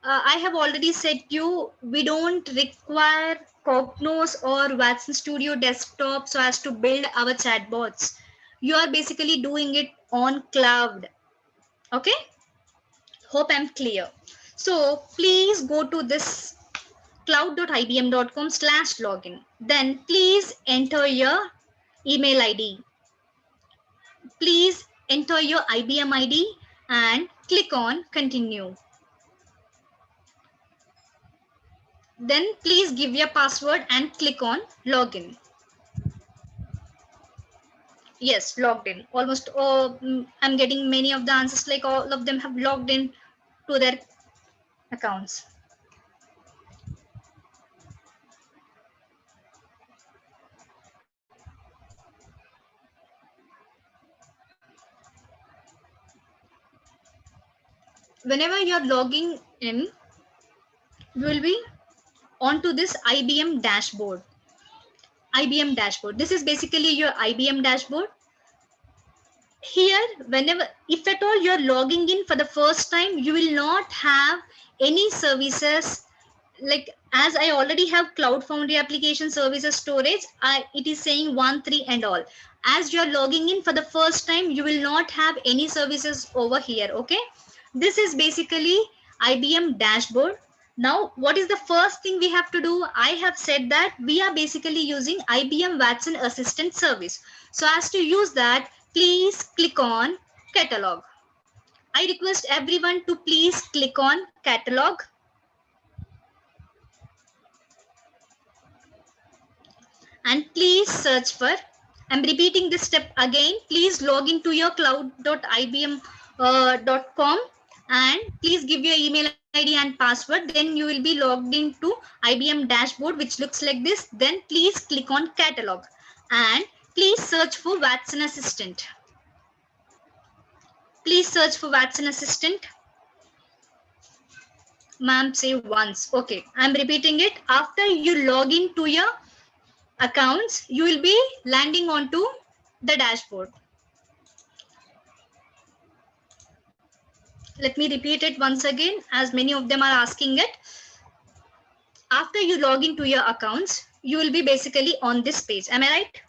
I have already said you, we don't require Cognos or Watson Studio desktop so as to build our chatbots. You are basically doing it on cloud. Okay, hope I'm clear. So please go to this cloud.ibm.com/login. Then please enter your email ID. Please enter your IBM ID and click on continue. Then please give your password and click on login. Yes, logged in. Almost I'm getting many of the answers, like all of them have logged in to their accounts. Whenever you're logging in, you will be onto this IBM dashboard. IBM dashboard. This is basically your IBM dashboard. Here, whenever, if at all you're logging in for the first time, you will not have any services. Like, as I already have Cloud Foundry application services storage, it is saying 1, 3 and all. As you're logging in for the first time, you will not have any services over here. Okay, this is basically IBM dashboard. Now, what is the first thing we have to do? I have said that we are basically using IBM Watson Assistant service. So as to use that, please click on catalog. I request everyone to please click on catalog. And please search for, I'm repeating this step again, please log into your cloud.ibm.com and please give your email ID and password. Then you will be logged into IBM dashboard, which looks like this. Then please click on catalog and please search for Watson Assistant. Please search for Watson Assistant. Ma'am, say once. Okay, I'm repeating it. After you log into your accounts, you will be landing onto the dashboard. Let me repeat it once again, as many of them are asking it. After you log into your accounts, you will be basically on this page. Am I right?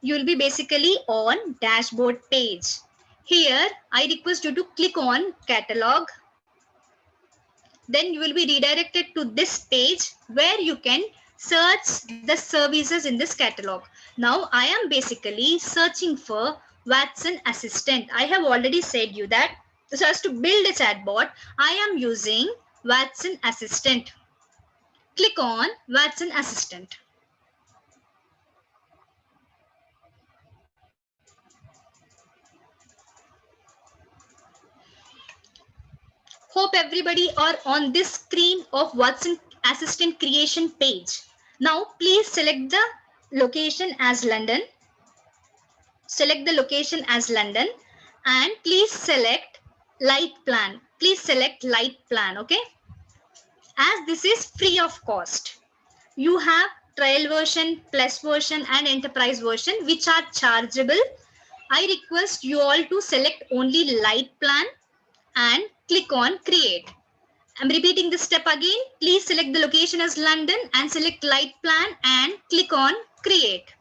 You will be basically on dashboard page. Here, I request you to click on catalog. Then you will be redirected to this page where you can search the services in this catalog. Now I am basically searching for Watson Assistant. I have already said you that. So as to build a chatbot, I am using Watson Assistant. Click on Watson Assistant. Hope everybody are on this screen of Watson Assistant creation page. Now please select the location as London. Select the location as London and please select light plan. Please select light plan, okay? As this is free of cost. You have trial version, plus version and enterprise version which are chargeable. I request you all to select only light plan and click on create. I'm repeating this step again. Please select the location as London and select light plan and click on create.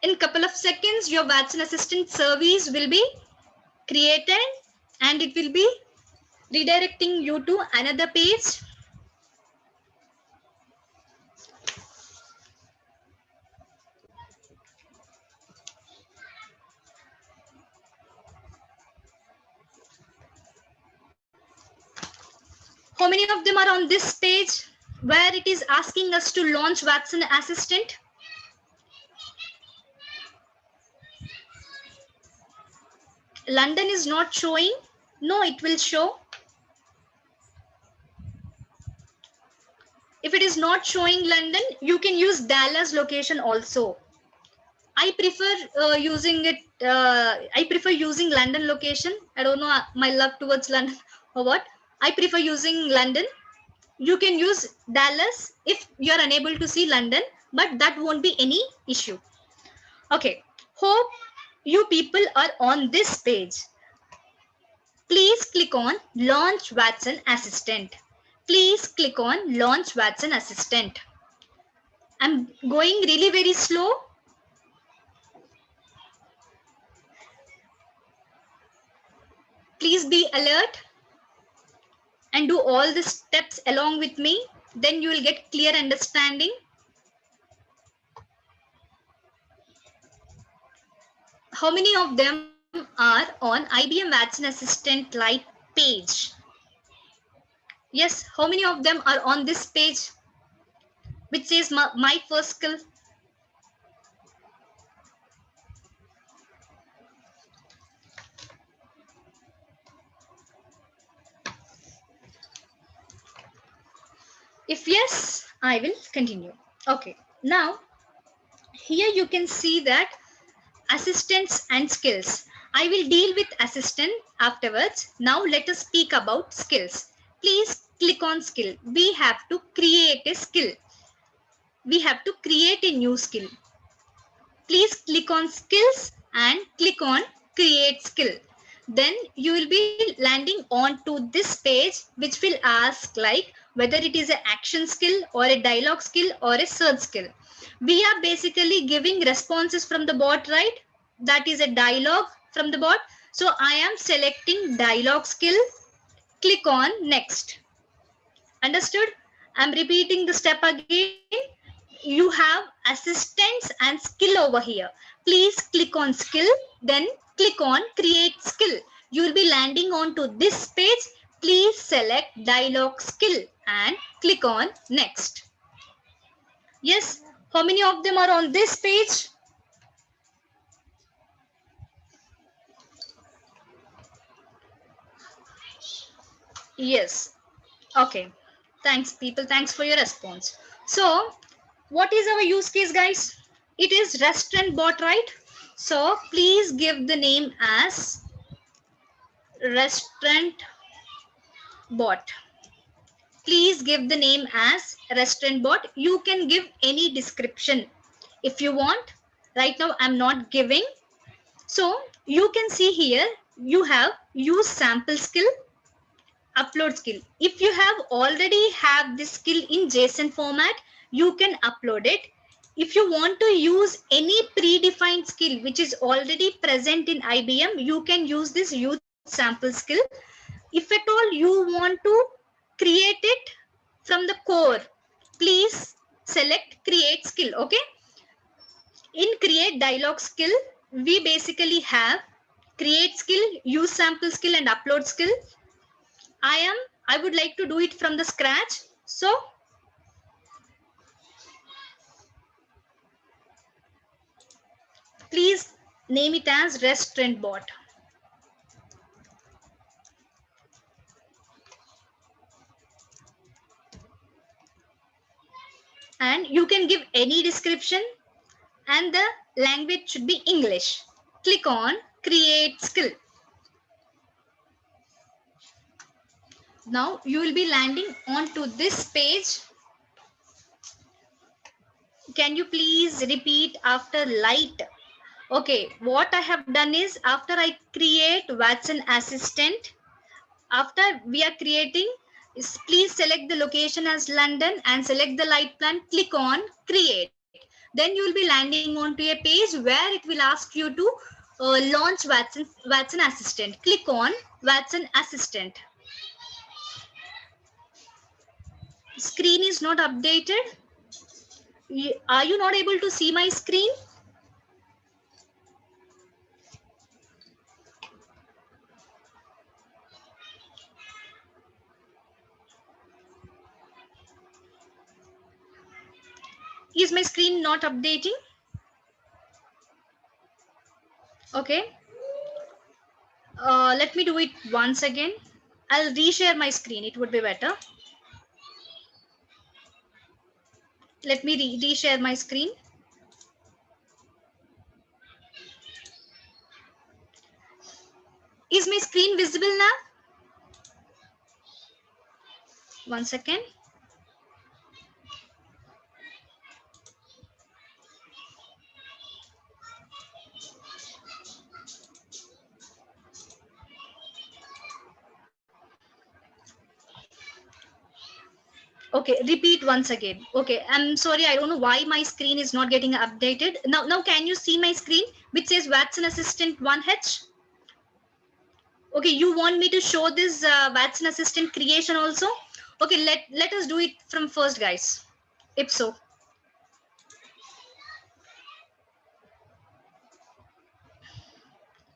In a couple of seconds, your Watson Assistant service will be created and it will be redirecting you to another page. How many of them are on this page where it is asking us to launch Watson Assistant? London is not showing. No, it will show. If it is not showing London, you can use Dallas location also. I prefer using it. I prefer using London location. I don't know my love towards London or what. I prefer using London. you can use Dallas if you're unable to see London, but that won't be any issue. Okay, hope you people are on this page. Please click on Launch Watson Assistant. Please click on Launch Watson Assistant. I'm going really very slow. Please be alert and do all the steps along with me. Then you will get clear understanding. How many of them are on IBM Watson Assistant Lite page? Yes, how many of them are on this page which says my first skill? If yes, I will continue. Okay, now here you can see that assistants and skills. I will deal with assistant afterwards. Now let us speak about skills. Please click on skill. We have to create a skill. We have to create a new skill. Please click on skills and click on create skill. Then you will be landing on to this page, which will ask like whether it is an action skill or a dialogue skill or a search skill. We are basically giving responses from the bot, right? That is a dialogue from the bot. So I am selecting dialogue skill. Click on next. Understood? I'm repeating the step again. You have assistants and skill over here. Please click on skill, then click on create skill. You will be landing on to this page. Please select dialogue skill and click on next. Yes, how many of them are on this page? Yes. Okay. Thanks, people. Thanks for your response. So, what is our use case, guys? It is restaurant bot, right? So, please give the name as restaurant bot. Please give the name as restaurant bot. You can give any description if you want. Right now, I'm not giving. So, you can see here, you have use sample skill, upload skill. If you have already have this skill in JSON format, you can upload it. If you want to use any predefined skill which is already present in IBM, you can use this use sample skill. If at all you want to create it from the core, please select create skill. Okay, in create dialogue skill, we basically have create skill, use sample skill and upload skill. I would like to do it from the scratch. So please name it as restaurant bot. And you can give any description and the language should be English. Click on create skill. Now you will be landing onto this page. Can you please repeat after light? Okay, what I have done is after I create Watson Assistant, after we are creating, please select the location as London and select the light plan, click on create. Then you will be landing onto a page where it will ask you to launch Watson Assistant. Click on Watson Assistant. Screen is not updated. Are you not able to see my screen? Is my screen not updating? Okay. Let me do it once again. I'll reshare my screen. It would be better. Let me reshare my screen. Is my screen visible now? One second. Okay, repeat once again. Okay, I'm sorry, I don't know why my screen is not getting updated. Now can you see my screen which says Watson Assistant 1H? Okay, you want me to show this Watson Assistant creation also? Okay, let us do it from first, guys. If so.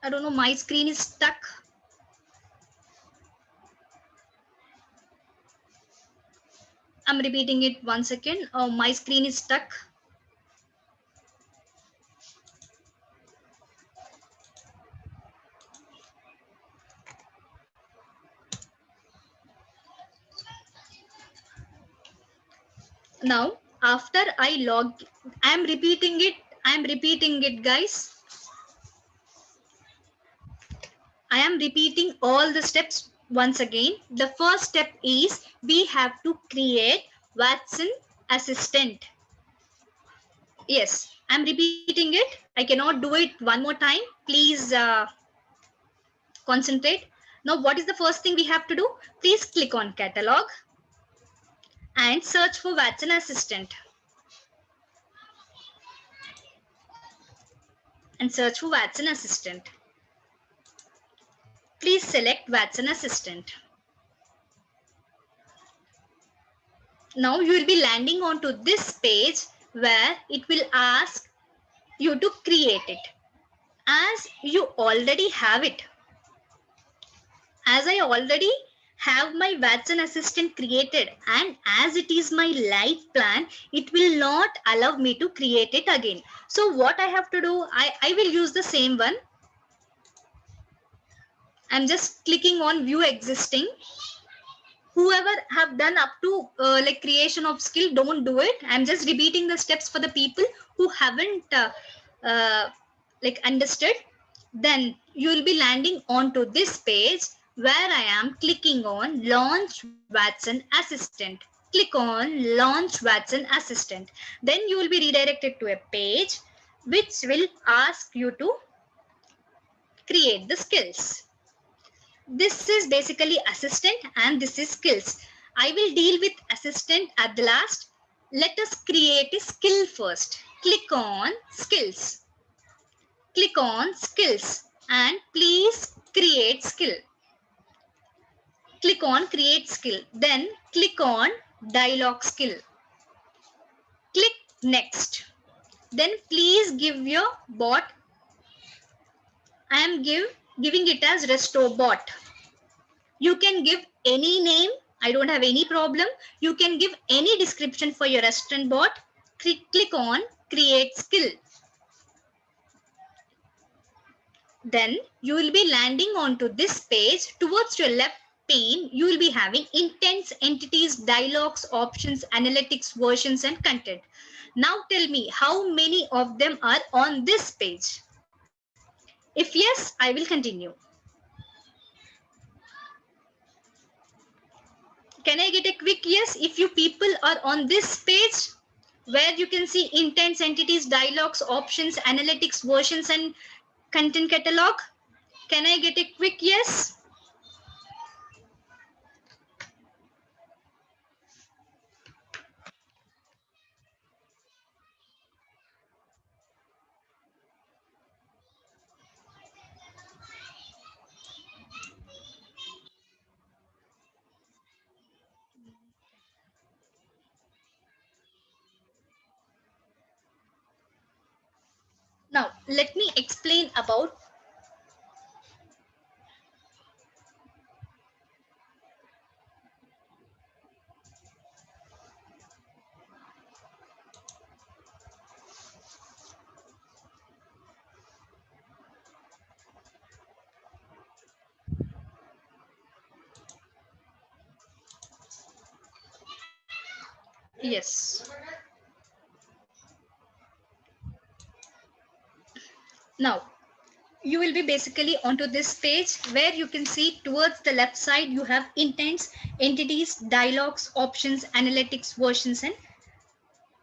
I don't know, my screen is stuck. I'm repeating it once again. Oh, my screen is stuck. Now, after I log, I'm repeating it, guys. I am repeating all the steps once again. The first step is we have to create Watson Assistant. Yes, I'm repeating it. I cannot do it one more time. Please concentrate. Now, what is the first thing we have to do? Please click on catalog and search for Watson Assistant. And search for Watson Assistant. Please select Watson Assistant. Now you will be landing onto this page where it will ask you to create it. As you already have it, as I already have my Watson Assistant created, and as it is my live plan, it will not allow me to create it again. So what I have to do, I will use the same one. I'm just clicking on view existing. Whoever have done up to like creation of skill, don't do it. I'm just repeating the steps for the people who haven't like understood. Then you will be landing onto this page where I am clicking on launch Watson Assistant. Click on launch Watson Assistant. Then you will be redirected to a page which will ask you to create the skills. This is basically assistant and this is skills. I will deal with assistant at the last. Let us create a skill first. Click on skills. Click on skills and please create skill. Click on create skill. Then click on dialog skill. Click next. Then please give your bot. I am giving it as restore bot. You can give any name. I don't have any problem. You can give any description for your restaurant bot. Click on create skill. Then you will be landing onto this page. Towards your left pane, you will be having intents, entities, dialogues, options, analytics, versions, and content. Now tell me how many of them are on this page. If yes, I will continue. Can I get a quick yes if you people are on this page where you can see intents, entities, dialogues, options, analytics, versions, and content catalog? Can I get a quick yes? Now, let me explain about yes. Now, you will be basically onto this page where you can see towards the left side you have intents, entities, dialogues, options, analytics, versions, and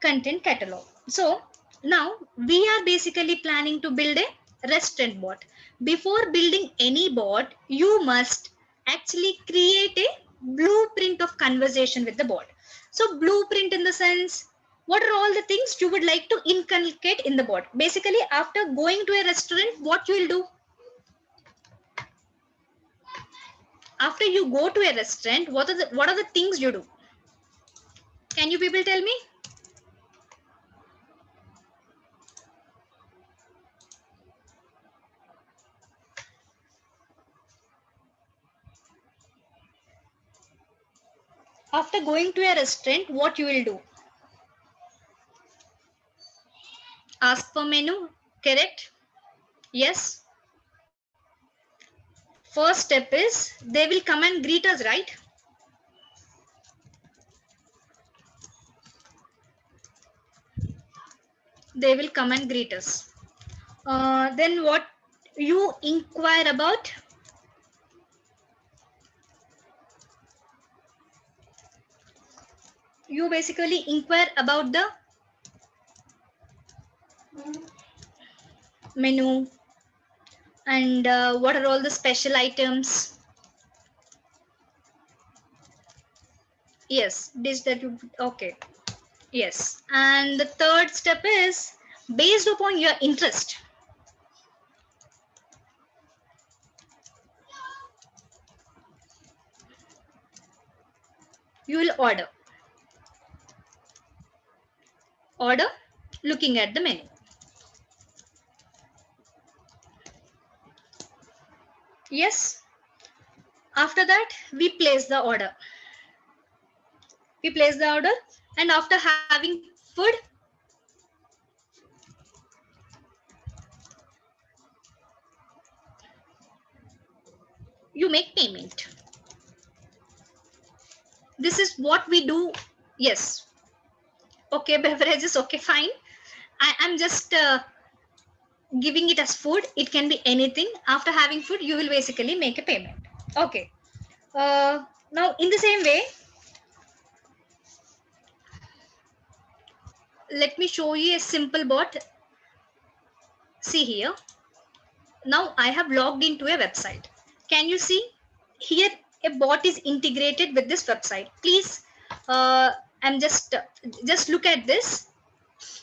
content catalog. So now we are basically planning to build a restaurant bot. Before building any bot, you must actually create a blueprint of conversation with the bot. So blueprint in the sense, what are all the things you would like to inculcate in the bot? Basically, after going to a restaurant, what you will do? After you go to a restaurant, what are the things you do? Can you people tell me? After going to a restaurant, what you will do? Ask for menu, correct? Yes. First step is they will come and greet us, right? They will come and greet us. Then what you inquire about? You basically inquire about the menu and what are all the special items. Yes, dish that you, okay. Yes, and the third step is based upon your interest. You will order looking at the menu. Yes, after that we place the order. We place the order, and after having food, you make payment. This is what we do. Yes. Okay, beverages, okay, fine. I am just giving it as food. It can be anything. After having food, you will basically make a payment. Okay. Now, in the same way, let me show you a simple bot. See here. Now I have logged into a website. Can you see here a bot is integrated with this website? Please, I'm just look at this.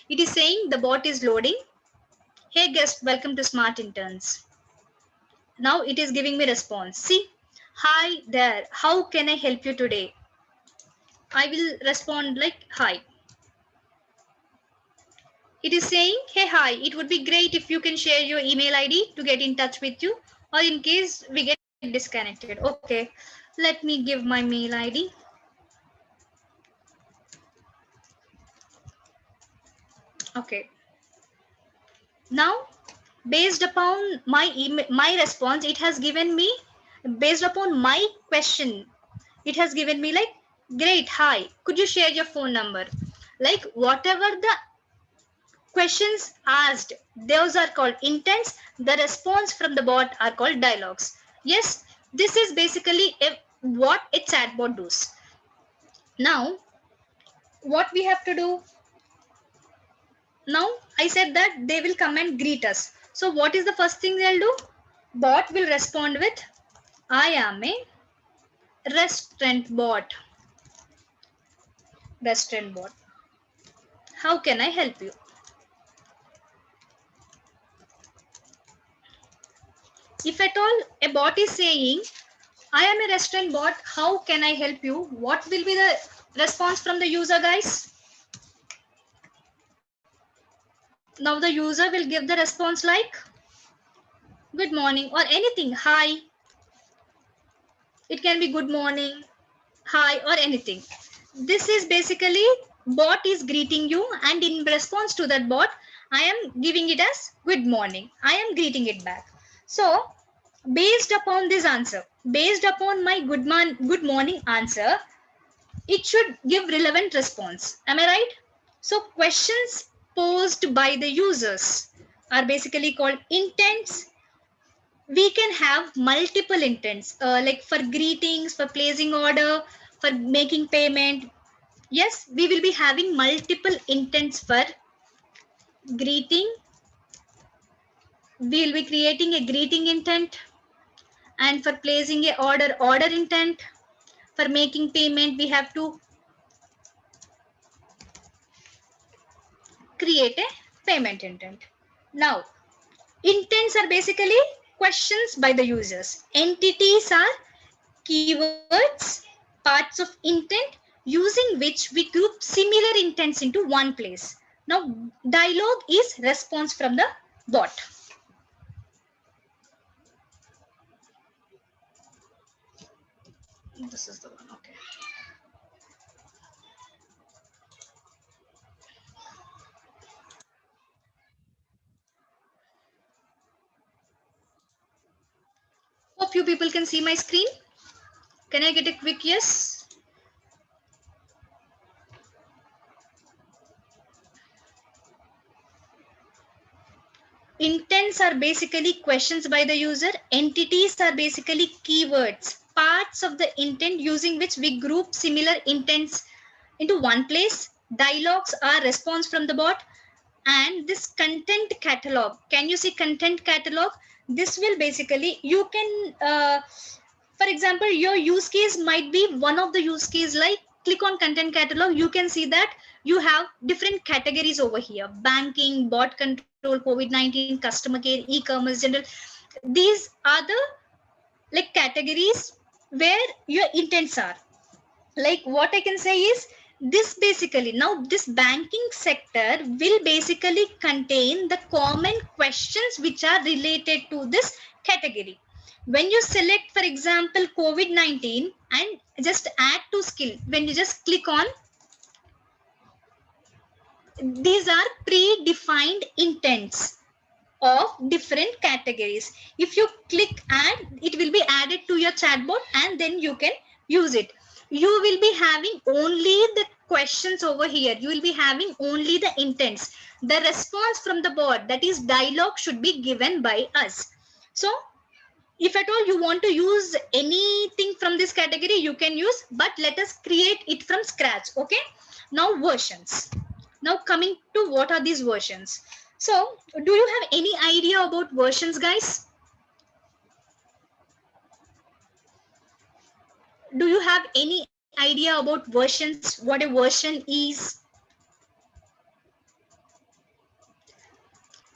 It is saying the bot is loading. Hey guest, welcome to Smart Interns. Now it is giving me response. See, hi there. How can I help you today? I will respond like hi. It is saying, hey, hi, it would be great if you can share your email ID to get in touch with you, or in case we get disconnected. Okay, let me give my mail ID. Okay. Now, based upon my email, my response, it has given me, based upon my question, it has given me like, great, hi, could you share your phone number? Like whatever the questions asked, those are called intents. The response from the bot are called dialogues. Yes, this is basically what a chatbot does. Now, what we have to do? Now, I said that they will come and greet us. So what is the first thing they'll do? Bot will respond with, I am a restaurant bot. Restaurant bot. How can I help you? If at all a bot is saying, I am a restaurant bot, how can I help you? What will be the response from the user, guys? Now the user will give the response like, good morning, or anything, hi. It can be good morning, hi, or anything. This is basically bot is greeting you, and in response to that bot, I am giving it as good morning. I am greeting it back. So based upon this answer, based upon my good morning answer, it should give relevant response. Am I right? So questions posed by the users are basically called intents. We can have multiple intents, like for greetings, for placing order, for making payment. Yes, we will be having multiple intents for greeting. We will be creating a greeting intent, and for placing a order intent. For making payment, we have to create a payment intent. Now, intents are basically questions by the users. Entities are keywords, parts of intent using which we group similar intents into one place. Now, dialogue is response from the bot. This is the one, okay. Hope you people can see my screen. Can I get a quick yes? Intents are basically questions by the user. Entities are basically keywords, parts of the intent using which we group similar intents into one place. Dialogues are response from the bot. And this content catalog, can you see content catalog? This will basically, you can, for example, your use case might be one of the use case, like click on content catalog. You can see that you have different categories over here: banking, bot control, COVID-19, customer care, e-commerce, general. These are the like categories where your intents are. Like what I can say is, this basically, now this banking sector will basically contain the common questions which are related to this category. When you select, for example, COVID-19 and just add to skill, when you just click on, these are predefined intents of different categories. If you click add, it will be added to your chatbot and then you can use it. You will be having only the questions over here. You will be having only the intents. The response from the bot, that is dialogue, should be given by us. So if at all you want to use anything from this category, you can use, but let us create it from scratch. Okay. Now versions. Now coming to what are these versions? So do you have any idea about versions, guys? Do you have any idea about versions? What a version is?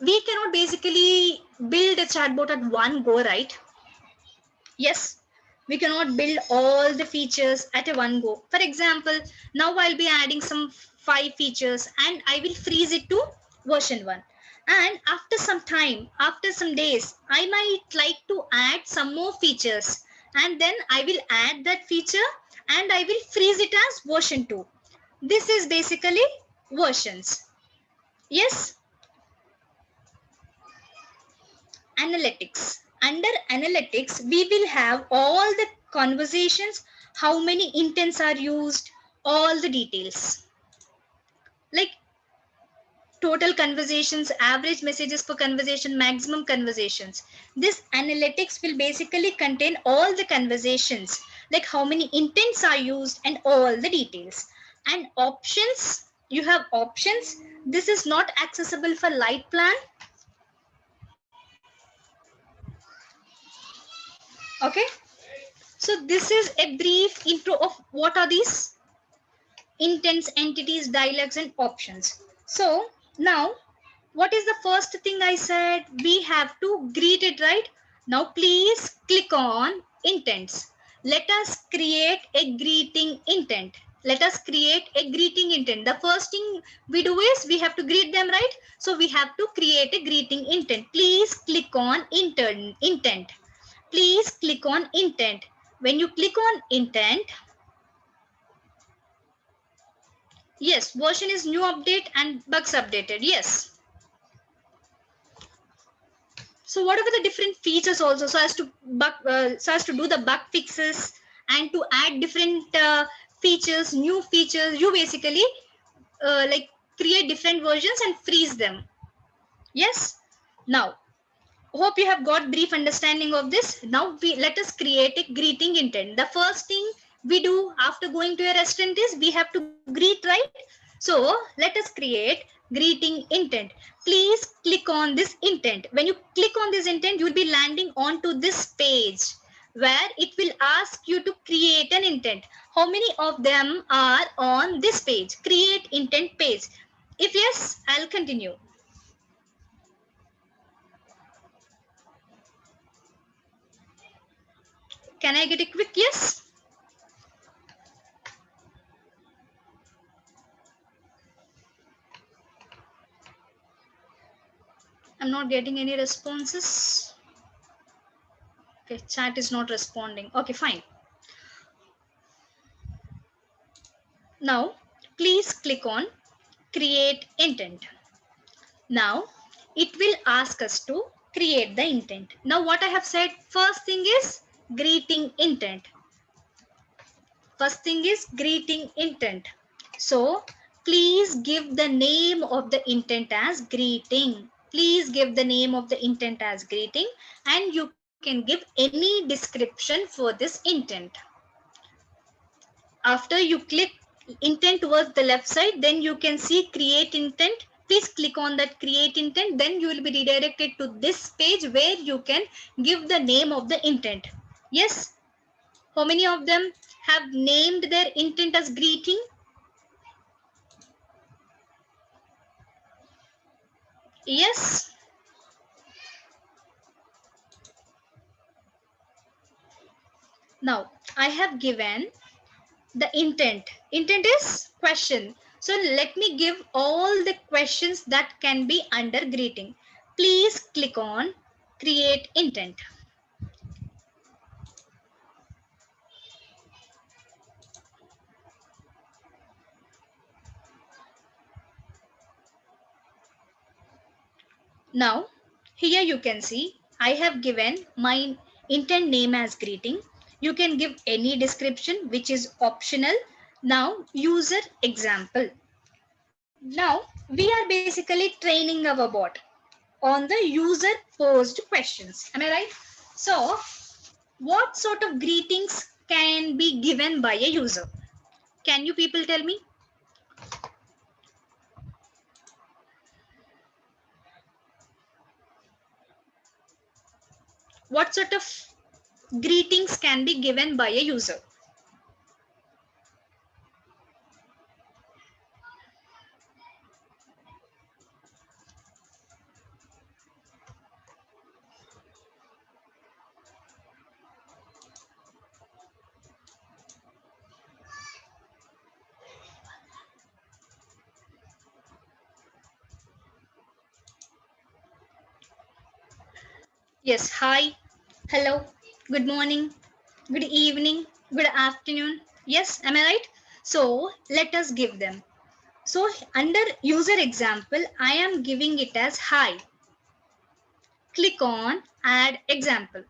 We cannot basically build a chatbot at one go, right? Yes, we cannot build all the features at a one go. For example, now I'll be adding some 5 features and I will freeze it to version 1. And after some time, after some days, I might like to add some more features, and then I will add that feature and I will freeze it as version 2. This is basically versions. Yes. Analytics. Under analytics, we will have all the conversations, how many intents are used, all the details. Like total conversations, average messages per conversation, maximum conversations. This analytics will basically contain all the conversations, like how many intents are used and all the details. And options, you have options. This is not accessible for light plan. Okay. So this is a brief intro of what are these intents, entities, dialogues, and options. So now, what is the first thing I said? We have to greet it, right? Now please click on intents. Let us create a greeting intent. Let us create a greeting intent. The first thing we do is we have to greet them, right? So we have to create a greeting intent. Please click on intent. Please click on intent. When you click on intent, yes, version is new update and bugs updated. Yes. So what are the different features also, so as to do the bug fixes and to add different features, new features, you basically like create different versions and freeze them. Yes. Now, hope you have got brief understanding of this. Now let us create a greeting intent. The first thing we do after going to a restaurant is we have to greet, right? So let us create greeting intent. Please click on this intent. When you click on this intent, you will be landing onto this page where it will ask you to create an intent. How many of them are on this page? Create intent page. If yes, I'll continue. Can I get a quick yes? I'm not getting any responses. Okay, chat is not responding. Okay, fine. Now, please click on create intent. Now, it will ask us to create the intent. Now, what I have said, first thing is greeting intent. First thing is greeting intent. So, please give the name of the intent as greeting. Please give the name of the intent as greeting, and you can give any description for this intent. After you click intent towards the left side, then you can see create intent. Please click on that create intent. Then you will be redirected to this page where you can give the name of the intent. Yes. How many of them have named their intent as greeting? Yes. Now I have given the intent. Intent is question. So let me give all the questions that can be under greeting. Please click on create intent. Now here you can see I have given my intent name as greeting. You can give any description which is optional. Now user example. Now we are basically training our bot on the user posed questions. Am I right? So what sort of greetings can be given by a user? Can you people tell me? What sort of greetings can be given by a user? Yes, hi, hello, good morning, good evening, good afternoon. Yes, am I right? So let us give them. So under user example, I am giving it as hi. Click on add example.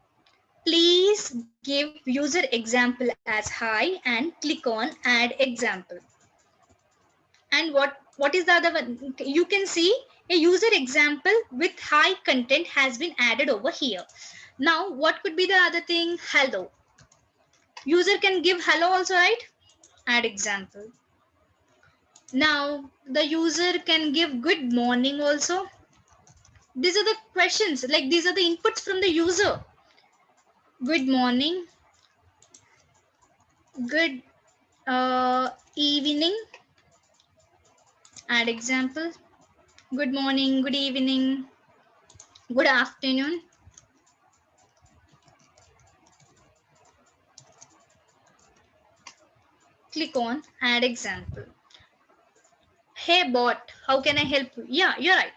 Please give user example as hi and click on add example. And what is the other one? You can see a user example with high content has been added over here. Now what could be the other thing? Hello. User can give hello also, right? Add example. Now the user can give good morning also. These are the questions, like these are the inputs from the user. Good morning, good evening. Add example. Good morning, good evening, good afternoon. Click on add example. Hey bot, how can I help you? Yeah, you're right.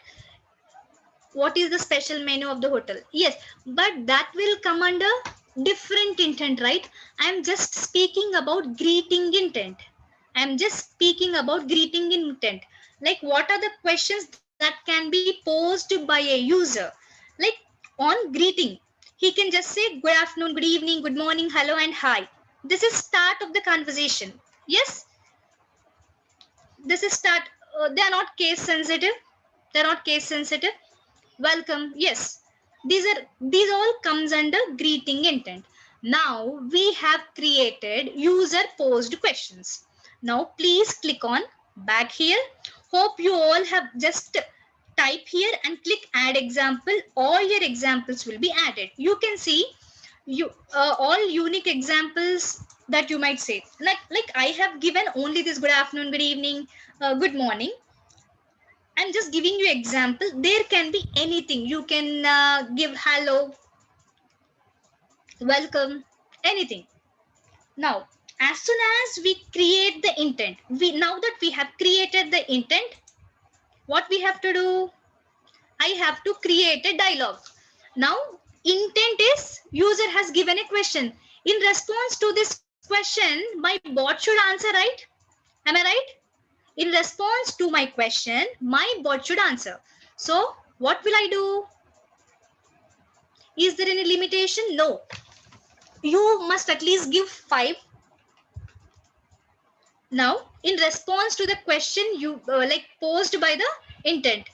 What is the special menu of the hotel? Yes, but that will come under different intent, right? I'm just speaking about greeting intent. I'm just speaking about greeting intent. Like what are the questions that can be posed by a user? Like on greeting, he can just say good afternoon, good evening, good morning, hello, and hi. This is start of the conversation. Yes, this is start. They are not case sensitive. They're not case sensitive. Welcome. Yes, these all comes under greeting intent. Now we have created user posed questions. Now please click on back here. Hope you all have just type here and click add example. All your examples will be added. You can see you all unique examples that you might say. Like I have given only this good afternoon, good evening, good morning. I'm just giving you example. There can be anything. You can give hello, welcome, anything. Now, as soon as we create the intent, now that we have created the intent, what we have to do? I have to create a dialogue. Now, intent is user has given a question. In response to this question, my bot should answer, right? Am I right? In response to my question, my bot should answer. So, what will I do? Is there any limitation? No. You must at least give 5. Now, in response to the question you posed by the intent,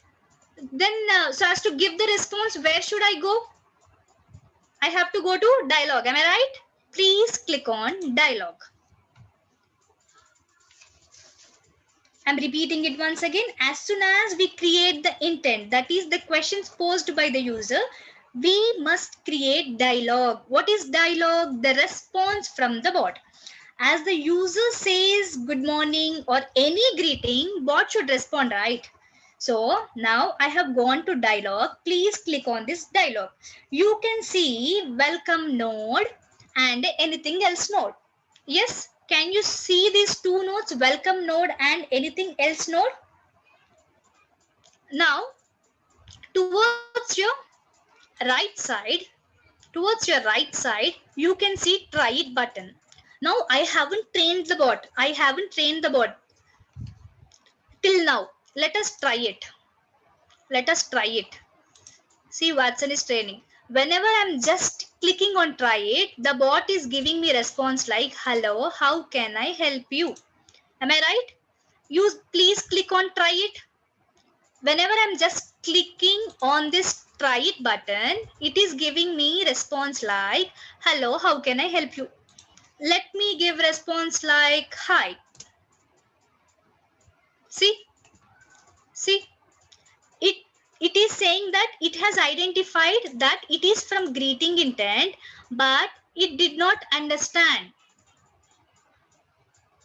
then so as to give the response, where should I go? I have to go to dialogue. Am I right? Please click on dialogue. I'm repeating it once again. As soon as we create the intent, that is the questions posed by the user, we must create dialogue. What is dialogue? The response from the bot. As the user says good morning or any greeting, bot should respond, right? So now I have gone to dialogue. Please click on this dialogue. You can see welcome node and anything else node. Yes, can you see these 2 nodes, welcome node and anything else node? Now, towards your right side, you can see try it button. Now I haven't trained the bot. Till now. Let us try it. See, Watson is training. Whenever I'm just clicking on try it, the bot is giving me response like, hello, how can I help you? Am I right? You please click on try it. Whenever I'm just clicking on this try it button, it is giving me response like, hello, how can I help you? Let me give response like, hi. See, it is saying that it has identified that it is from greeting intent, but it did not understand.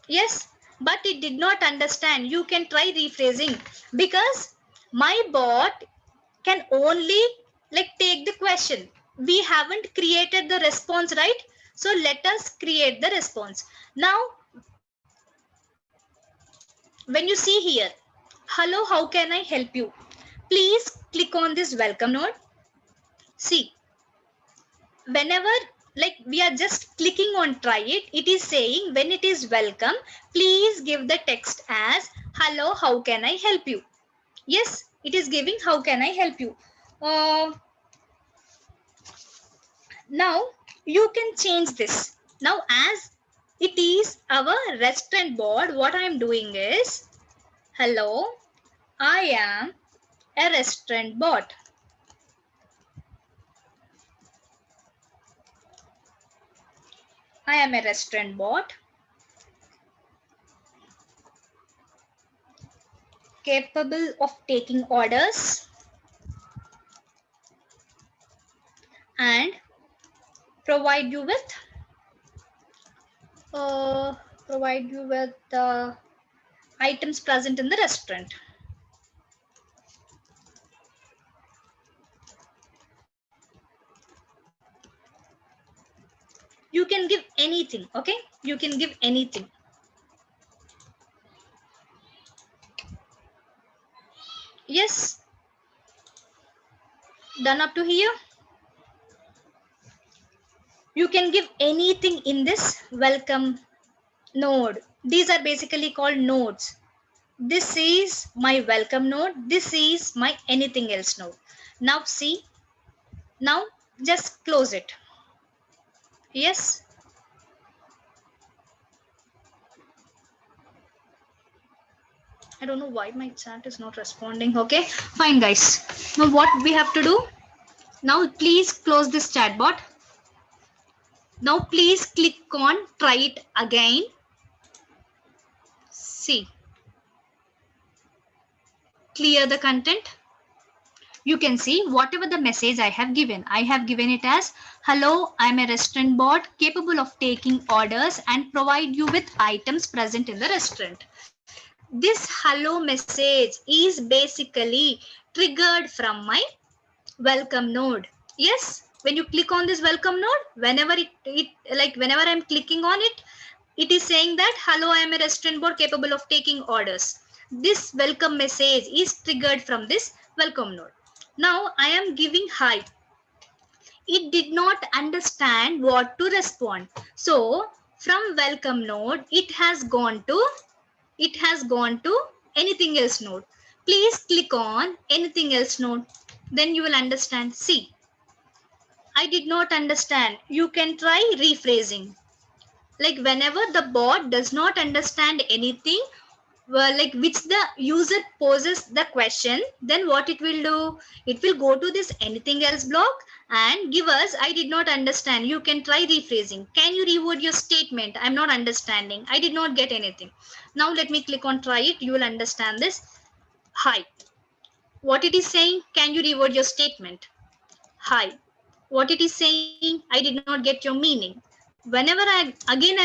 Yes, but it did not understand. You can try rephrasing, because my bot can only take the question. We haven't created the response, right? So let us create the response. Now, when you see here, hello, how can I help you? Please click on this welcome node. See, whenever we are just clicking on try it, it is saying when it is welcome, please give the text as hello, how can I help you? Yes, it is giving how can I help you. Now you can change this. Now as it is our restaurant board, what I am doing is, hello, I am a restaurant bot. I am a restaurant bot capable of taking orders and provide you with items present in the restaurant. You can give anything, okay? You can give anything. Yes. Done up to here? You can give anything in this welcome node. These are basically called nodes. This is my welcome node. This is my anything else node. Now see. Now just close it. Yes. I don't know why my chat is not responding. Okay, fine guys. Now what we have to do? Now please close this chat bot. Now please click on try it again. See. Clear the content. You can see whatever the message I have given. I have given it as, hello, I'm a restaurant bot capable of taking orders and provide you with items present in the restaurant. This hello message is basically triggered from my welcome node. Yes, when you click on this welcome node, whenever whenever I'm clicking on it, it is saying that hello, I am a restaurant board capable of taking orders. This welcome message is triggered from this welcome node. Now I am giving hi. It did not understand what to respond. So from welcome node, it has gone to anything else node. Please click on anything else node. Then you will understand. See, I did not understand. You can try rephrasing. Like whenever the bot does not understand anything, well, like which the user poses the question, then what it will do? It will go to this anything else block and give us, I did not understand. You can try rephrasing. Can you reword your statement? I'm not understanding. I did not get anything. Now let me click on try it. You will understand this. Hi. What it is saying? Can you reword your statement? Hi. What it is saying? I did not get your meaning. Whenever I'm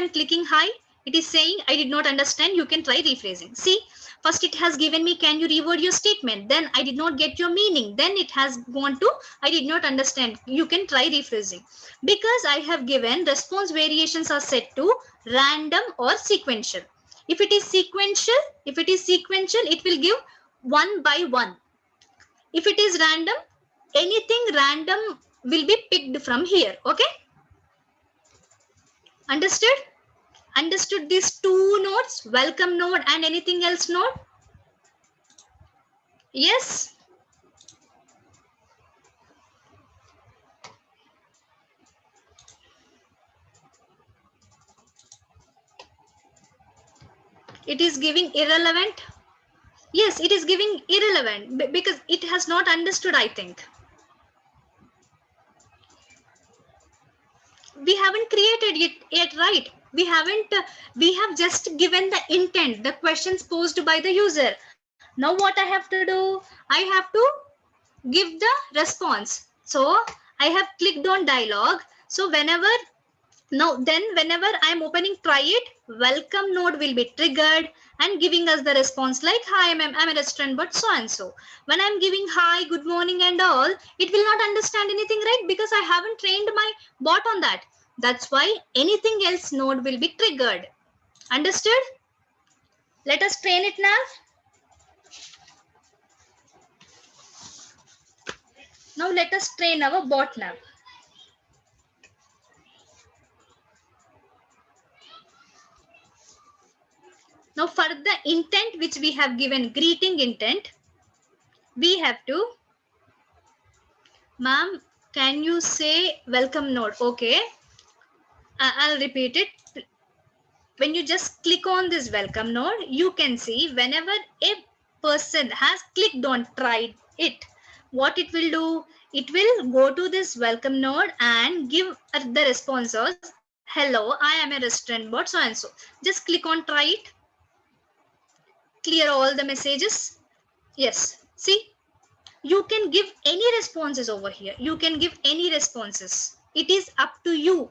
clicking hi, it is saying I did not understand. You can try rephrasing. See, first it has given me can you reword your statement, then I did not get your meaning, then it has gone to I did not understand. You can try rephrasing. Because I have given response variations are set to random or sequential. If it is sequential, it will give one by one. If it is random, anything random will be picked from here. Okay, understood? Understood these two nodes, welcome node and anything else node? Yes. It is giving irrelevant. Yes, it is giving irrelevant because it has not understood, I think. We haven't created it yet, right? We haven't, we have just given the intent, the questions posed by the user. Now what I have to do? I have to give the response. So I have clicked on dialog. So whenever I'm opening try it, welcome node will be triggered and giving us the response like hi, I'm a restaurant but so and so. When I'm giving hi, good morning and all, it will not understand anything, right? Because I haven't trained my bot on that. That's why anything else node will be triggered. Understood? Let us train it now. Now let us train our bot now. Now for the intent which we have given, greeting intent, we have to, ma'am, can you say welcome node? Okay, I'll repeat it. When you just click on this welcome node, you can see whenever a person has clicked on tried it, what it will do? It will go to this welcome node and give the responses. Hello, I am a restaurant bot so and so. Just click on try it. Clear all the messages. Yes, see, you can give any responses over here. You can give any responses. It is up to you.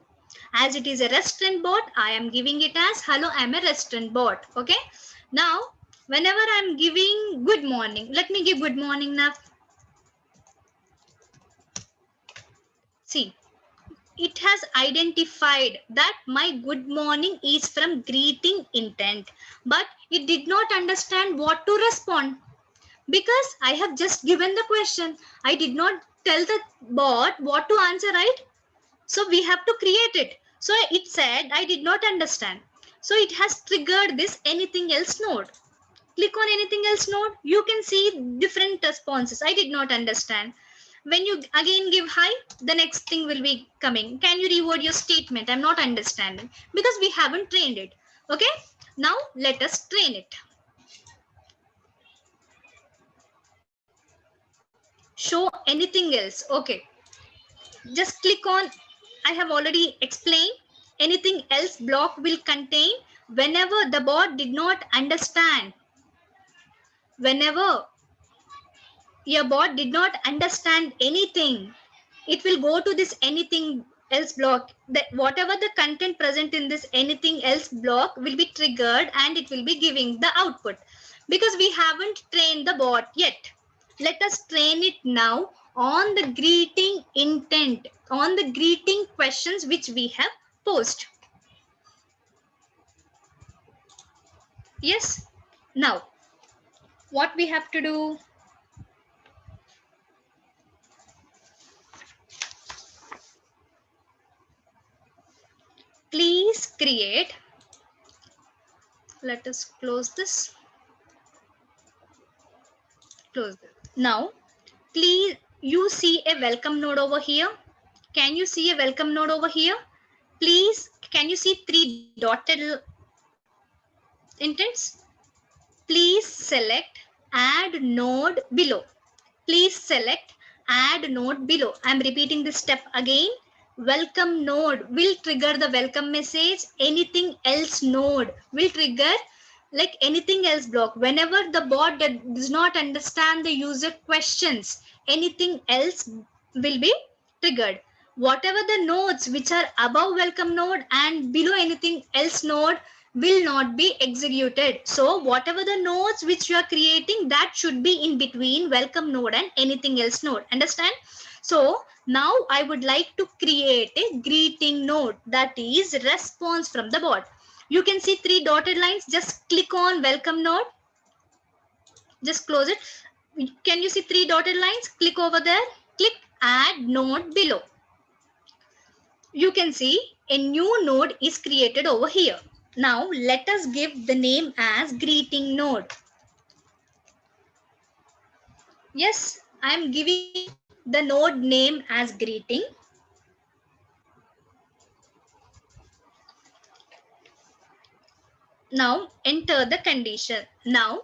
As it is a restaurant bot, I am giving it as hello, I am a restaurant bot. Okay. Now, whenever I am giving good morning, let me give good morning now. See, it has identified that my good morning is from greeting intent, but it did not understand what to respond. Because I have just given the question. I did not tell the bot what to answer, right? So we have to create it. So it said, I did not understand. So it has triggered this anything else node. Click on anything else node. You can see different responses. I did not understand. When you again give hi, the next thing will be coming. Can you reword your statement? I'm not understanding. Because we haven't trained it. Okay. Now let us train it. Show anything else. Okay. Just click on, I have already explained, anything else block will contain whenever the bot did not understand. Whenever your bot did not understand anything, it will go to this anything else block, that whatever the content present in this anything else block will be triggered and it will be giving the output, because we haven't trained the bot yet. Let us train it now on the greeting intent, on the greeting questions which we have posed. Yes. Now what we have to do, please create, let us close this, close this. Now please, you see a welcome node over here. Can you see a welcome node over here? Please, can you see 3 dotted intents? Please select add node below. Please select add node below. I'm repeating this step again. Welcome node will trigger the welcome message. Anything else node will trigger like anything else block. Whenever the bot does not understand the user questions, anything else will be triggered. Whatever the nodes which are above welcome node and below anything else node will not be executed. So whatever the nodes which you are creating, that should be in between welcome node and anything else node. Understand? So now I would like to create a greeting node, that is response from the bot. You can see 3 dotted lines. Just click on welcome node. Just close it. Can you see 3 dotted lines? Click over there. Click add node below. You can see a new node is created over here. Now let us give the name as greeting node. Yes, I am giving the node name as greeting. Now enter the condition. Now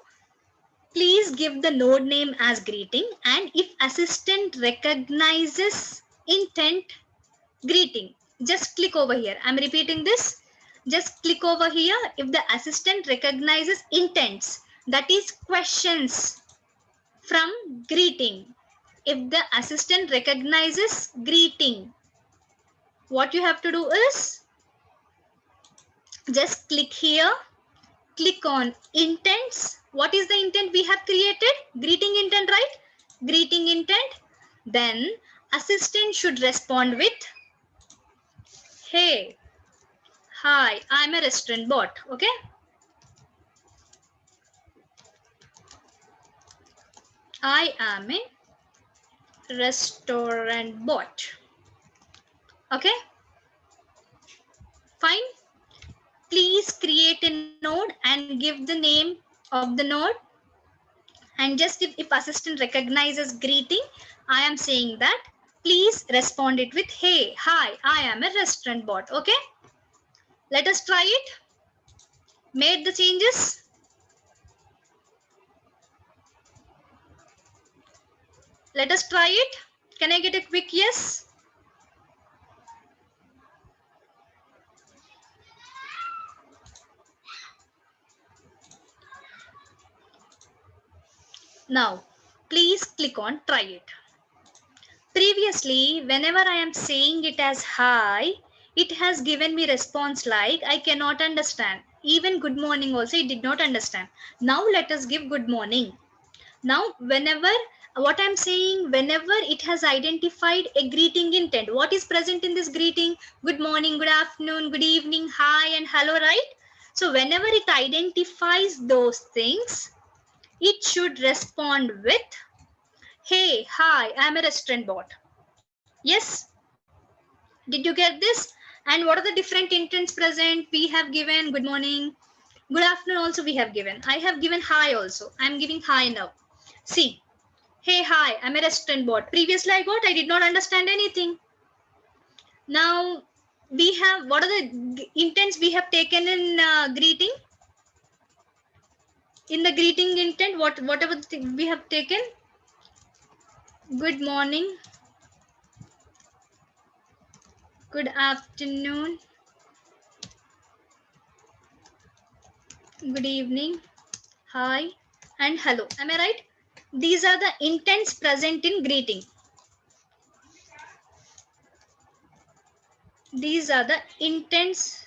please give the node name as greeting, and if assistant recognizes intent greeting, just click over here. I'm repeating this. Just click over here. If the assistant recognizes intents, that is questions from greeting. If the assistant recognizes greeting, what you have to do is just click here. Click on intents. What is the intent we have created? Greeting intent, right? Greeting intent. Then assistant should respond with, hey, hi, I'm a restaurant bot. Okay. I am a restaurant bot. Okay. Fine. Please create a node and give the name of the node. And just if assistant recognizes greeting, I am saying that please respond it with, hey, hi, I am a restaurant bot. Okay. Let us try it. Made the changes. Let us try it. Can I get a quick yes? Now, please click on try it. Previously, whenever I am saying it as hi, it has given me response like I cannot understand. Even good morning also it did not understand. Now let us give good morning. Now, whenever what I'm saying, whenever it has identified a greeting intent, what is present in this greeting? Good morning, good afternoon, good evening, hi and hello, right? So whenever it identifies those things, it should respond with, hey, hi, I'm a restaurant bot. Yes. Did you get this? And what are the different intents present? We have given good morning, good afternoon also we have given. I have given hi also. I'm giving hi now. See, hey, hi, I'm a restaurant bot. Previously I got, I did not understand anything. Now we have, what are the intents we have taken in greeting? In the greeting intent, whatever we have taken, good morning, good afternoon, good evening, hi and hello. Am I right? These are the intents present in greeting. These are the intents.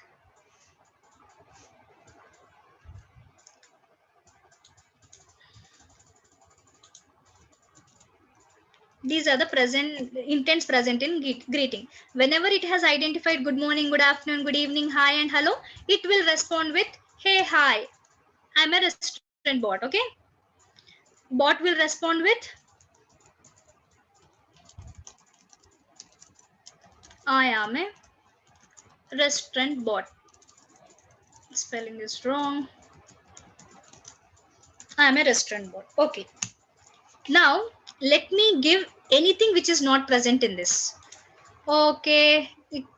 These are the present intents present in greeting. Whenever it has identified good morning, good afternoon, good evening, hi and hello, it will respond with hey, hi, I'm a restaurant bot. Okay. Bot will respond with I am a restaurant bot. Spelling is wrong. I am a restaurant bot. Okay. Now let me give anything which is not present in this. Okay.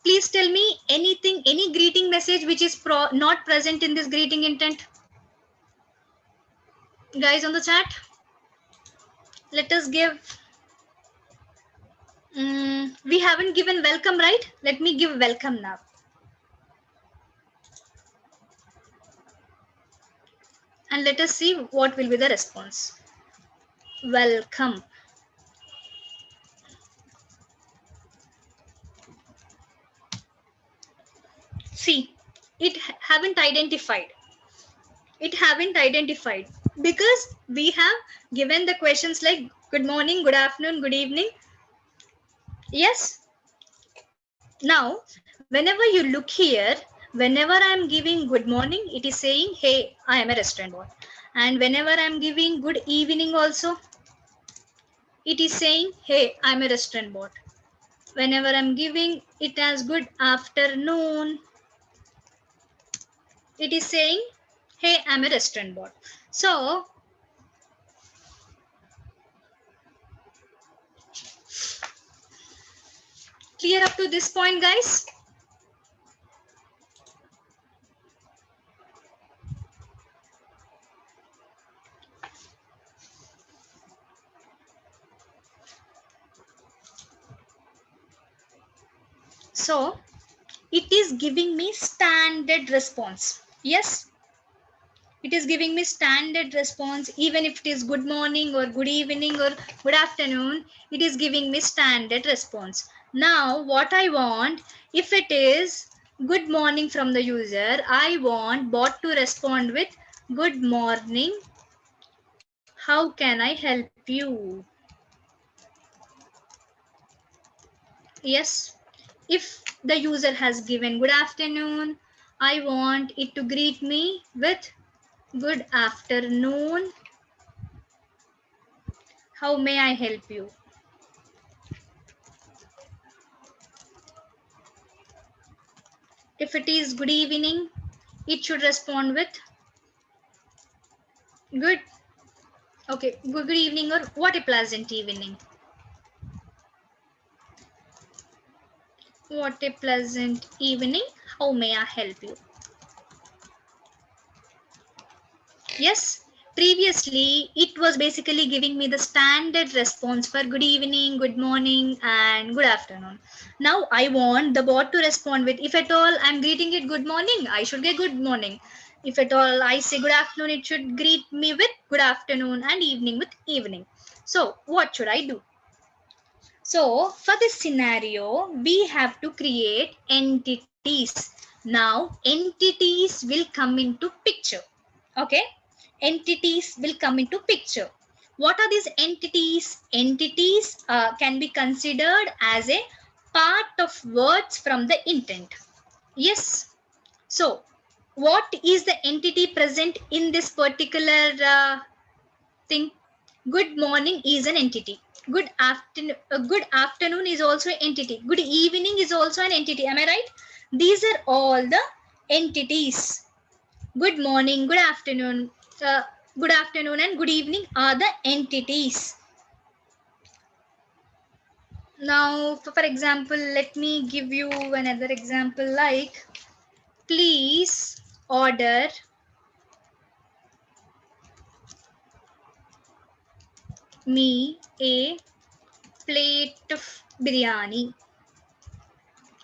Please tell me anything, any greeting message which is not present in this greeting intent. Guys on the chat, let us give. We haven't given welcome, right? Let me give welcome now. And let us see what will be the response. Welcome. See, it haven't identified. It haven't identified because we have given the questions like good morning, good afternoon, good evening. Yes. Now, whenever you look here, whenever I'm giving good morning, it is saying, hey, I am a restaurant bot. And whenever I'm giving good evening also, it is saying, hey, I'm a restaurant bot. Whenever I'm giving it as good afternoon, it is saying, hey, I'm a restaurant bot. So, clear up to this point, guys? So, it is giving me standard response. Yes, it is giving me standard response. Even if it is good morning or good evening or good afternoon, it is giving me standard response. Now, what I want, if it is good morning from the user, I want bot to respond with good morning. How can I help you? Yes. If the user has given good afternoon, I want it to greet me with good afternoon. How may I help you? If it is good evening, it should respond with good. Okay, good evening or what a pleasant evening. What a pleasant evening. How may I help you? Yes, previously it was basically giving me the standard response for good evening, good morning and good afternoon. Now I want the bot to respond with, if at all I'm greeting it good morning, I should get good morning. If at all I say good afternoon, it should greet me with good afternoon and evening with evening. So what should I do? So for this scenario, we have to create entities. Now entities will come into picture. Okay, entities will come into picture. What are these entities? Entities can be considered as a part of words from the intent. Yes. So what is the entity present in this particular thing? Good morning is an entity. Good afternoon is also an entity. Good evening is also an entity. Am I right? These are all the entities. Good morning, good afternoon and good evening are the entities. Now, for example, let me give you another example like, please order me a plate of biryani.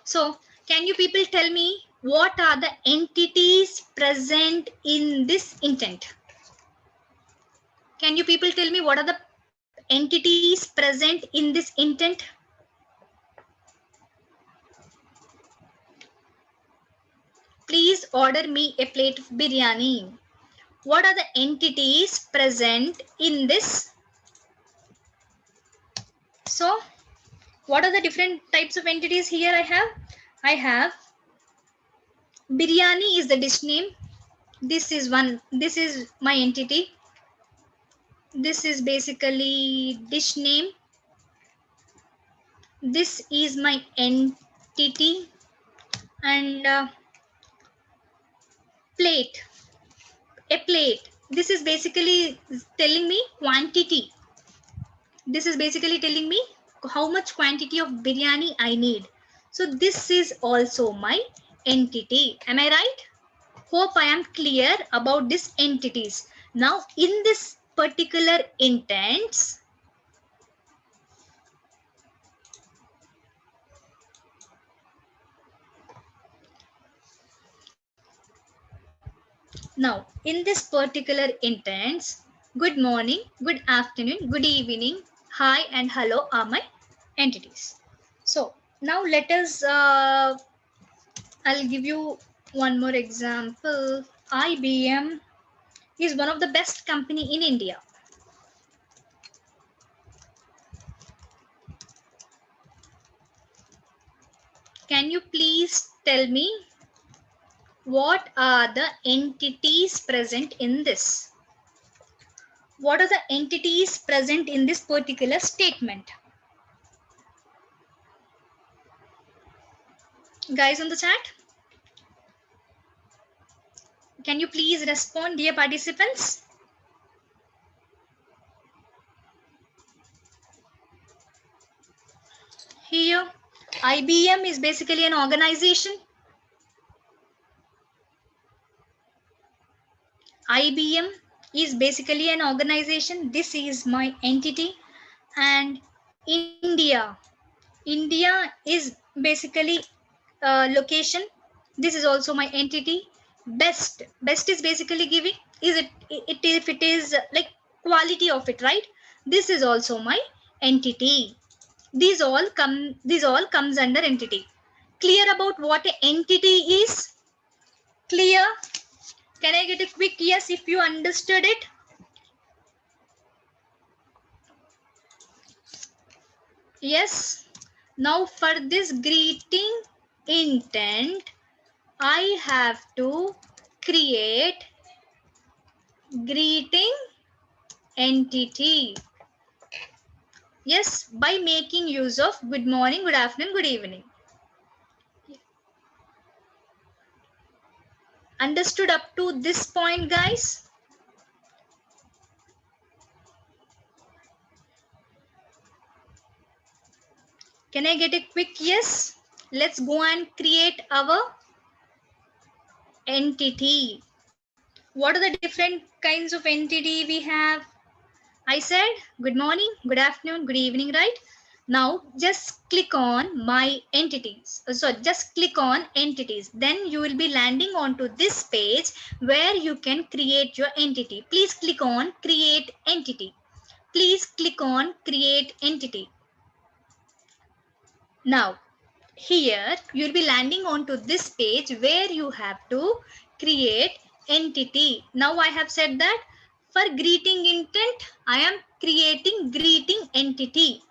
So, can you people tell me what are the entities present in this intent? Can you people tell me what are the entities present in this intent? order me a plate of biryani. What are the entities present in this? So, what are the different types of entities here I have biryani is the dish name. This is my entity. This is basically dish name. This is my entity, and plate, a plate. This is basically telling me quantity. This is basically telling me how much quantity of biryani I need. So this is also my entity. Am I right? Hope I am clear about these entities. Now in this particular intents, now in this particular intents, good morning, good afternoon, good evening, hi and hello are my entities. So now let us I'll give you one more example. IBM is one of the best company in India. Can you please tell me what are the entities present in this? What are the entities present in this particular statement? Guys on the chat, can you please respond, dear participants? Here, IBM is basically an organization. IBM is basically an organization. This is my entity. And India is basically location. This is also my entity. Best is basically giving, is it if it is like quality of it, right? This is also my entity. These all comes under entity. Clear about what an entity is? Clear? Can I get a quick yes if you understood it? Yes. Now for this greeting intent, I have to create greeting entity. Yes, by making use of good morning, good afternoon, good evening. Understood up to this point, guys? Can I get a quick yes? Let's go and create our entity. What are the different kinds of entity we have? I said good morning, good afternoon, good evening, right? Now just click on my entities. So just click on entities. Then you will be landing onto this page where you can create your entity. Please click on create entity. Please click on create entity. Now here you will be landing onto this page where you have to create entity. Now I have said that for greeting intent, I am creating greeting entity.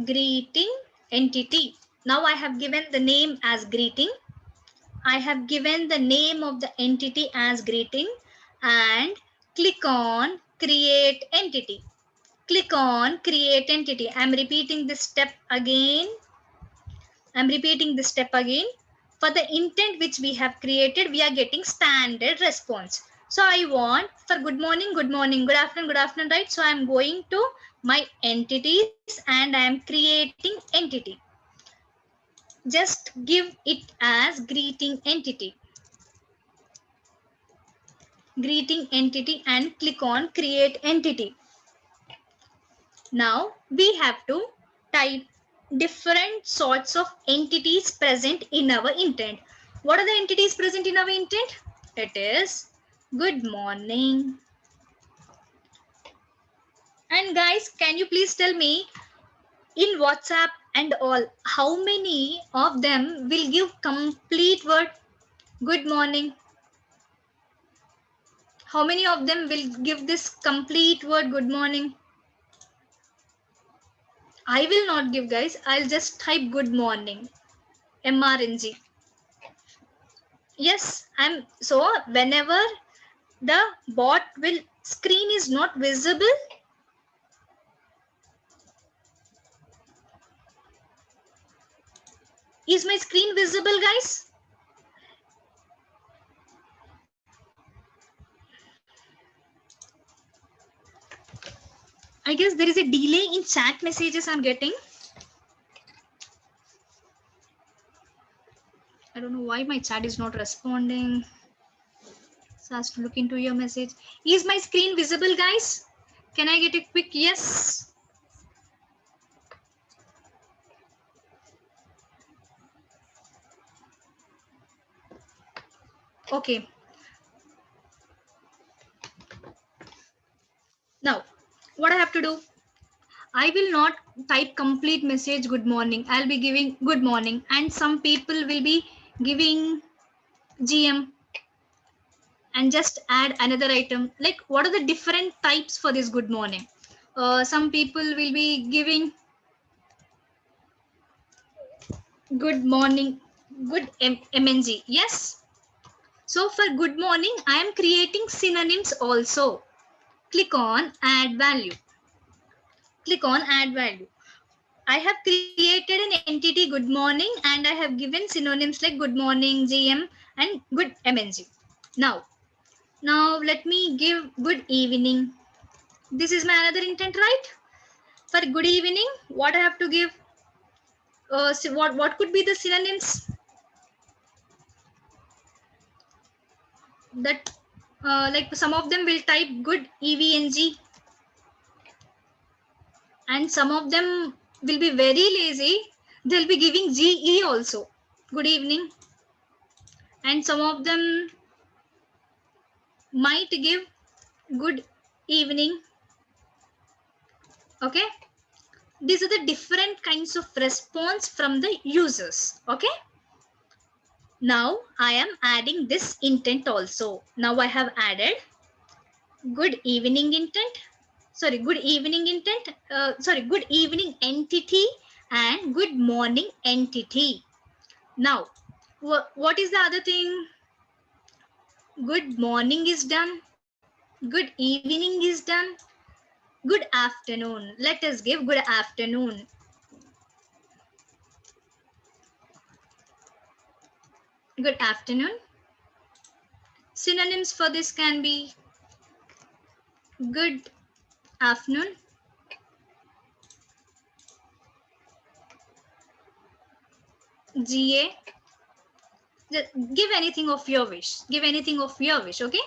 Greeting entity. Now I have given the name as greeting. I have given the name of the entity as greeting and click on create entity. Click on create entity. I am repeating this step again. I'm repeating this step again. For the intent which we have created, we are getting standard response. So I want for good morning, good afternoon, right? So I'm going to my entities and I am creating entity. Just give it as greeting entity. Greeting entity and click on create entity. Now we have to type different sorts of entities present in our intent. What are the entities present in our intent? It is good morning. And guys, can you please tell me in WhatsApp and all, how many of them will give complete word good morning? How many of them will give this complete word good morning? I will not give, guys. I'll just type good morning. MRNG. Yes, I'm so whenever the bot will screen is not visible, is my screen visible, guys? I guess there is a delay in chat messages I'm getting. I don't know why my chat is not responding. So has to look into your message. Is my screen visible, guys? Can I get a quick yes? Okay. Now, what I have to do? I will not type complete message good morning. I'll be giving good morning, and some people will be giving GM and just add another item. Like, what are the different types for this good morning? Some people will be giving good morning, good MNG. Yes. So for good morning, I am creating synonyms also. Click on add value. Click on add value. I have created an entity good morning and I have given synonyms like good morning, GM and good MNG. Now let me give good evening. This is my another intent, right? For good evening, what I have to give? So what could be the synonyms? That like some of them will type good EVNG and some of them will be very lazy. They'll be giving GE also. Good evening. And some of them might give good evening. Okay. These are the different kinds of response from the users. Okay. Now I am adding this intent also. Now I have added good evening intent. Sorry, good evening intent. Good evening entity and good morning entity. Now, what is the other thing? Good morning is done. Good evening is done. Good afternoon. Let us give good afternoon. Good afternoon. Synonyms for this can be good afternoon, GA. Give anything of your wish. Give anything of your wish. Okay.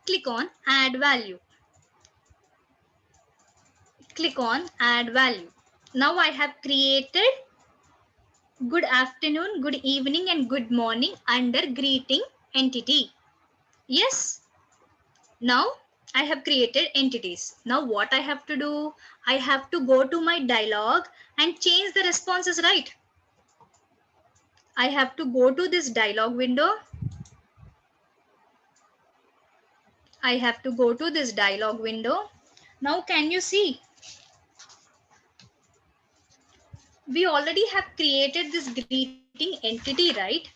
Click on add value. Click on add value. Now I have created good afternoon, good evening and good morning under greeting entity. Yes. Now I have created entities. Now what I have to do? I have to go to my dialog and change the responses, right? I have to go to this dialog window. I have to go to this dialog window. Now can you see? We already have created this greeting entity, right?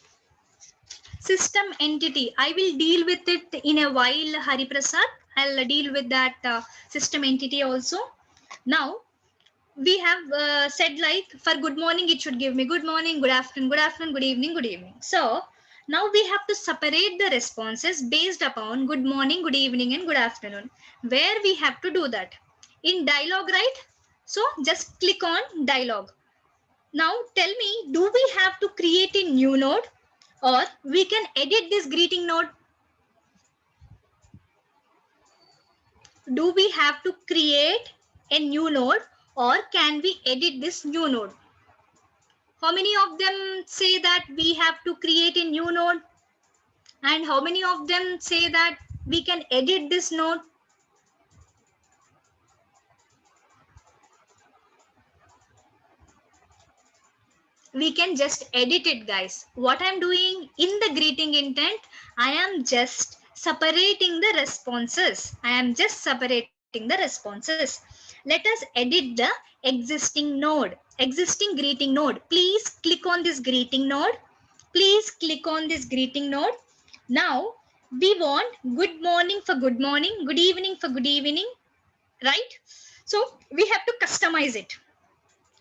System entity. I will deal with it in a while, Hari Prasad. I'll deal with that system entity also. Now, we have said like for good morning, it should give me good morning, good afternoon, good evening, good evening. So, now we have to separate the responses based upon good morning, good evening and good afternoon. Where we have to do that? In dialog, right? So, just click on dialog. Now tell me, do we have to create a new node or we can edit this greeting node? Do we have to create a new node or can we edit this new node? How many of them say that we have to create a new node? And how many of them say that we can edit this node? we can just edit it, guys. What I'm doing in the greeting intent, I am just separating the responses. I am just separating the responses. Let us edit the existing node, existing greeting node. Please click on this greeting node. Please click on this greeting node. Now we want good morning for good morning, good evening for good evening, right? So we have to customize it.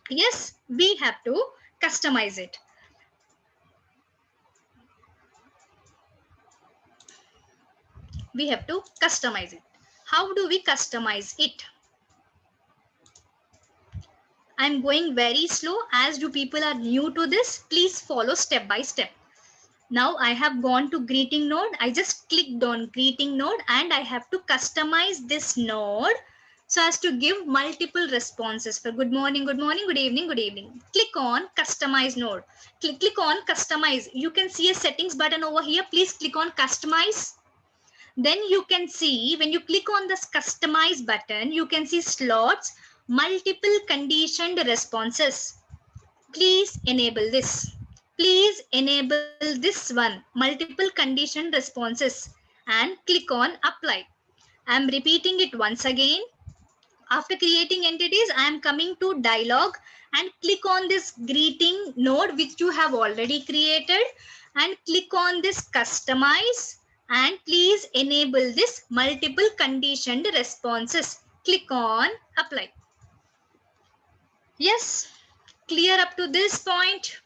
Yes, we have to customize it. We have to customize it. How do we customize it? I'm going very slow, as you people are new to this. Please follow step by step. Now I have gone to greeting node. I just clicked on greeting node and I have to customize this node so as to give multiple responses for good morning, good evening, good evening. Click on customize node. Click on customize. You can see a settings button over here. Please click on customize. Then you can see, when you click on this customize button, you can see slots, multiple conditioned responses. Please enable this. Please enable this one, multiple conditioned responses, and click on apply. I am repeating it once again. After creating entities, I am coming to dialog and click on this greeting node which you have already created and click on this customize and please enable this multiple conditioned responses. Click on apply. Yes, clear up to this point?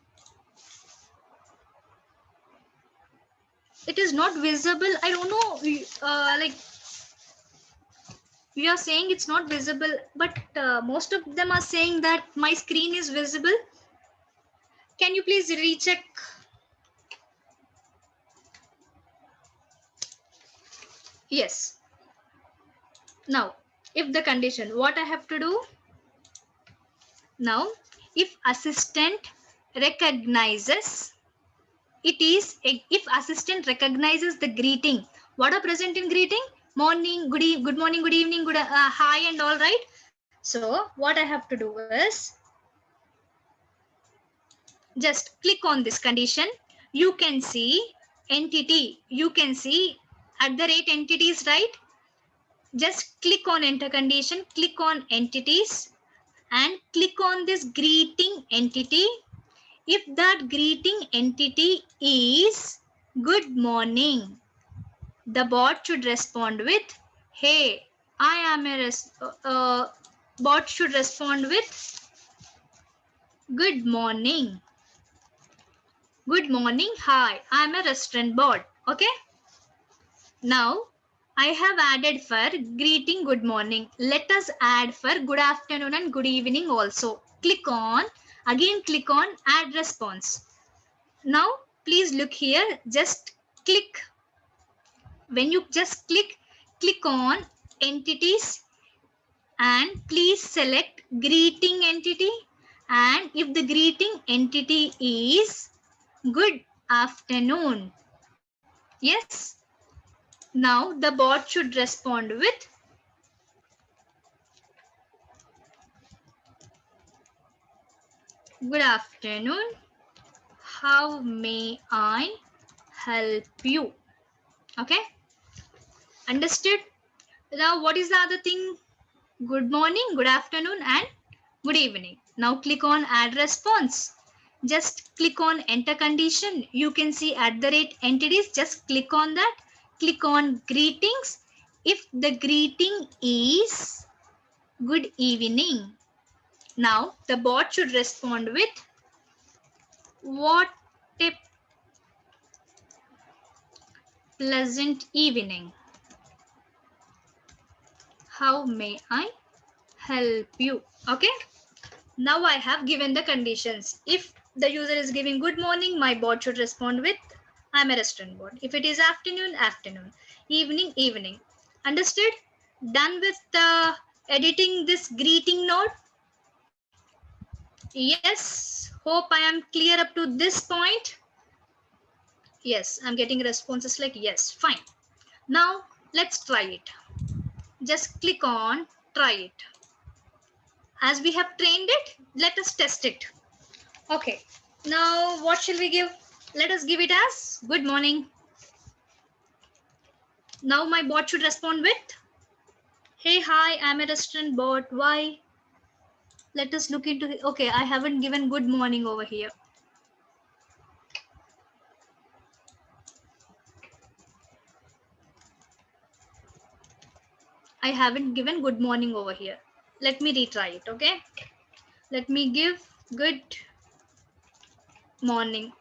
It is not visible. I don't know, like you are saying it's not visible, but most of them are saying that my screen is visible. Can you please recheck? Yes. Now, if the condition, what I have to do? Now, if assistant recognizes, if assistant recognizes the greeting, what are present in greeting? Morning, good morning, good evening, good hi and all, right? So what I have to do is just click on this condition. You can see entity, you can see @entities, right? Just click on enter condition, click on entities and click on this greeting entity. If that greeting entity is good morning, the bot should respond with, hey, I am a bot should respond with good morning. Good morning, hi, I am a restaurant bot. Okay. Now I have added for greeting good morning. Let us add for good afternoon and good evening also. Click on, again click on add response. Now please look here, just click. When you just click on entities and please select greeting entity, and if the greeting entity is good afternoon, yes, now the bot should respond with good afternoon, how may I help you? Okay, understood? Now what is the other thing? Good morning, good afternoon and good evening. Now click on add response. Just click on enter condition. You can see @entities. Just click on that. Click on greetings. If the greeting is good evening, now the bot should respond with what a pleasant evening. How may I help you? Okay. Now I have given the conditions. If the user is giving good morning, my bot should respond with I'm a restaurant bot. If it is afternoon, afternoon. Evening, evening. Understood? Done with editing this greeting node? Yes. Hope I am clear up to this point. Yes, I'm getting responses like yes. Fine. Now let's try it. Just click on try it. As we have trained it, let us test it. Okay. Now, what shall we give? Let us give it as good morning. Now my bot should respond with, hey, hi, I'm a restaurant bot. Why? Let us look into it. Okay, I haven't given good morning over here. I haven't given good morning over here. Let me retry it, okay? Let me give good morning.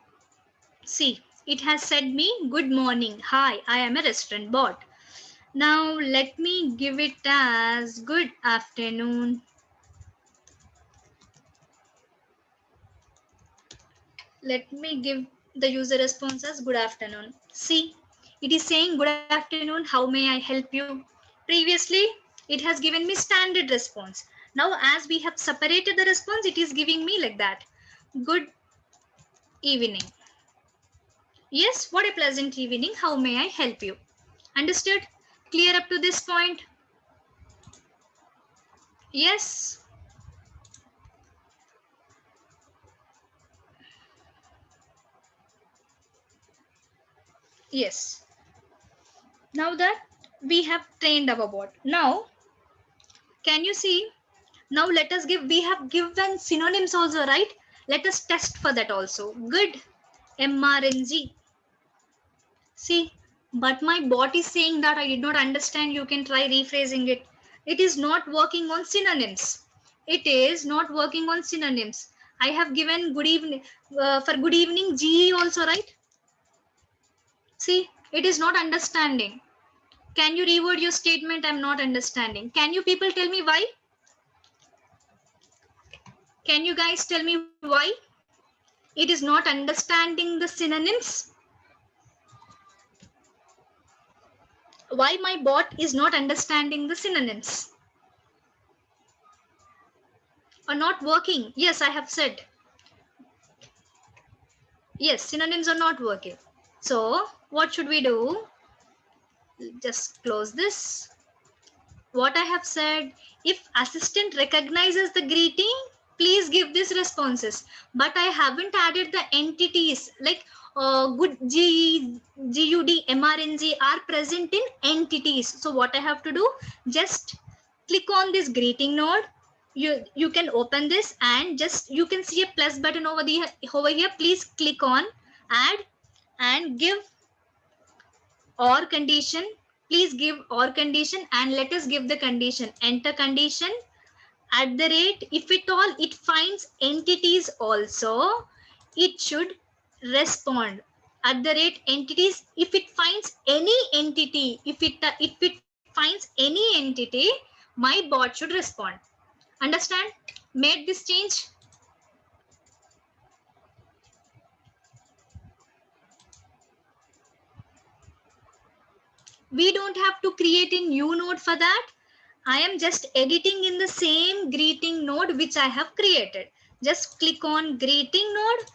See, it has said me good morning. Hi, I am a restaurant bot. Now let me give it as good afternoon. Let me give the user response as good afternoon. See, it is saying good afternoon, how may I help you? Previously, it has given me standard response. Now, as we have separated the response, it is giving me like that. Good evening. Yes, what a pleasant evening. How may I help you? Understood? Clear up to this point? Yes. Yes. Now that we have trained our bot. Now, can you see? Now let us give, we have given synonyms also, right? Let us test for that also. Good, MRNG. See, but my bot is saying that I did not understand. You can try rephrasing it. It is not working on synonyms. It is not working on synonyms. I have given good evening, for good evening, GE also, right? See, it is not understanding. Can you reword your statement? I'm not understanding. Can you people tell me why? Can you guys tell me why? It is not understanding the synonyms. Why my bot is not understanding the synonyms or not working? Yes, I have said. Yes, synonyms are not working. So what should we do? Just close this. What I have said, if assistant recognizes the greeting, please give these responses. But I haven't added the entities like good G, GUD, MRNG are present in entities. So what I have to do, just click on this greeting node. You can open this and just you can see a plus button over here. Please click on add and give or condition. Please give or condition and let us give the condition. Enter condition at the rate, if at all it finds entities also, it should respond at the rate entities. If it finds any entity, if it finds any entity, my bot should respond. Understand? Made this change? We don't have to create a new node for that. I am just editing in the same greeting node which I have created. Just click on greeting node.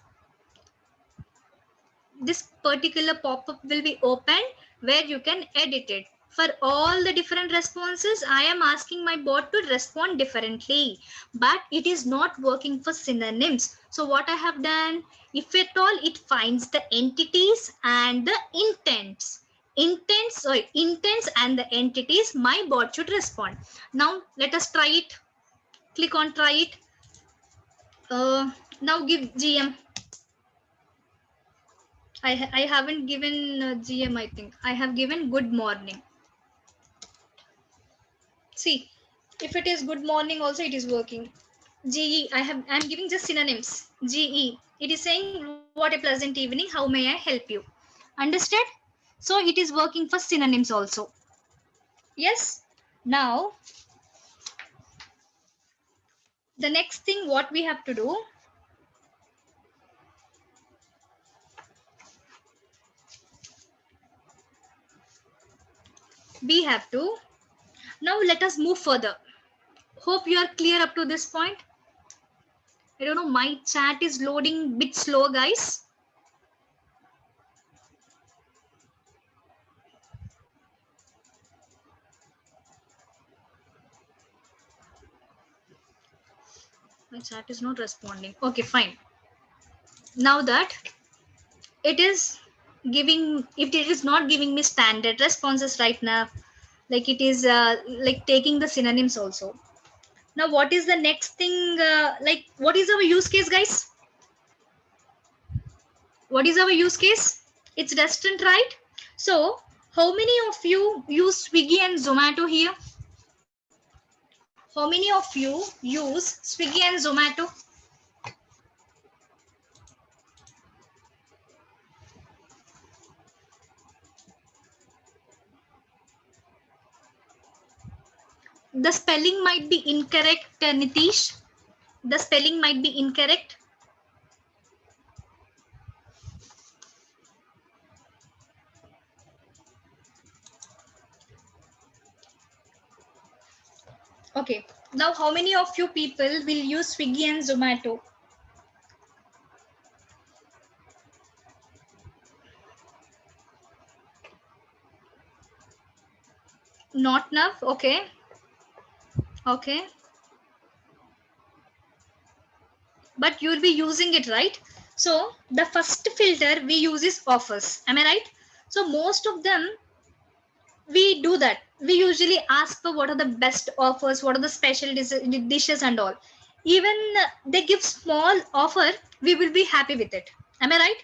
This particular pop-up will be opened where you can edit it. For all the different responses, I am asking my bot to respond differently, but it is not working for synonyms. So what I have done, if at all it finds the entities and the intents and the entities, my bot should respond. Now let us try it. Click on try it. Now give GM. I haven't given GM, I think. I have given good morning. See, if it is good morning also it is working. GE, I'm giving just synonyms. GE, it is saying what a pleasant evening, how may I help you? Understood? So it is working for synonyms also. Yes? Now, the next thing what we have to do, we have to, now let us move further. Hope you are clear up to this point. I don't know, my chat is loading bit slow, guys. My chat is not responding. Okay, fine. now that it is giving, if it is not giving me standard responses right now, like it is like taking the synonyms also. Now what is the next thing, like what is our use case, guys? What is our use case? It's restaurant, right? So how many of you use Swiggy and Zomato here? How many of you use Swiggy and Zomato? The spelling might be incorrect, Nitish. The spelling might be incorrect. Okay. Now, how many of you people will use Swiggy and Zomato? Not enough. Okay. Okay. But you'll be using it, right? So the first filter we use is offers. Am I right? So most of them, we do that. We usually ask for what are the best offers, what are the special dishes and all. Even they give small offer, we will be happy with it. Am I right?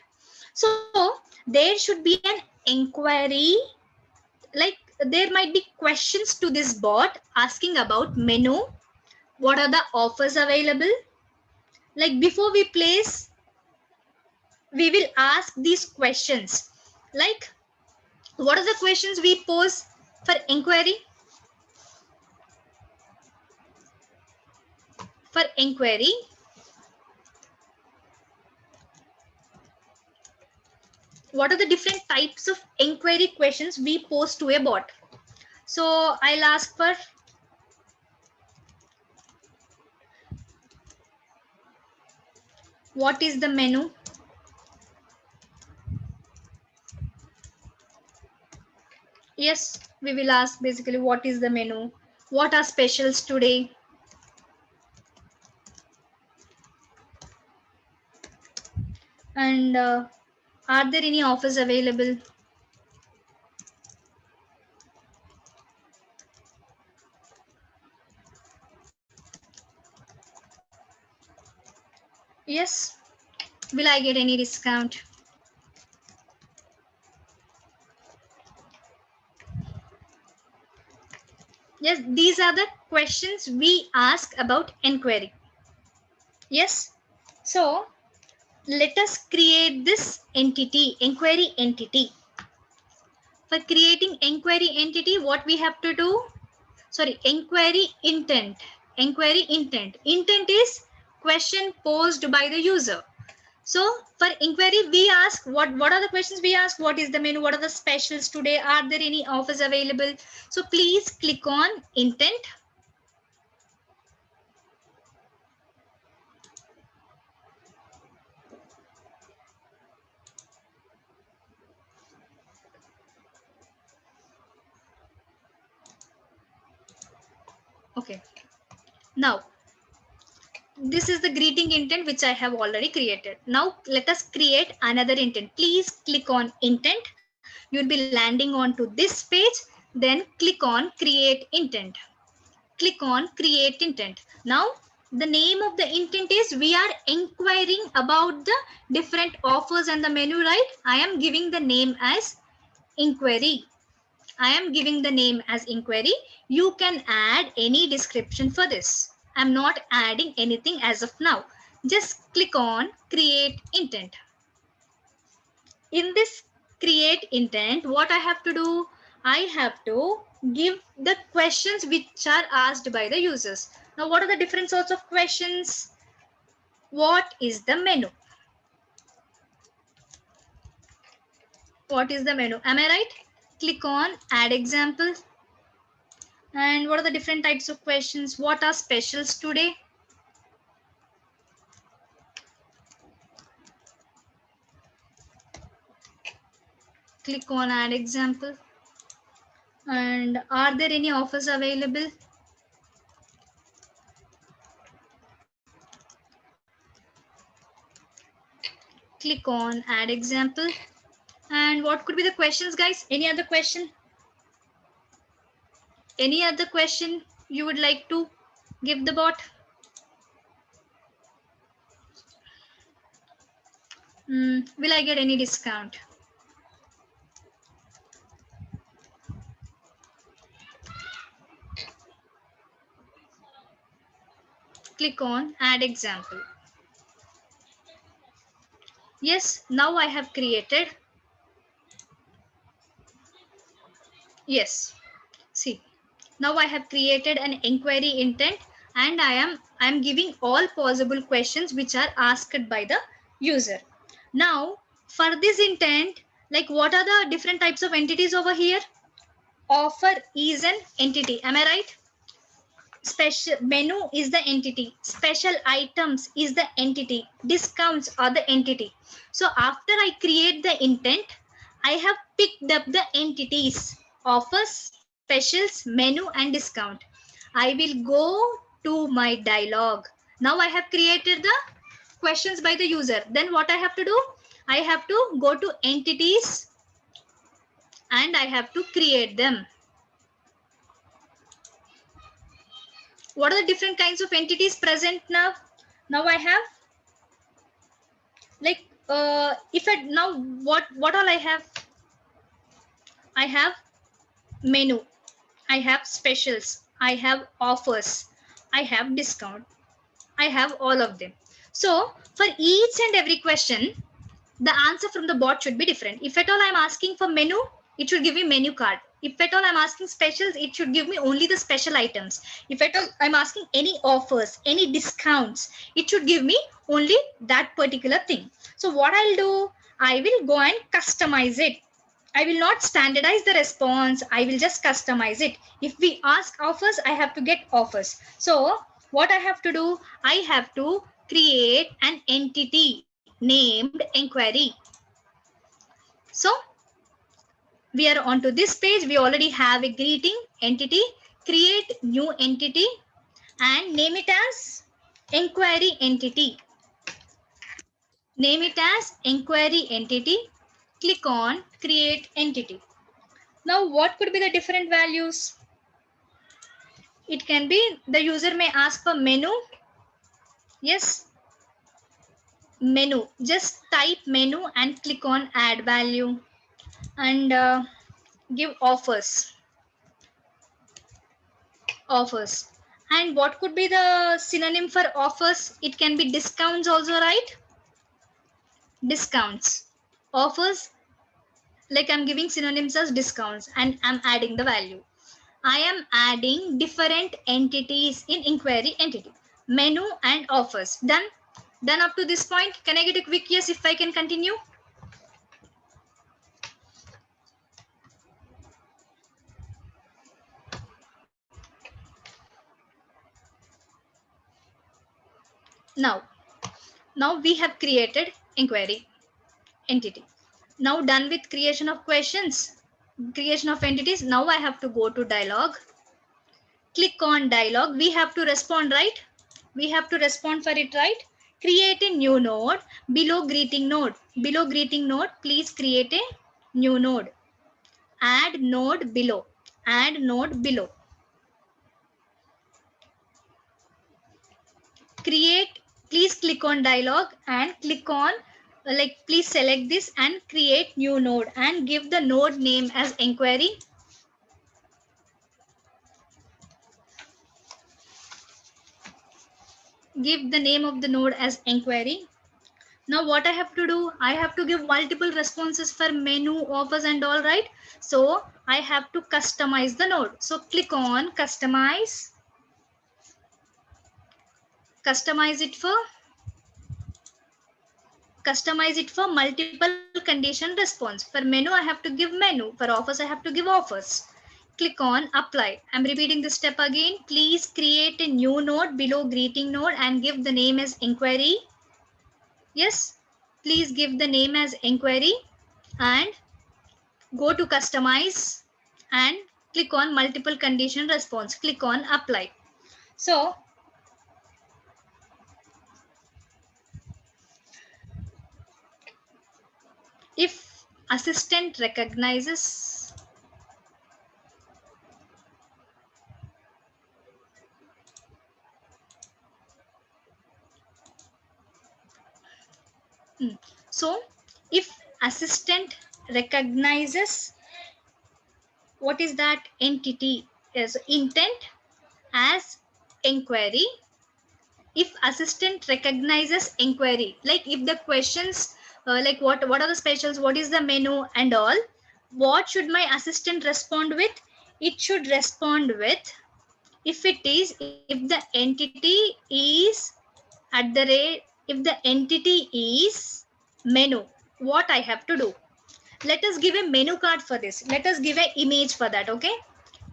So there should be an inquiry, like there might be questions to this bot asking about menu, what are the offers available. Like before we place, we will ask these questions. Like what are the questions we pose for inquiry? For inquiry, what are the different types of inquiry questions we pose to a bot? So I'll ask for what is the menu? Yes, we will ask basically what is the menu? What are specials today? And are there any offers available? Yes. Will I get any discount? Yes, these are the questions we ask about inquiry. Yes. So let us create this entity, inquiry entity. For creating inquiry entity, what we have to do? Sorry, inquiry intent. Inquiry intent. Intent is question posed by the user. So for inquiry, we ask what are the questions we ask? What is the menu? What are the specials today? Are there any offers available? So please click on intent. Okay. Now, this is the greeting intent which I have already created. Now let us create another intent. Please click on intent. You'll be landing onto this page. Then click on create intent. Click on create intent. Now the name of the intent is, we are inquiring about the different offers and the menu, right? I am giving the name as inquiry. I am giving the name as inquiry. You can add any description for this. I'm not adding anything as of now. Just click on create intent. In this create intent, what I have to do? I have to give the questions which are asked by the users. Now, what are the different sorts of questions? What is the menu? What is the menu? Am I right? Click on add example. And what are the different types of questions? What are specials today? Click on add example. And are there any offers available? click on add example. And what could be the questions, guys? Any other question? Any other question you would like to give the bot? Will I get any discount? Click on add example. Yes, now I have created. Yes, see, now I have created an inquiry intent, and I am giving all possible questions which are asked by the user. Now for this intent, like what are the different types of entities over here? Offer is an entity, am I right? Special menu is the entity, special items is the entity, discounts are the entity. So after I create the intent, I have picked up the entities offers, specials, menu and discount. I will go to my dialog. Now I have created the questions by the user. Then what I have to do? I have to go to entities and I have to create them. What are the different kinds of entities present now? Now I have like if I now what all I have menu, I have specials, I have offers, I have discount, I have all of them. So for each and every question, the answer from the bot should be different. If at all I'm asking for menu, it should give me menu card. If at all I'm asking specials, it should give me only the special items. If at all I'm asking any offers, any discounts, it should give me only that particular thing. So what I'll do, I will go and customize it. I will not standardize the response. I will just customize it. If we ask offers, I have to get offers. So what I have to do, I have to create an entity named inquiry. So we are onto this page. We already have a greeting entity. Create new entity and name it as inquiry entity. Name it as inquiry entity. Click on create entity. Now what could be the different values? It can be the user may ask for menu. Yes, menu. Just type menu and click on add value and give offers. Offers. And what could be the synonym for offers? It can be discounts also, right? Discounts. Offers, like I'm giving synonyms as discounts and I'm adding the value. I am adding different entities in inquiry entity. Menu and offers. Done? Done up to this point? Can I get a quick yes if I can continue? Now we have created inquiry entity. Now done with creation of questions, creation of entities. Now I have to go to dialog. Click on dialog. We have to respond, right? We have to respond for it, right? Create a new node below greeting node. Below greeting node, please create a new node. Add node below. Add node below. Create, please click on dialog and click on please select this and create new node and give the node name as inquiry. Give the name of the node as inquiry. Now what I have to do, I have to give multiple responses for menu, offers and all, right? So I have to customize the node. So click on customize. Customize it for multiple condition response. For menu, I have to give menu. For offers, I have to give offers. Click on apply. I'm repeating this step again. Please create a new node below greeting node and give the name as inquiry. Yes, please give the name as inquiry and go to customize and click on multiple condition response. Click on apply. So if assistant recognizes so if assistant recognizes what is that entity is intent as inquiry, if assistant recognizes inquiry, like if the questions like what are the specials, what is the menu and all, what should my assistant respond with? It should respond with, if the entity is at the rate, if the entity is menu, what I have to do? Let us give a menu card for this. Let us give an image for that. Okay,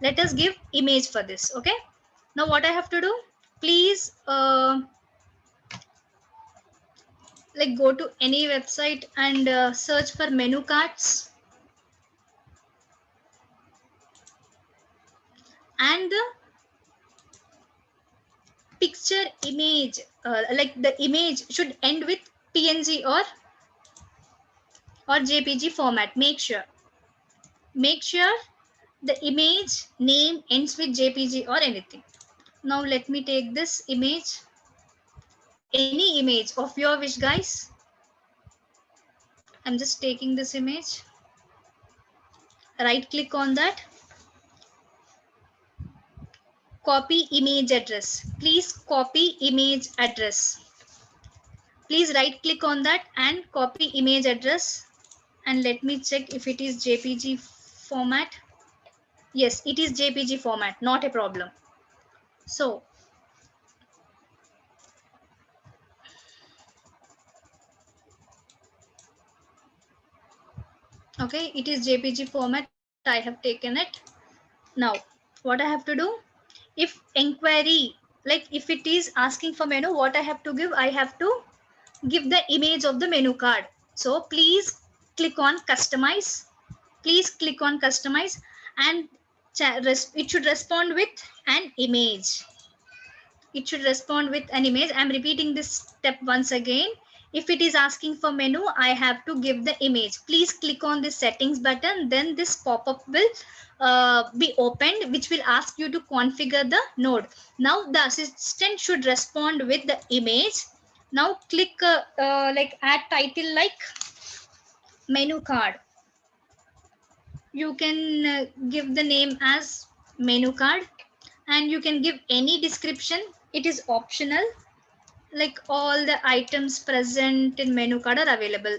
let us give image for this. Okay, now what I have to do? Please like go to any website and search for menu cards, and the picture image like the image should end with PNG or JPG format. Make sure the image name ends with JPG or anything. Now let me take this image, any image of your wish, guys. I'm just taking this image, right click on that, copy image address. Please copy image address. Please right click on that and copy image address, and let me check if it is JPG format. Yes, it is JPG format, not a problem. So okay, it is JPG format, I have taken it. Now what I have to do? If inquiry, like if it is asking for menu, what I have to give? I have to give the image of the menu card. So please click on customize. Please click on customize, and it should respond with an image. It should respond with an image. I'm repeating this step once again. If it is asking for menu, I have to give the image. Please click on the settings button, then this pop-up will be opened, which will ask you to configure the node. Now the assistant should respond with the image. Now click like add title like menu card. You can give the name as menu card, and you can give any description. It is optional, like all the items present in menu card are available.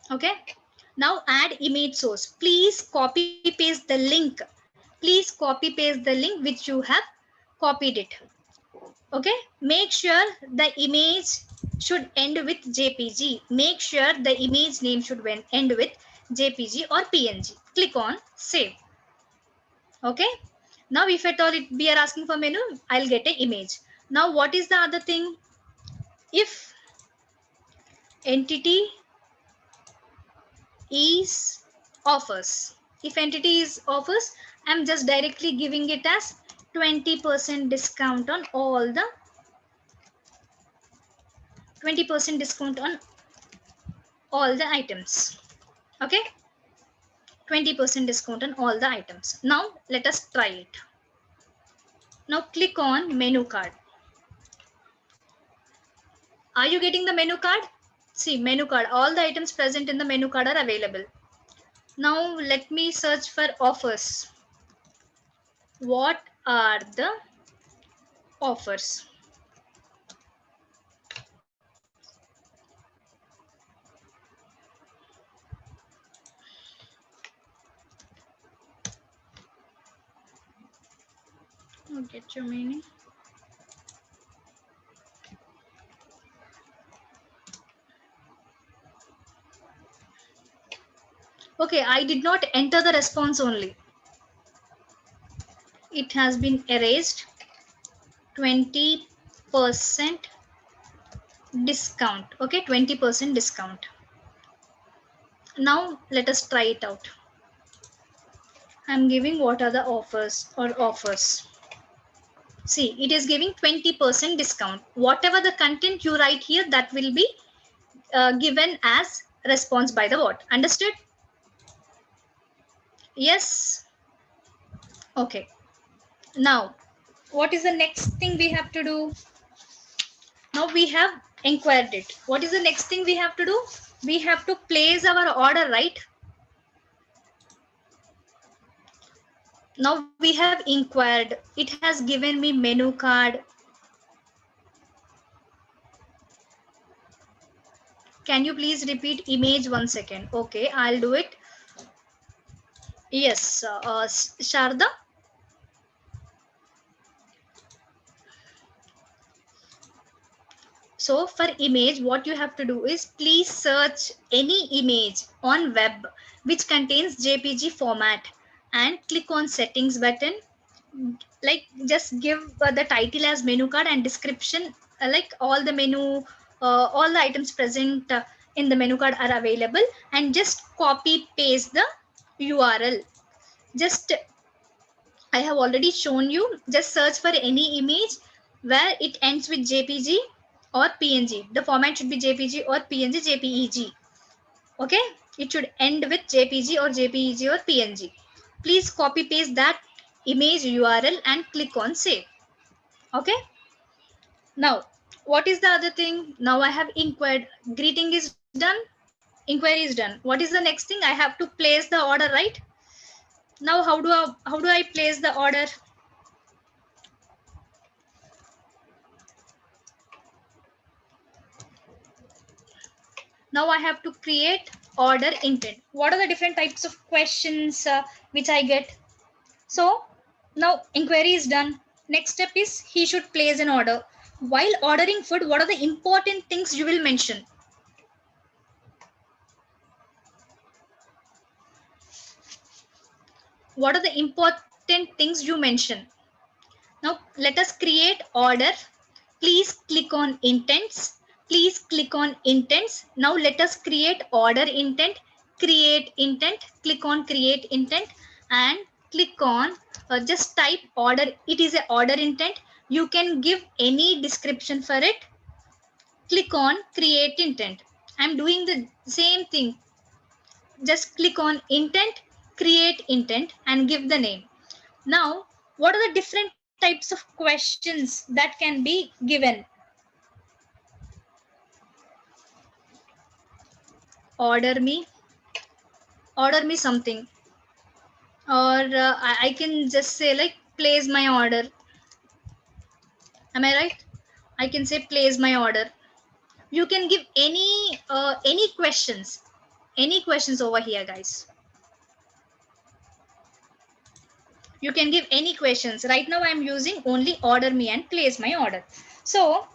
Okay, now add image source. Please copy paste the link. Please copy paste the link which you have copied it. Okay, make sure the image should end with JPG. Make sure the image name should end with JPG or PNG. Click on save. Okay, now if at all we are asking for menu, I'll get an image. Now what is the other thing? If entity is offers, if entity is offers, I'm just directly giving it as 20% discount on all the 20% discount on all the items. Okay, 20% discount on all the items. Now let us try it. Now click on menu card. Are you getting the menu card? See, menu card, all the items present in the menu card are available. Now let me search for offers. What are the offers? I'll get your meaning. Okay, I did not enter the response only. It has been erased. 20% discount. Okay, 20% discount. Now let us try it out. I'm giving what are the offers or offers. See, it is giving 20% discount. Whatever the content you write here, that will be given as response by the bot. Understood? Yes. Okay. Now, what is the next thing we have to do? Now we have inquired it. What is the next thing we have to do? We have to place our order, right? Now we have inquired. It has given me menu card. Can you please repeat image 1 second? Okay, I'll do it. Yes, Sharda. So for image, what you have to do is please search any image on web which contains JPG format and click on settings button. Like just give the title as menu card and description, like all the menu, all the items present in the menu card are available, and just copy paste the URL. Just I have already shown you, just search for any image where it ends with JPG or PNG. The format should be JPG or PNG, JPEG. Okay, it should end with JPG or JPEG or PNG. Please copy paste that image URL and click on save. Okay, now what is the other thing? Now I have inquired. Greeting is done, inquiry is done. What is the next thing? I have to place the order, right? Now how do I place the order? Now I have to create order intent. What are the different types of questions which I get? So now inquiry is done. Next step is he should place an order. While ordering food, what are the important things you will mention? What are the important things you mention? Now let us create order. Please click on intents. Please click on intents. Now let us create order intent. Create intent. Click on create intent and click on just type order. It is an order intent. You can give any description for it. Click on create intent. I'm doing the same thing. Just click on intent, create intent and give the name. Now, what are the different types of questions that can be given? Order me something, or I can just say like place my order. Am I right? I can say place my order. You can give any questions over here, guys. You can give any questions. Right now I'm using only order me and place my order. So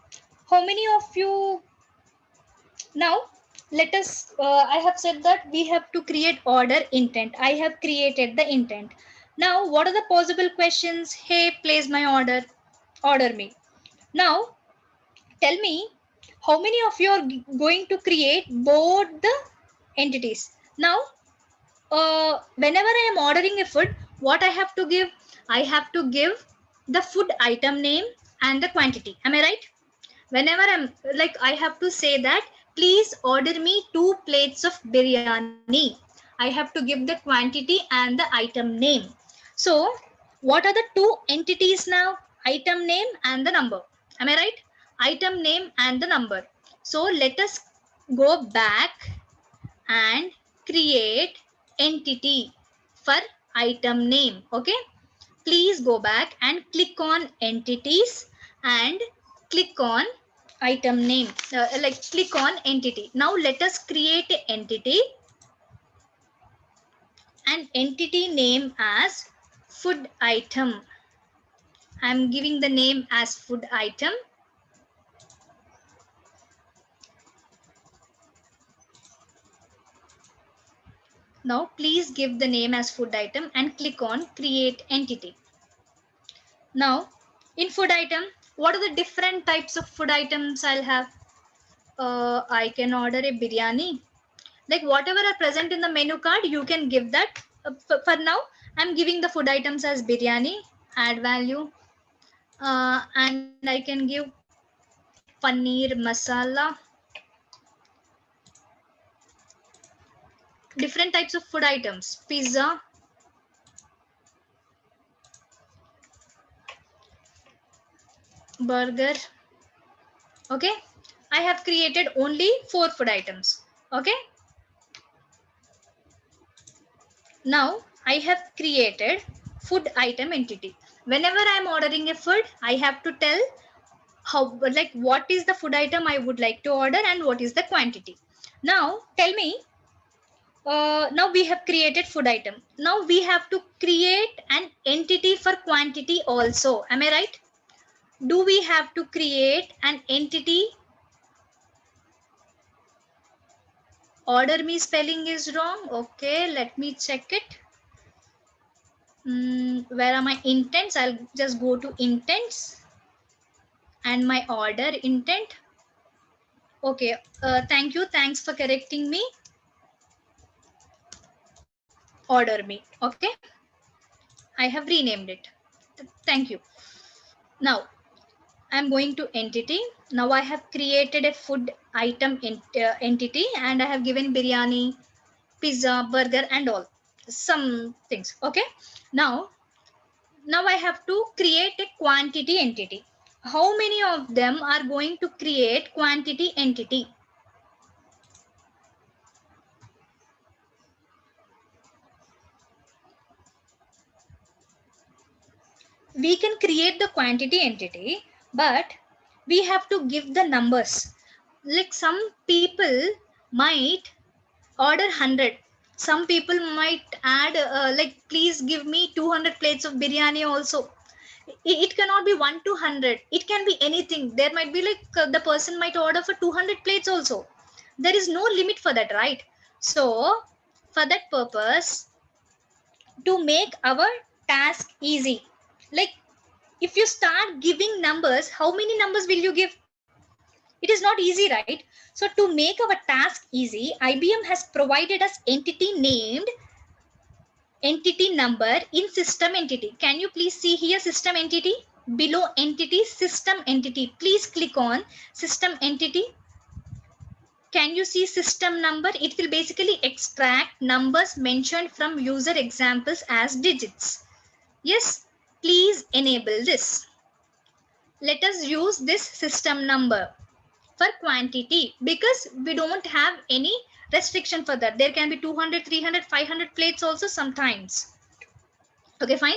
how many of you, now let us I have said that we have to create order intent. I have created the intent. Now what are the possible questions? Hey, place my order, order me. Now tell me, how many of you are going to create both the entities? Now whenever I am ordering a food, what I have to give? I have to give the food item name and the quantity. Am I right? Whenever I'm like, I have to say that please order me 2 plates of biryani. I have to give the quantity and the item name. So what are the 2 entities now? Item name and the number. Am I right? Item name and the number. So let us go back and create entity for item name. Okay, please go back and click on entities and click on item name, like click on entity. Now let us create an entity and entity name as food item. I'm giving the name as food item. Now please give the name as food item and click on create entity. Now in food item, what are the different types of food items I'll have? I can order a biryani. Like whatever are present in the menu card, you can give that. For now, I'm giving the food items as biryani, add value. and I can give paneer masala, different types of food items, pizza, burger. Okay, I have created only 4 food items. Okay, now I have created food item entity. Whenever I am ordering a food, I have to tell how, like, what is the food item I would like to order and what is the quantity. Now tell me, now we have created food item. Now we have to create an entity for quantity also. Am I right? Do we have to create an entity? Order me spelling is wrong. Okay, let me check it. Where are my intents? I'll just go to intents and my order intent. Okay, thank you. Thanks for correcting me. Order me. Okay, I have renamed it. Thank you. Now I'm going to entity. Now I have created a food item entity and I have given biryani, pizza, burger and all some things. Okay, now I have to create a quantity entity. How many of them are going to create quantity entity? We can create the quantity entity, but we have to give the numbers. Like some people might order 100. Some people might add like, please give me 200 plates of biryani also. It cannot be 1 to 100. It can be anything. There might be like the person might order for 200 plates also. There is no limit for that, right? So for that purpose, to make our task easy, like if you start giving numbers, how many numbers will you give? It is not easy, right? So to make our task easy, IBM has provided us entity named entity number in system entity. Can you please see here system entity? Below entity, system entity. Please click on system entity. Can you see system number? It will basically extract numbers mentioned from user examples as digits. Yes, please enable this. Let us use this system number for quantity because we don't have any restriction for that. There can be 200, 300, 500 plates also sometimes. Okay, fine.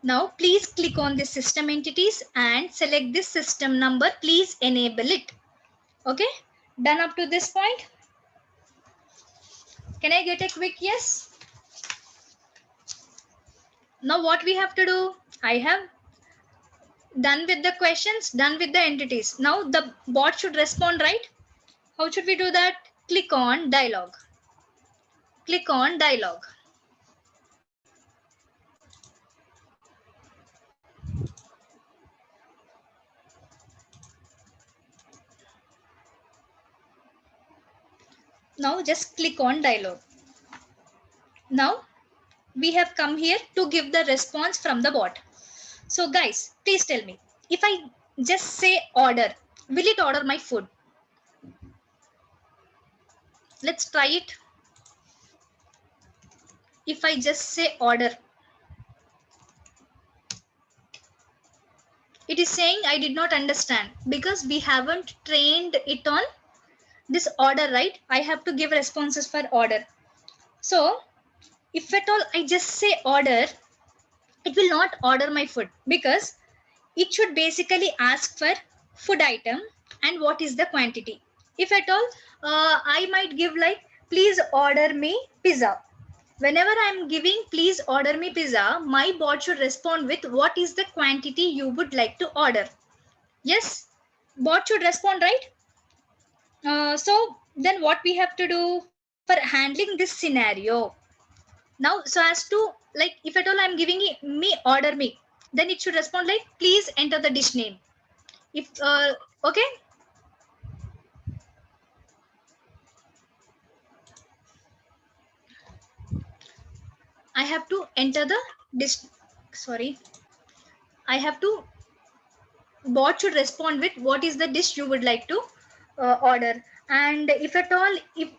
Now please click on the system entities and select this system number. Please enable it. Okay, done up to this point. Can I get a quick yes? Now what we have to do? I have done with the questions, done with the entities. Now the bot should respond, right? How should we do that? Click on dialog. Click on dialog. Now just click on dialog. Now we have come here to give the response from the bot. So guys, please tell me, if I just say order, will it order my food? Let's try it. If I just say order, it is saying I did not understand because we haven't trained it on this order, right? I have to give responses for order. So if at all I just say order, it will not order my food because it should basically ask for food item and what is the quantity. If at all I might give like, please order me pizza. Whenever I'm giving please order me pizza, my bot should respond with what is the quantity you would like to order. Yes, bot should respond, right? So then what we have to do for handling this scenario? Now, so as to, like, if at all I'm giving me order me, then it should respond like, please enter the dish name. If okay, I have to enter the dish. Sorry, I have to bot should respond with what is the dish you would like to order. And if at all, if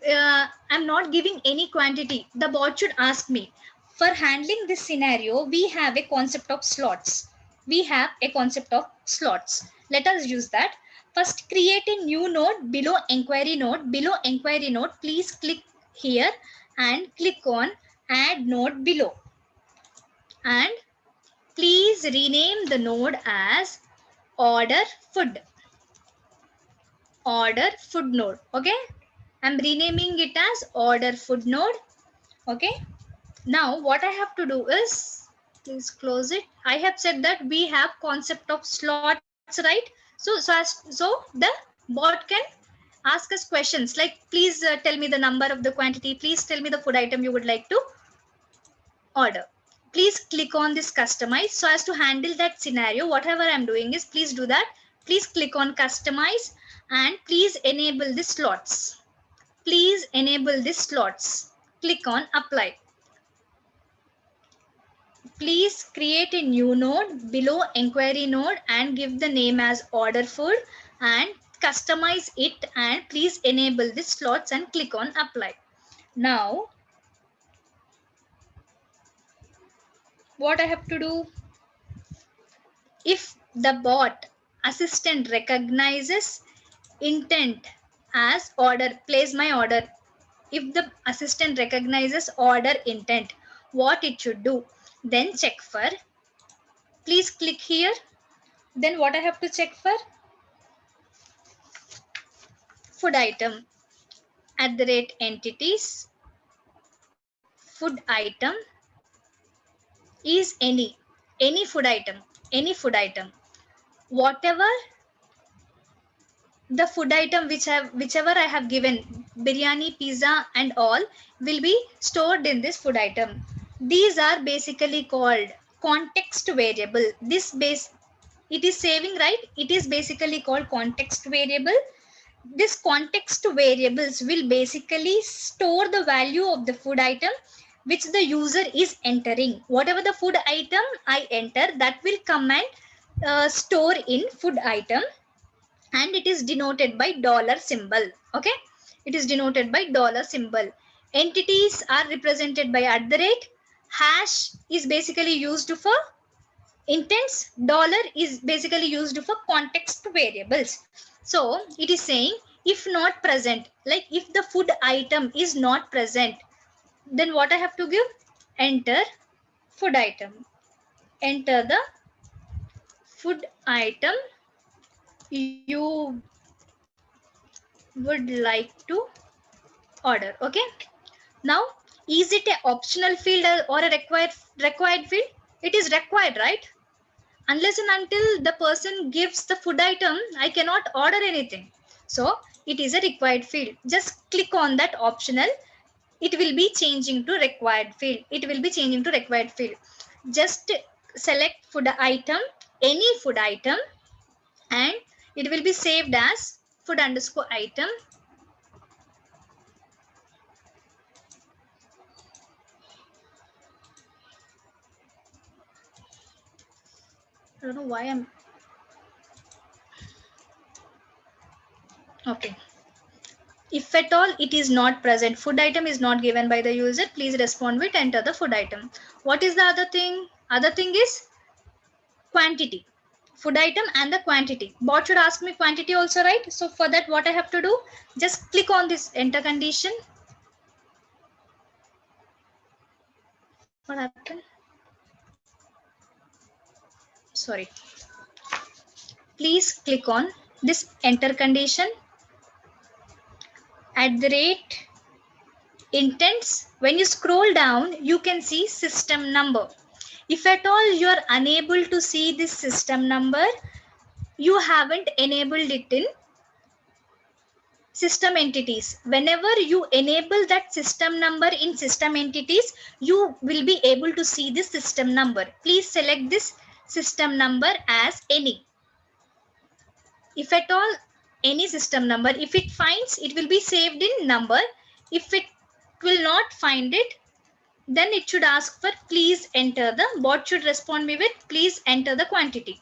I'm not giving any quantity, the bot should ask me. For handling this scenario, we have a concept of slots. We have a concept of slots. Let us use that. First, create a new node below inquiry node. Below inquiry node, please click here and click on add node below. And please rename the node as order food. Order food node. Okay, I'm renaming it as order food node. Okay, now what I have to do is, please close it. I have said that we have concept of slots, right? So the bot can ask us questions like, please tell me the number of the quantity, please tell me the food item you would like to order. Please click on this customize. So as to handle that scenario, whatever I'm doing is, please do that. Please click on customize and please enable the slots. Please enable the slots. Click on apply. Please create a new node below inquiry node and give the name as order food and customize it, and please enable the slots and click on apply. Now, what I have to do? If the bot assistant recognizes intent as order, place my order. If the assistant recognizes order intent, what it should do? Then check for, please click here. Then what I have to check for? Food item @entities. Food item is any food item, any food item. Whatever the food item whichever I have given, biryani, pizza and all, will be stored in this food item. These are basically called context variable. This base, it is saving, right? It is basically called context variable. This context variables will basically store the value of the food item which the user is entering. Whatever the food item I enter, that will come and store in food item, and it is denoted by dollar symbol. Okay, it is denoted by dollar symbol. Entities are represented by @ hash is basically used for intents, dollar is basically used for context variables. So it is saying, if not present, like if the food item is not present, then what I have to give? Enter food item. Enter the food item you would like to order. Okay, now is it an optional field or a required field? It is required, right? Unless and until the person gives the food item, I cannot order anything. So it is a required field. Just click on that optional. It will be changing to required field. It will be changing to required field. Just select food item, any food item, and it will be saved as food_item. I don't know why I'm okay. If at all it is not present, food item is not given by the user, please respond with enter the food item. What is the other thing? Other thing is quantity. Food item and the quantity. Bot should ask me quantity also, right? So for that, what I have to do? Just click on this enter condition. What happened? Sorry. Please click on this enter condition. @intents. When you scroll down, you can see system number. If at all you are unable to see this system number, you haven't enabled it in system entities. Whenever you enable that system number in system entities, you will be able to see this system number. Please select this system number as any. If at all any system number, if it finds, it will be saved in number. If it will not find it, then it should ask for please enter the, bot should respond me with please enter the quantity.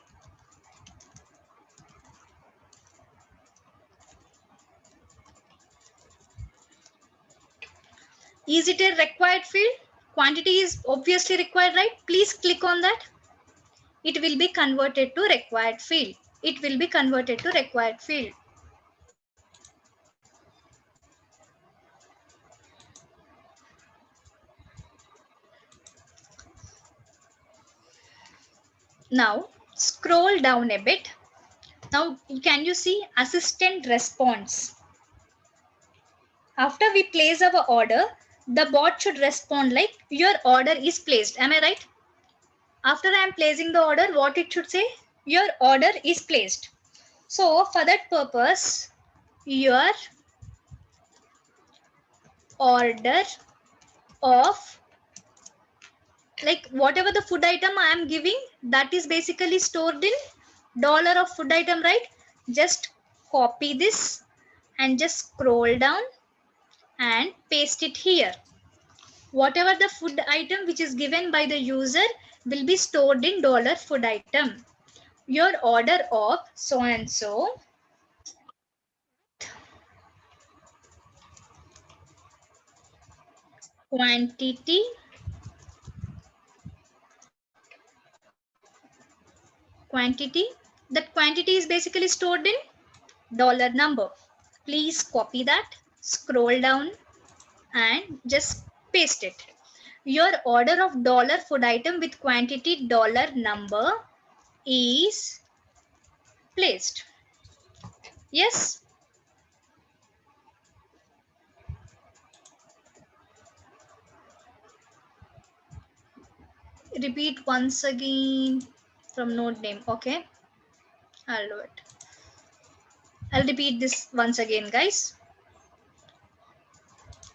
Is it a required field? Quantity is obviously required, right? Please click on that. It will be converted to required field. It will be converted to required field. Now scroll down a bit. Now can you see assistant response? After we place our order, the bot should respond like your order is placed. Am I right? After I am placing the order, what it should say? Your order is placed. So for that purpose, your order of, like whatever the food item I am giving, that is basically stored in dollar of food item, right? Just copy this and just scroll down and paste it here. Whatever the food item which is given by the user will be stored in dollar food item. Your order of so and so quantity that quantity is basically stored in dollar number. Please copy that, scroll down and just paste it. Your order of dollar food item with quantity dollar number is placed. Yes. Repeat once again from node name. Okay, I'll do it. I'll repeat this once again, guys.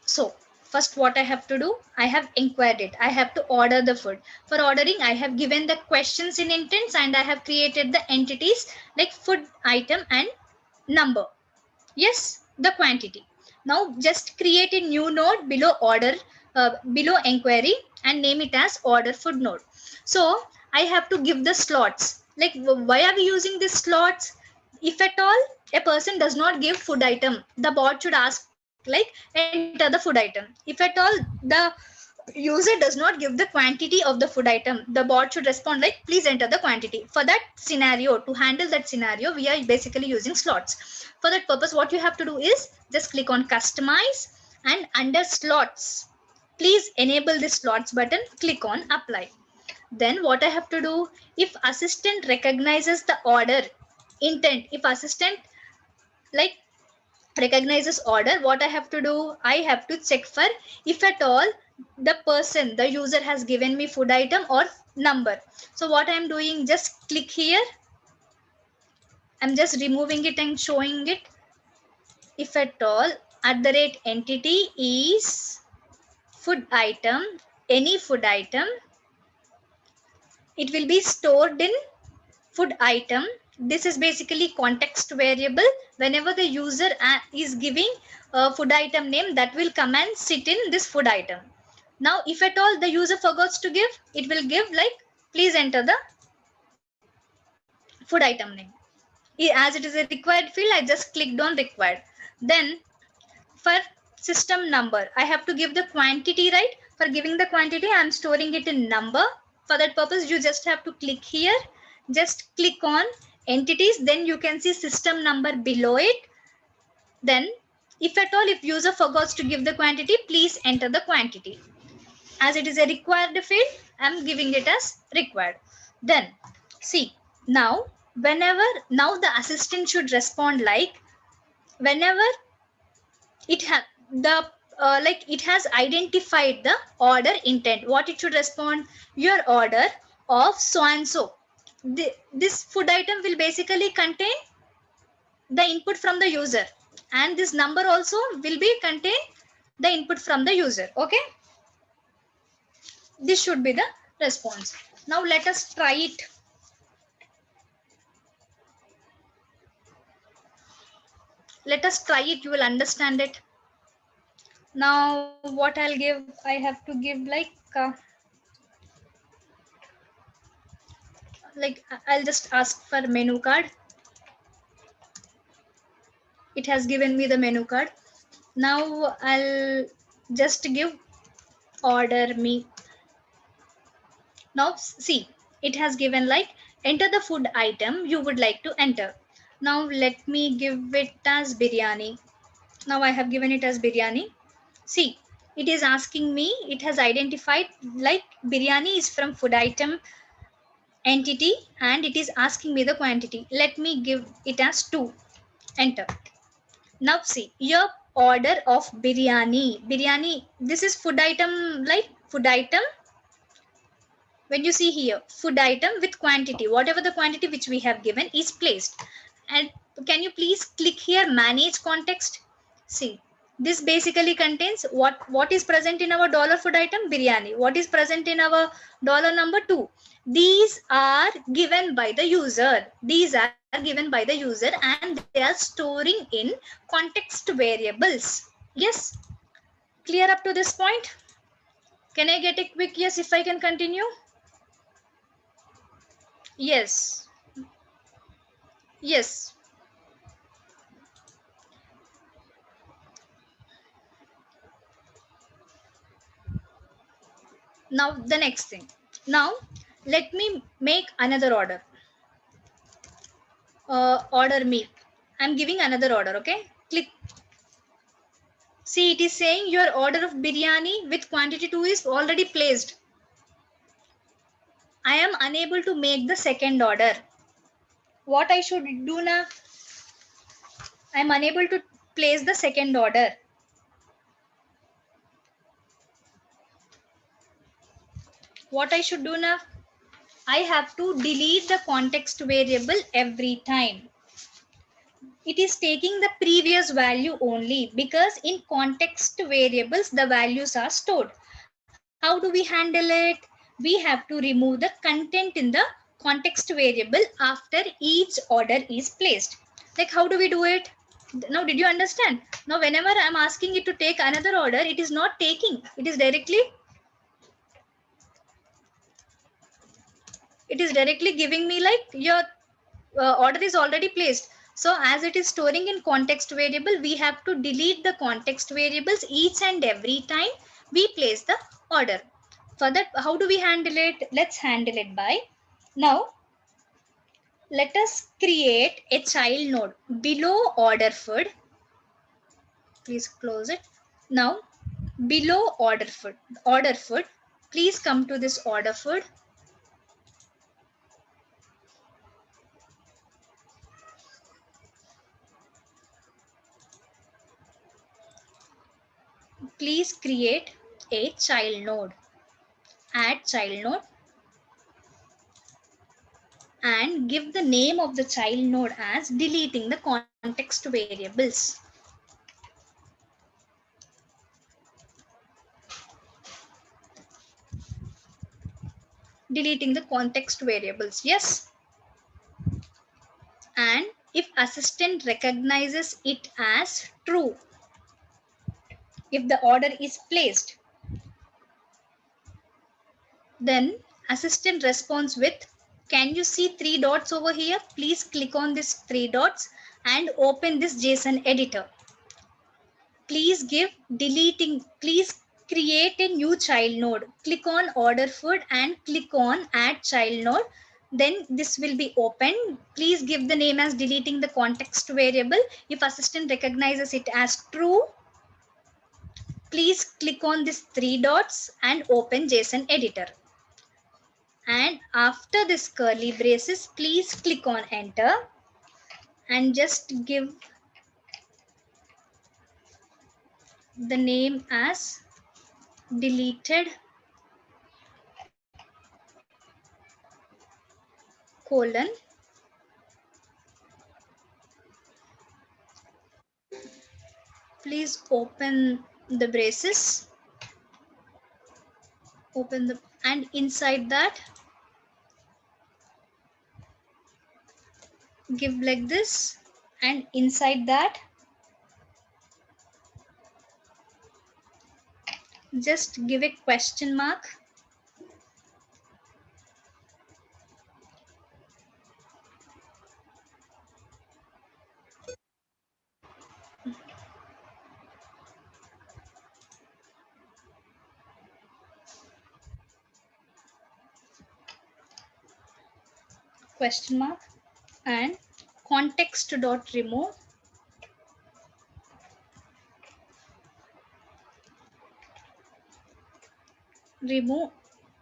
So first what I have to do, I have inquired it. I have to order the food. For ordering, I have given the questions in intents and I have created the entities like food item and number. Yes, the quantity. Now just create a new node below order, below inquiry and name it as order food node. So I have to give the slots. Like why are we using these slots? If at all a person does not give food item, the bot should ask like enter the food item. If at all the user does not give the quantity of the food item, the bot should respond like please enter the quantity. For that scenario, to handle that scenario, we are basically using slots. For that purpose, what you have to do is just click on customize and under slots, please enable the slots button, click on apply. Then what I have to do, if assistant recognizes the order intent, if assistant like recognizes order, what I have to do, I have to check for if at all the person, the user has given me food item or number. So what I'm doing, just click here. I'm just removing it and showing it. If at all @entity is food item, any food item, it will be stored in food item. This is basically context variable. Whenever the user is giving a food item name, that will come and sit in this food item. Now if at all the user forgets to give, it will give like please enter the food item name. As it is a required field, I just clicked on required. Then for system number, I have to give the quantity, right? For giving the quantity, I am storing it in number. For that purpose, you just have to click here. Just click on entities. Then you can see system number below it. Then if at all, if user forgets to give the quantity, please enter the quantity. As it is a required field, I am giving it as required. Then see, now now the assistant should respond like whenever it has the it has identified the order intent, what it should respond, your order of so and so. This food item will basically contain the input from the user and this number also will be contain the input from the user. Okay, this should be the response. Now let us try it. Let us try it, you will understand it. Now what I'll give, I have to give like I'll just ask for menu card. It has given me the menu card. Now I'll just give order me. Now see, it has given like enter the food item you would like to enter. Now let me give it as biryani. Now I have given it as biryani. See, it is asking me, it has identified like biryani is from food item entity and it is asking me the quantity. Let me give it as 2. Enter. Now see, your order of biryani. Biryani, this is food item, like food item. When you see here, food item with quantity, whatever the quantity which we have given is placed. And can you please click here, manage context? See, this basically contains what is present in our dollar food item, biryani. What is present in our dollar number 2. These are given by the user. These are given by the user and they are storing in context variables. Yes, clear up to this point? Can I get a quick yes if I can continue? Yes. Yes. Now the next thing. Now let me make another order. Order me. I'm giving another order. Okay. Click. See, it is saying your order of biryani with quantity 2 is already placed. I am unable to make the second order. What I should do now? I am unable to place the second order. What I should do now? I have to delete the context variable every time. It is taking the previous value only because in context variables the values are stored. How do we handle it? We have to remove the content in the context variable after each order is placed. Like how do we do it? Now did you understand? Now whenever I am asking it to take another order, it is not taking. It is directly giving me like your order is already placed. So as it is storing in context variable, we have to delete the context variables each and every time we place the order. For that, how do we handle it? Let's handle it by, now let us create a child node below order food. Please close it. Now below order food, please come to this order food. Please create a child node. Add child node and give the name of the child node as deleting the context variables. Deleting the context variables, yes. And if assistant recognizes it as true, if the order is placed, then assistant responds with, can you see 3 dots over here? Please click on this 3 dots and open this JSON editor. Please create a new child node. Click on order food and click on add child node. Then this will be open. Please give the name as deleting the context variable. If assistant recognizes it as true, please click on this 3 dots and open JSON editor. And after this curly braces, please click on enter and just give the name as deleted colon please open the braces, open the, and inside that give like this, and inside that just give a question mark. question mark and context dot remove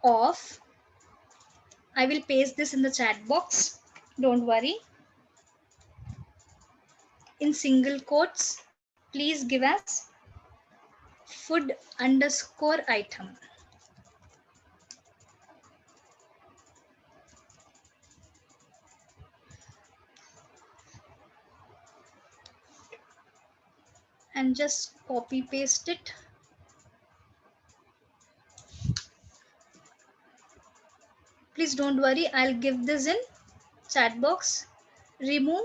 off. I will paste this in the chat box. Don't worry. In single quotes, please give us food underscore item. And just copy paste it. Please don't worry, I'll give this in chat box. Remove.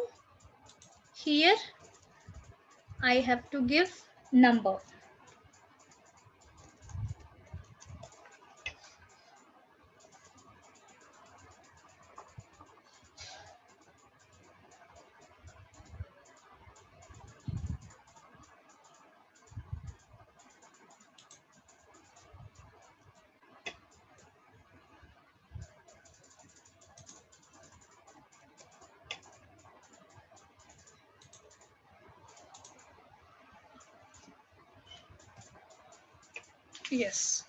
Here I have to give number. Yes.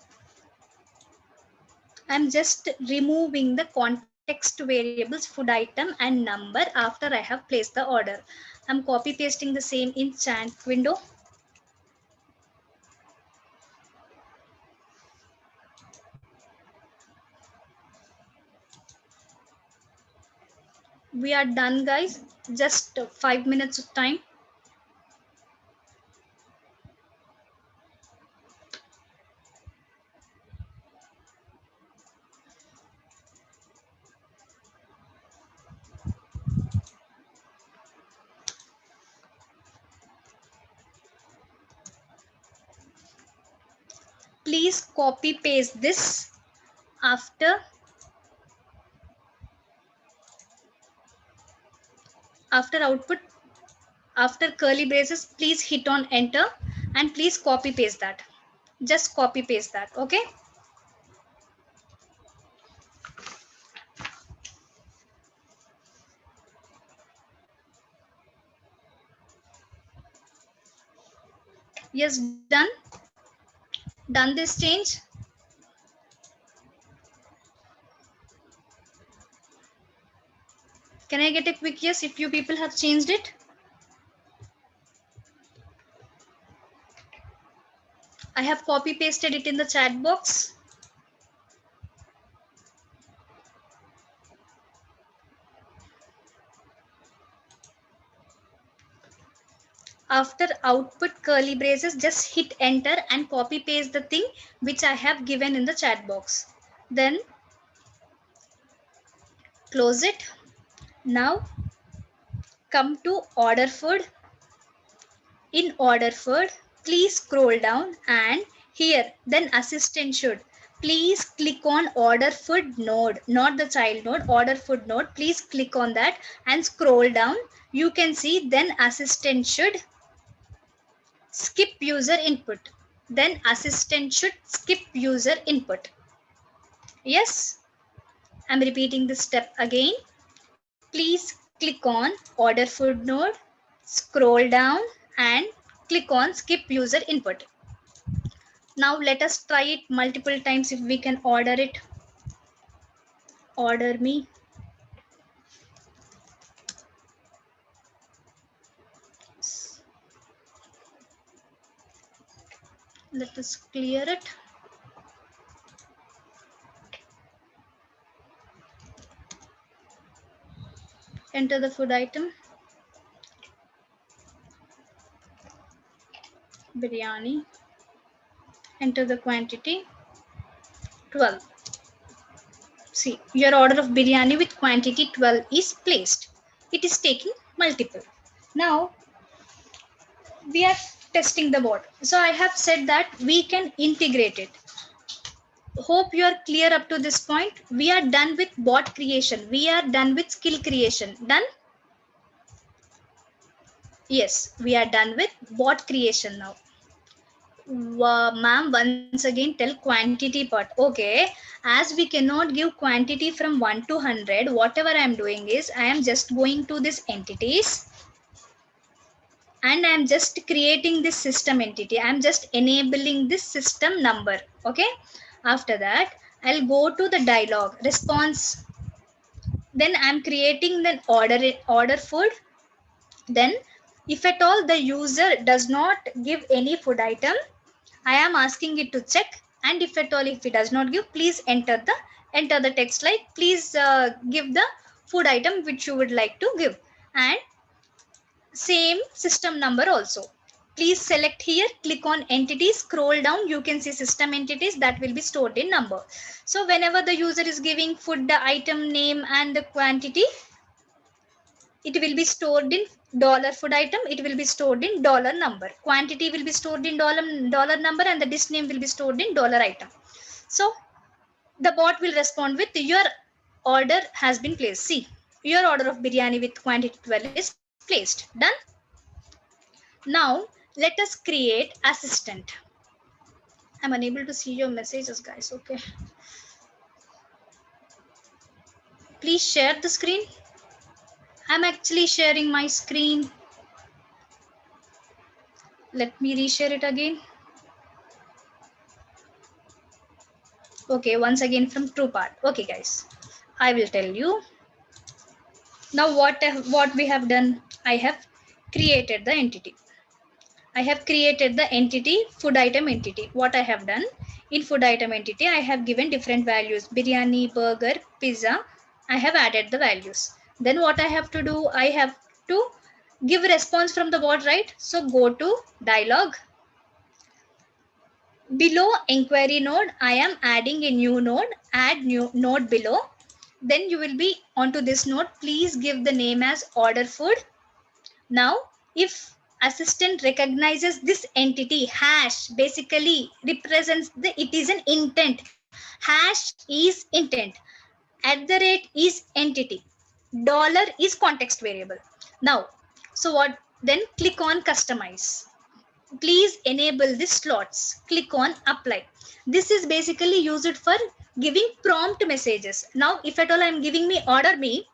I'm just removing the context variables food item and number after I have placed the order. I'm copy pasting the same in chat window. We are done, guys. Just 5 minutes of time. Please copy paste this after output, after curly braces. Please hit on enter and please copy paste that. Just copy paste that. Okay. Yes, done this change. Can I get a quick yes if you people have changed it? I have copy pasted it in the chat box. After output curly braces, just hit enter and copy paste the thing which I have given in the chat box. Then close it. Now come to order food. In order food, please scroll down and here then assistant should. Please click on order food node, not the child node, order food node. Please click on that and scroll down. You can see then assistant should skip user input. Then assistant should skip user input. Yes, I'm repeating this step again. Please click on order food node, scroll down and click on skip user input. Now let us try it multiple times if we can order it. Order me. Let us clear it. Enter the food item. Biryani. Enter the quantity 12. See, your order of biryani with quantity 12 is placed. It is taking multiple. Now we are testing the bot. So I have said that we can integrate it. Hope you are clear up to this point. We are done with bot creation. We are done with skill creation. Done? Yes, we are done with bot creation now. Ma'am, once again tell quantity part. Okay, as we cannot give quantity from 1 to 100, whatever I am doing is I am just going to this entities and I am just creating this system entity. I am just enabling this system number. Okay, after that I'll go to the dialog response. Then I'm creating the order food. Then if at all the user does not give any food item, I am asking it to check, and if at all if it does not give, please enter the text like please give the food item which you would like to give, and same system number also. Please select here, click on entities, scroll down, you can see system entities that will be stored in number. So whenever the user is giving food, the item name and the quantity, it will be stored in dollar food item, it will be stored in dollar number, quantity will be stored in dollar number, and the dish name will be stored in dollar item. So the bot will respond with your order has been placed. See, your order of biryani with quantity 12 is placed. Done. Now let us create assistant. I'm unable to see your messages, guys. Okay, please share the screen. I'm actually sharing my screen. Let me reshare it again. Okay, once again from true part. Okay, guys, I will tell you now what we have done. I have created the entity. I have created the entity food item entity. What I have done in food item entity, I have given different values: biryani, burger, pizza. I have added the values. Then what I have to do, I have to give response from the bot, right? So go to dialog. Below inquiry node, I am adding a new node. Add new node below. Then you will be onto this node. Please give the name as order food. Now, if assistant recognizes this entity, hash basically represents it is an intent. Hash is intent. At the rate is entity. Dollar is context variable. Now, so what? Then click on customize. Please enable the slots. Click on apply. This is basically used for giving prompt messages. Now, if at all I am giving me order me,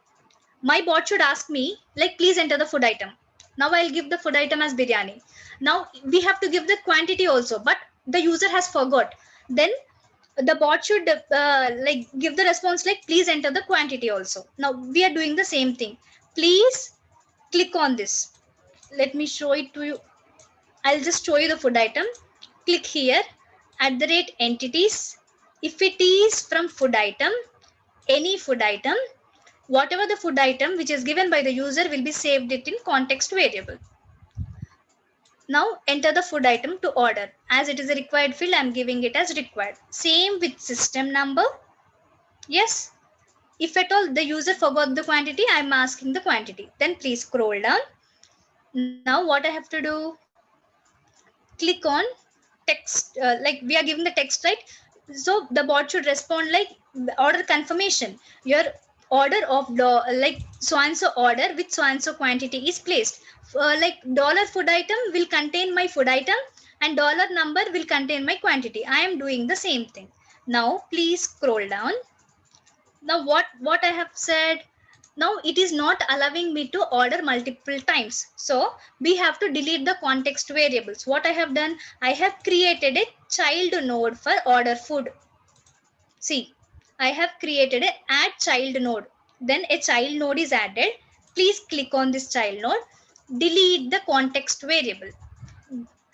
my bot should ask me like please enter the food item. Now I'll give the food item as biryani. Now we have to give the quantity also, but the user has forgot. Then the bot should like give the response like please enter the quantity also. Now we are doing the same thing. Please click on this. Let me show it to you. I'll just show you the food item. Click here at the rate entities. If it is from food item, any food item, whatever the food item which is given by the user will be saved it in context variable. Now enter the food item to order. As it is a required field, I am giving it as required. Same with system number. Yes. If at all the user forgot the quantity, I am asking the quantity. Then please scroll down. Now what I have to do? Click on text, like we are giving the text, right? So the bot should respond like order confirmation. Your order of like so and so order with so and so quantity is placed. Like dollar food item will contain my food item and dollar number will contain my quantity. I am doing the same thing. Now please scroll down. Now what I have said, now it is not allowing me to order multiple times, so we have to delete the context variables. What I have done, I have created a child node for order food. See, I have created a add child node. Then a child node is added. Please click on this child node, delete the context variable,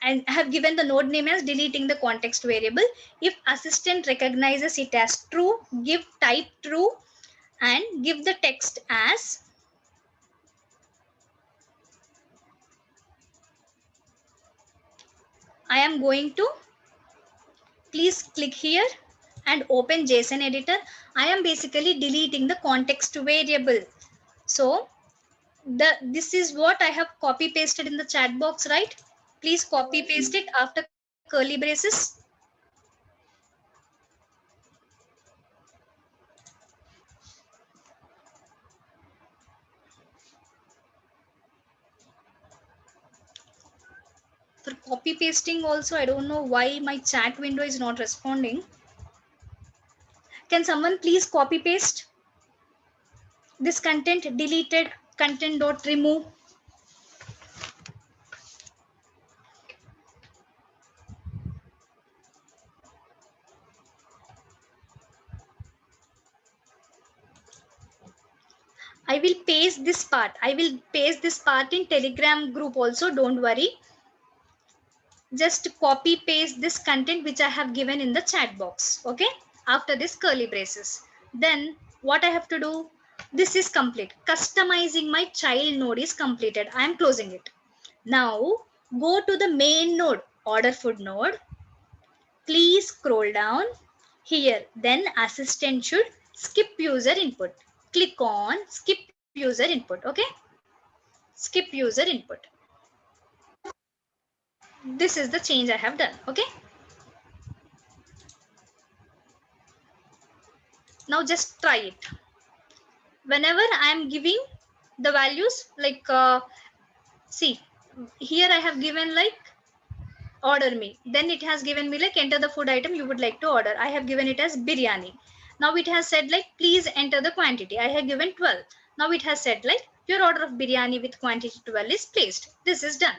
and I have given the node name as deleting the context variable. If assistant recognizes it as true, give type true and give the text as I am going to, please click here and open JSON editor. I am basically deleting the context variable. So this is what I have copy pasted in the chat box, right? Please copy paste it after curly braces. For for copy pasting also, I don't know why my chat window is not responding. Can someone please copy paste this content? Deleted content dot remove. I will paste this part. I will paste this part in Telegram group also. Don't worry. Just copy paste this content which I have given in the chat box. Okay. After this curly braces. Then what I have to do? This is complete. Customizing my child node is completed. I am closing it. Now go to the main node, order food node. Please scroll down here. Then assistant should skip user input. Click on skip user input. Okay. Skip user input. This is the change I have done. Okay. Now just try it. Whenever I am giving the values, like see here I have given like order me, then it has given me like enter the food item you would like to order. I have given it as biryani. Now it has said like please enter the quantity. I have given 12. Now it has said like your order of biryani with quantity 12 is placed. This is done.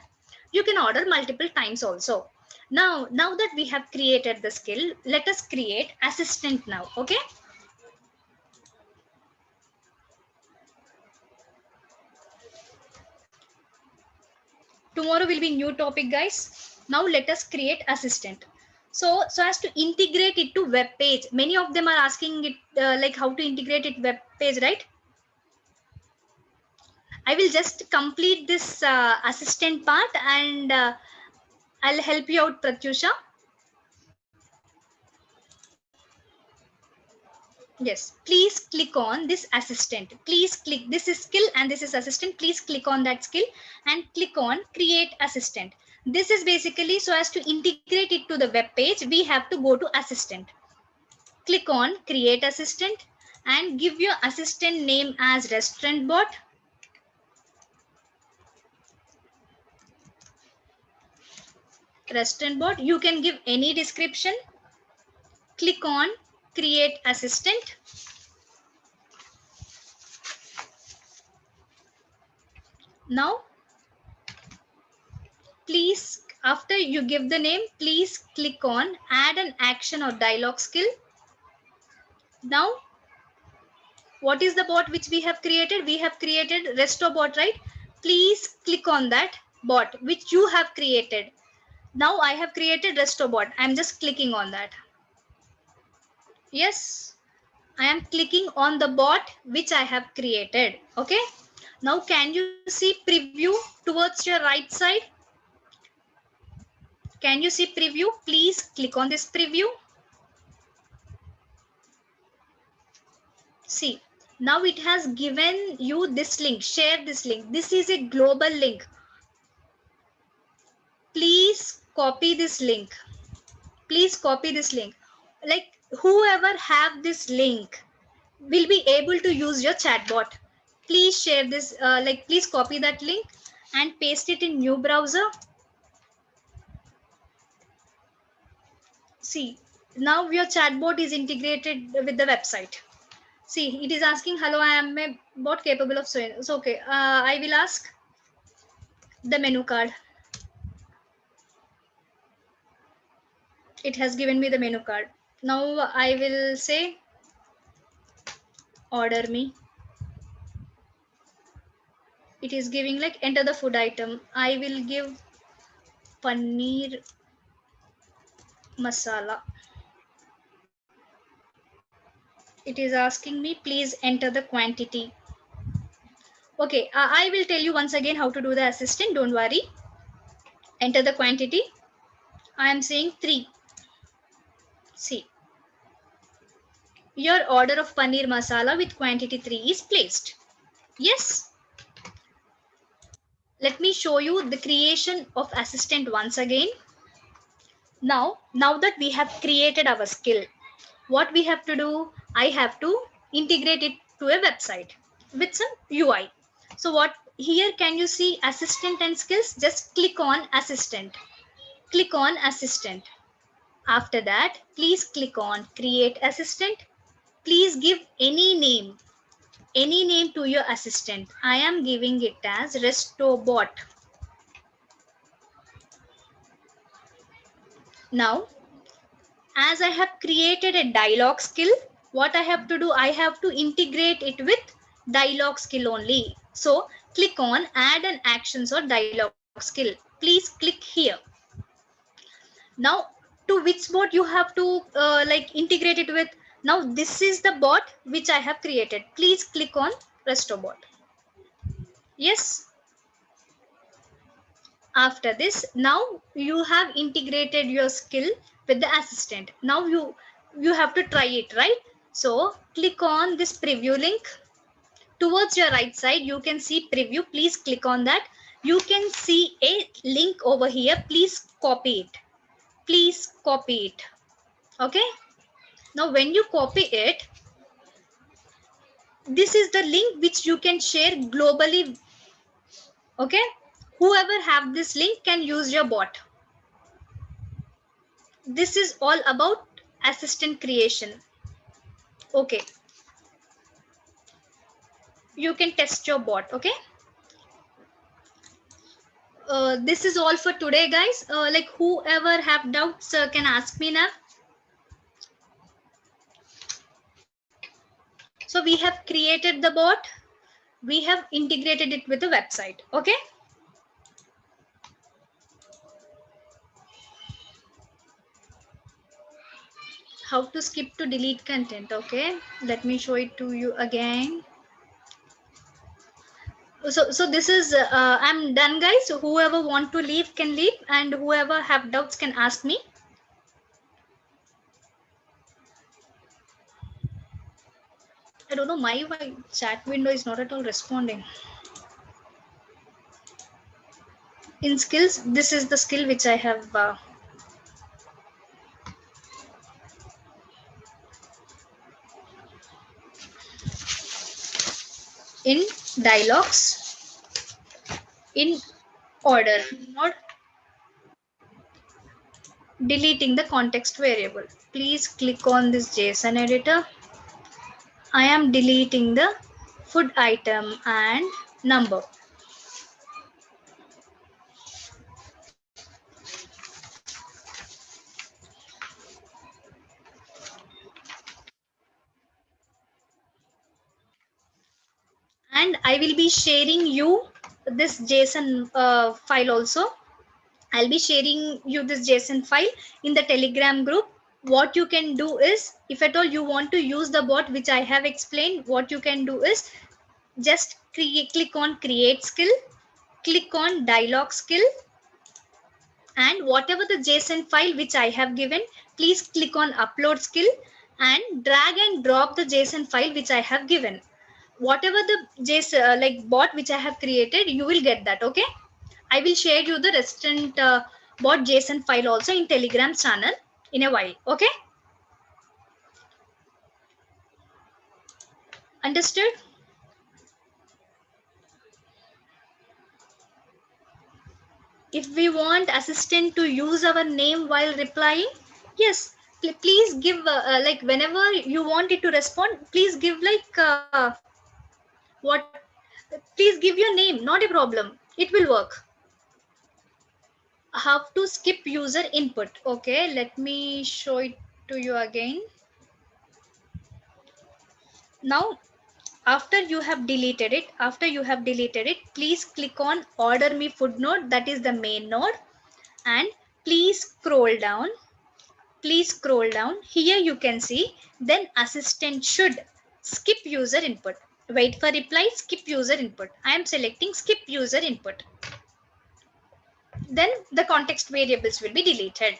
You can order multiple times also. Now that we have created the skill, let us create assistant now. Okay. Tomorrow will be new topic, guys. Now let us create assistant. So as to integrate it to web page. Many of them are asking it like how to integrate it web page, right? I will just complete this assistant part and I'll help you out, Pratyusha. Yes, please click on this assistant. Please click, this is skill and this is assistant. Please click on that skill and click on create assistant. This is basically so as to integrate it to the web page, we have to go to assistant. Click on create assistant and give your assistant name as restaurant bot. Restaurant bot, you can give any description. Click on create assistant. Now please, after you give the name, please click on add an action or dialogue skill. Now what is the bot which we have created? We have created resto bot, right? Please click on that bot which you have created. Now I have created resto bot. I'm just clicking on that. Yes, I am clicking on the bot which I have created. Okay. Now can you see preview towards your right side? Can you see preview? Please click on this preview. See, now it has given you this link. Share this link. This is a global link. Please copy this link. Please copy this link. Like whoever have this link will be able to use your chatbot. Please share this, like please copy that link and paste it in new browser. See, now your chatbot is integrated with the website. See, it is asking, hello, I am a bot capable of so. So, okay, I will ask the menu card. It has given me the menu card. Now I will say, order me. It is giving like enter the food item. I will give paneer masala. It is asking me, please enter the quantity. Okay, I will tell you once again how to do the assistant. Don't worry. Enter the quantity. I am saying 3. See, your order of paneer masala with quantity 3 is placed. Yes. Let me show you the creation of assistant once again. Now that we have created our skill, what we have to do, I have to integrate it to a website with some UI. So what here can you see assistant and skills? Just click on assistant. click on assistant. After that, please click on create assistant. Please give any name to your assistant. I am giving it as RestoBot. Now, as I have created a dialogue skill, what I have to do, I have to integrate it with dialogue skill only. So click on add an actions or dialogue skill. Please click here. Now, to which bot you have to integrate it with? Now this is the bot which I have created. Please click on RestoBot. Yes. After this, now you have integrated your skill with the assistant. Now you have to try it, right? So click on this preview link. Towards your right side, you can see preview. Please click on that. You can see a link over here. Please copy it. Please copy it. Okay. Now when you copy it, this is the link which you can share globally. Okay. Whoever have this link can use your bot. This is all about assistant creation. Okay. You can test your bot. Okay. This is all for today, guys. Like whoever have doubts can ask me now. So we have created the bot. We have integrated it with the website. Okay. How to skip to delete content. Okay. Let me show it to you again. So this is I'm done, guys. So whoever want to leave can leave, and whoever have doubts can ask me. I don't know my chat window is not at all responding. In skills, this is the skill which I have in dialogues in order, not deleting the context variable. Please click on this JSON editor. I am deleting the food item and number. And I will be sharing you this JSON file also. I'll be sharing you this JSON file in the Telegram group. What you can do is, if at all you want to use the bot which I have explained, what you can do is just click on create skill, click on dialogue skill, and whatever the JSON file which I have given, please click on upload skill and drag and drop the JSON file which I have given. Whatever the JSON bot which I have created, you will get that. Okay. I will share you the restant bot JSON file also in Telegram channel in a while. Okay. Understood? If we want assistant to use our name while replying, yes, please give whenever you want it to respond, please give please give your name, not a problem. It will work. How to skip user input. Okay, let me show it to you again. Now, after you have deleted it, please click on order me food node, that is the main node, and please scroll down. Here you can see, then assistant should skip user input. Wait for reply, skip user input. I am selecting skip user input. Then the context variables will be deleted.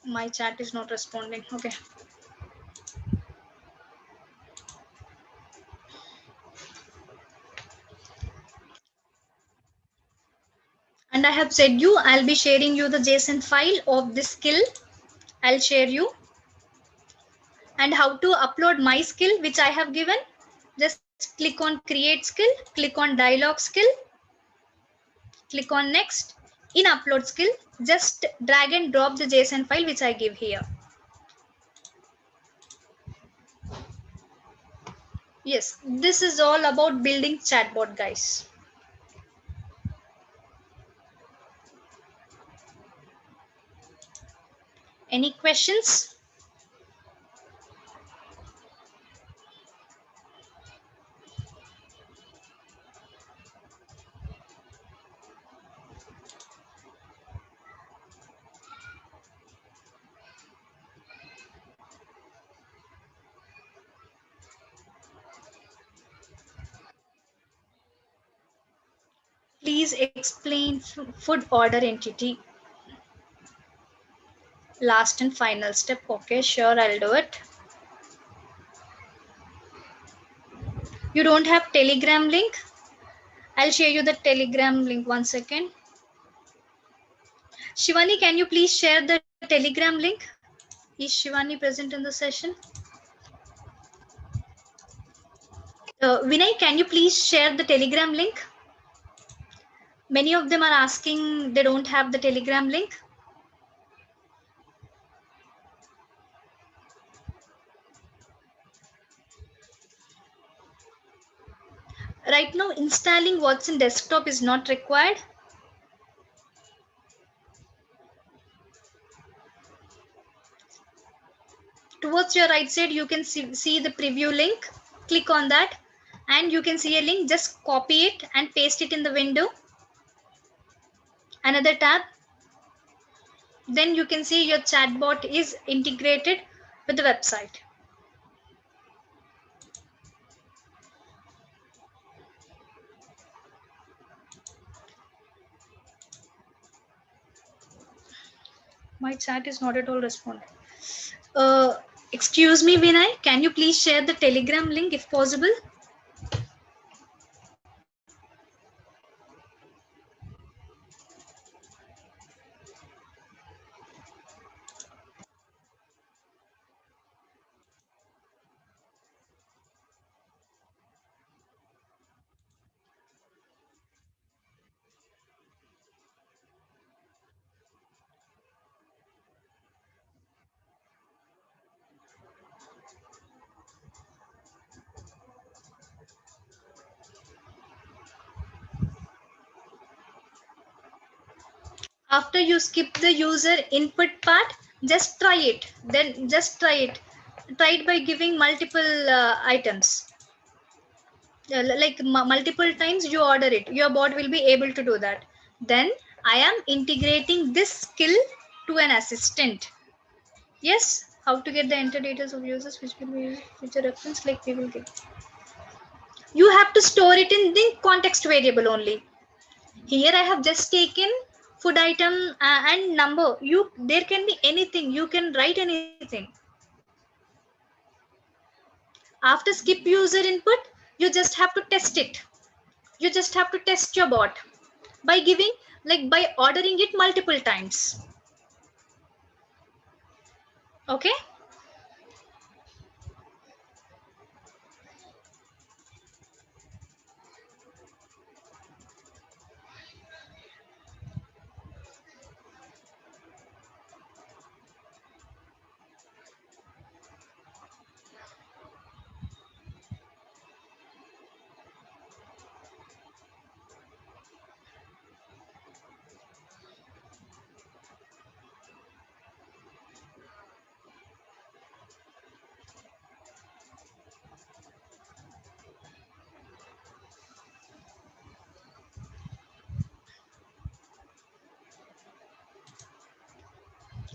My chat is not responding. Okay. And I have said you, I'll be sharing you the JSON file of this skill. I'll share you. And how to upload my skill which I have given. Just click on create skill, click on dialog skill, click on next. In upload skill, just drag and drop the JSON file which I give here. Yes, this is all about building chatbot, guys. Any questions? Please explain food order entity. Last and final step. Okay, sure, I'll do it. You don't have Telegram link? I'll share you the Telegram link. 1 second. Shivani, can you please share the Telegram link? Is Shivani present in the session? Vinay, can you please share the Telegram link? Many of them are asking they don't have the Telegram link. Right now, installing what's in desktop is not required. Towards your right side, you can see the preview link. Click on that and you can see a link. Just copy it and paste it in the window. Another tab. Then you can see your chatbot is integrated with the website. My chat is not at all responding. Excuse me, Vinay, can you please share the Telegram link if possible? After you skip the user input part, just try it. Then just try it. Try it by giving multiple items. Like multiple times you order it. Your bot will be able to do that. Then I am integrating this skill to an assistant. Yes, how to get the enter details of users which will be future reference like we will get. You have to store it in the context variable only. Here I have just taken food item and number. There can be anything. You can write anything. After skip user input, you just have to test it. You just have to test your bot by by ordering it multiple times. Okay.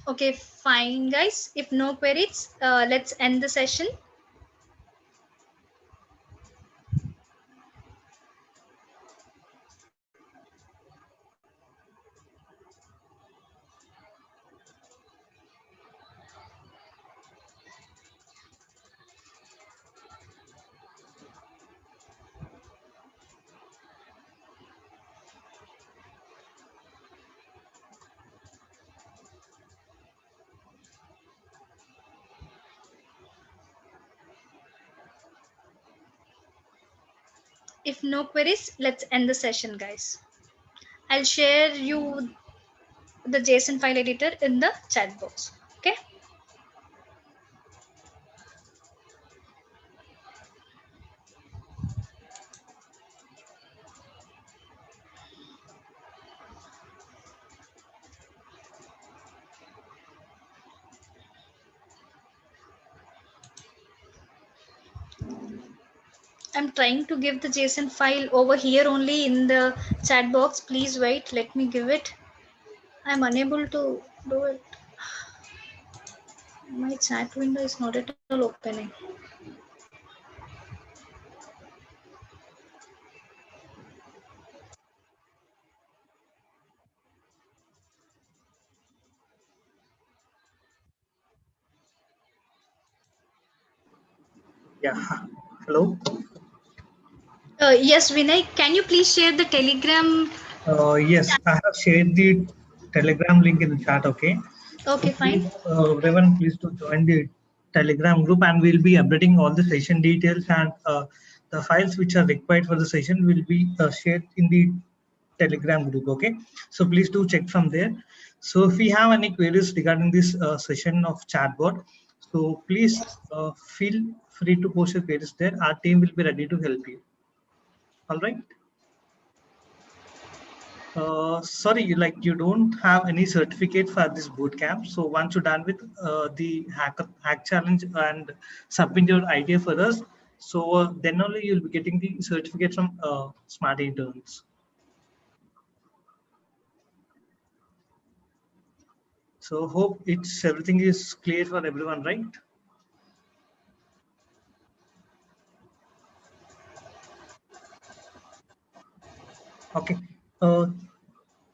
Okay, fine, guys. If no queries, let's end the session. If no queries, let's end the session, guys. I'll share you the JSON file editor in the chat box. Okay. I'm trying to give the JSON file over here only in the chat box. Please wait. Let me give it. I'm unable to do it. My chat window is not at all opening. Yeah. Hello. Yes, Vinay, can you please share the Telegram? Yes, I have shared the Telegram link in the chat. Okay. So Okay, fine. please, everyone, please to join the Telegram group, and we'll be updating all the session details, and the files which are required for the session will be shared in the Telegram group. Okay. So please do check from there. So if we have any queries regarding this session of chatbot, so please feel free to post your queries there. Our team will be ready to help you. All right. Sorry, like you don't have any certificate for this bootcamp. So once you're done with the hack challenge and submit your idea for us, so then only you'll be getting the certificate from Smart Interns. So hope it's everything is clear for everyone, right? Okay.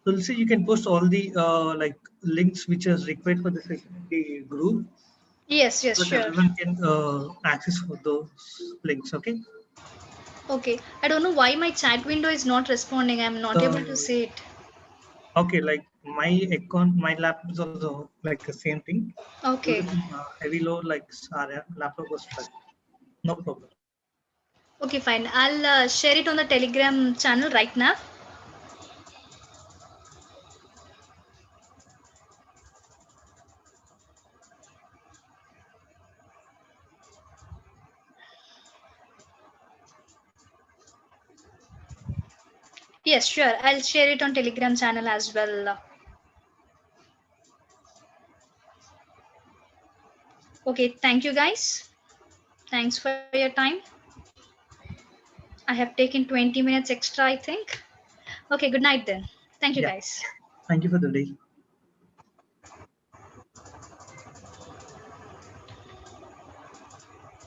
Tulsi, you can post all the like links which is required for the session in the group, Yes, so that sure. everyone can access for those links. Okay. Okay. I don't know why my chat window is not responding. I'm not able to see it. Okay, like my account, my laptop is also like the same thing. Due to Okay. some heavy load, like our laptop was stuck. No problem. Okay, fine. I'll share it on the Telegram channel right now. Yes, sure. I'll share it on Telegram channel as well. Okay, thank you guys. Thanks for your time. I have taken 20 minutes extra, I think. Okay, good night then. Thank you Yeah. guys. Thank you for the day.